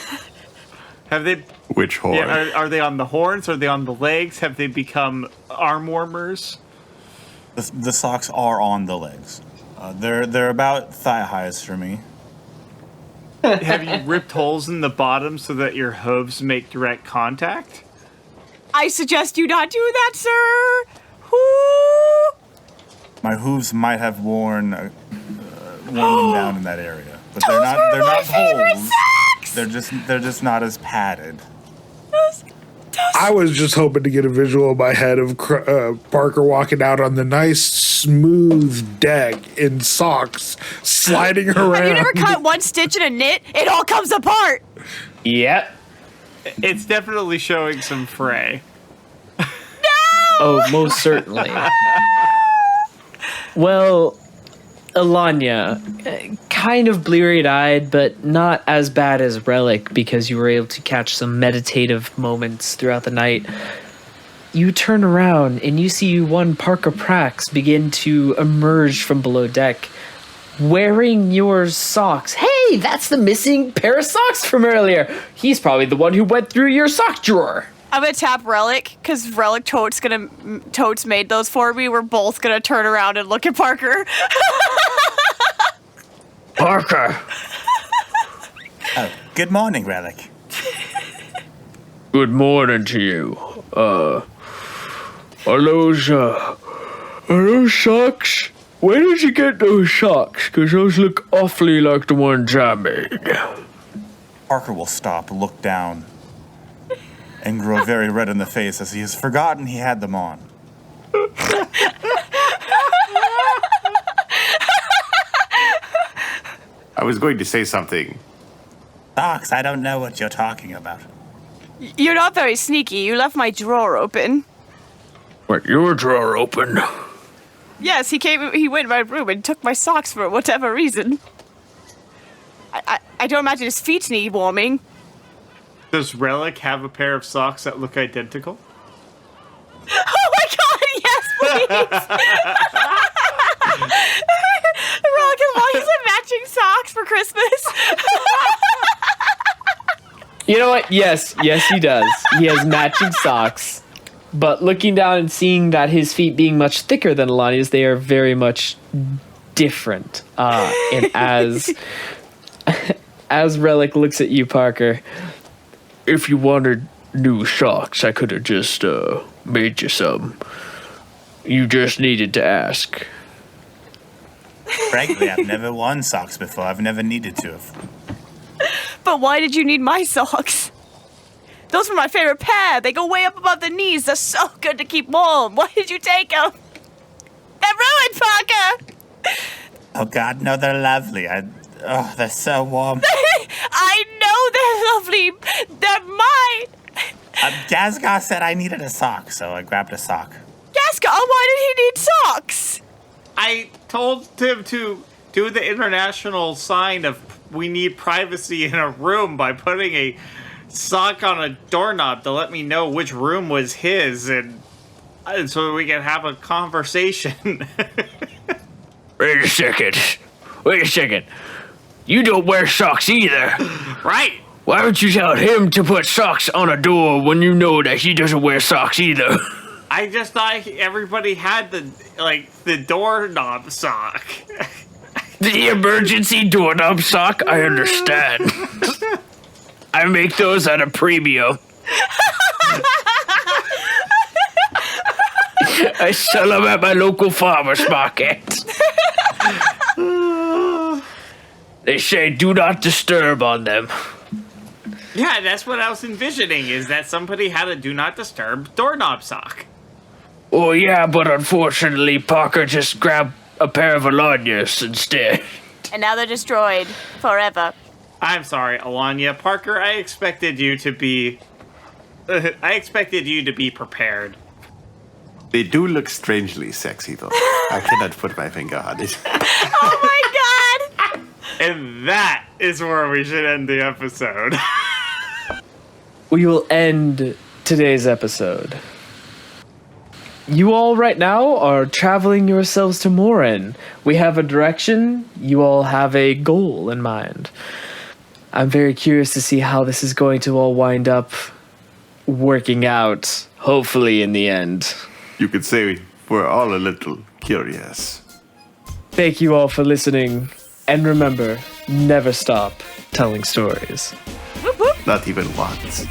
Have they... Which horn? Yeah, are they on the horns? Are they on the legs? Have they become arm warmers? The socks are on the legs. They're about thigh highs for me. Have you ripped holes in the bottom so that your hooves make direct contact? I suggest you not do that, sir. Whoo! My hooves might have worn them down in that area, but they're not holes. Socks! They're just not as padded. I was just hoping to get a visual in my head of Parker walking out on the nice, smooth deck in socks, sliding around. Have you never cut one stitch in a knit? It all comes apart. Yep. It's definitely showing some fray. No! Oh, most certainly. Well, Ellanya, kind of bleary-eyed, but not as bad as Relic because you were able to catch some meditative moments throughout the night. You turn around and you see one Parker Prax begin to emerge from below deck, wearing your socks. Hey, that's the missing pair of socks from earlier. He's probably the one who went through your sock drawer. I'm gonna tap Relic, because Relic Totes made those for me. We're both gonna turn around and look at Parker. Parker! Oh, good morning, Relic. Good morning to you. Are those socks? Where did you get those socks? Because those look awfully like the ones I made. Parker will stop, look down, and grow very red in the face as he has forgotten he had them on. I was going to say something. Socks, I don't know what you're talking about. You're not very sneaky. You left my drawer open. What, your drawer open? Yes, he went in my room and took my socks for whatever reason. I don't imagine his feet need warming. Does Relic have a pair of socks that look identical? Oh my god, yes, please! Relic has bought some matching socks for Christmas. You know what? Yes, he does. He has matching socks. But looking down and seeing that his feet being much thicker than Ellanya's, they are very much different. And as Relic looks at you, Parker, If you wanted new socks, I could have just made you some. You just needed to ask. Frankly, I've never worn socks before. I've never needed to have. But why did you need my socks? Those were my favorite pair. They go way up above the knees. They're so good to keep warm. Why did you take them? They're ruined, Parker! Oh God, no, they're lovely. They're so warm. I know they're lovely. They're mine. Ghastgar said I needed a sock, so I grabbed a sock. Ghastgar, why did he need socks? I told him to do the international sign of we need privacy in a room by putting a sock on a doorknob to let me know which room was his and so we can have a conversation. Wait a second. You don't wear socks either. Right. Why would you tell him to put socks on a door when you know that he doesn't wear socks either? I just thought everybody had the doorknob sock. The emergency doorknob sock? I understand. I make those at a premium. I sell them at my local farmer's market. They say do not disturb on them. Yeah, that's what I was envisioning, is that somebody had a do not disturb doorknob sock. Oh yeah, but unfortunately Parker just grabbed a pair of Ellanyas instead. And now they're destroyed forever. I'm sorry, Ellanya. Parker, I expected you to be prepared. They do look strangely sexy, though. I cannot put my finger on it. Oh my god! And that is where we should end the episode. We will end today's episode. You all right now are traveling yourselves to Morin. We have a direction. You all have a goal in mind. I'm very curious to see how this is going to all wind up working out, hopefully in the end. You could say we're all a little curious. Thank you all for listening, and remember, never stop telling stories. Not even once.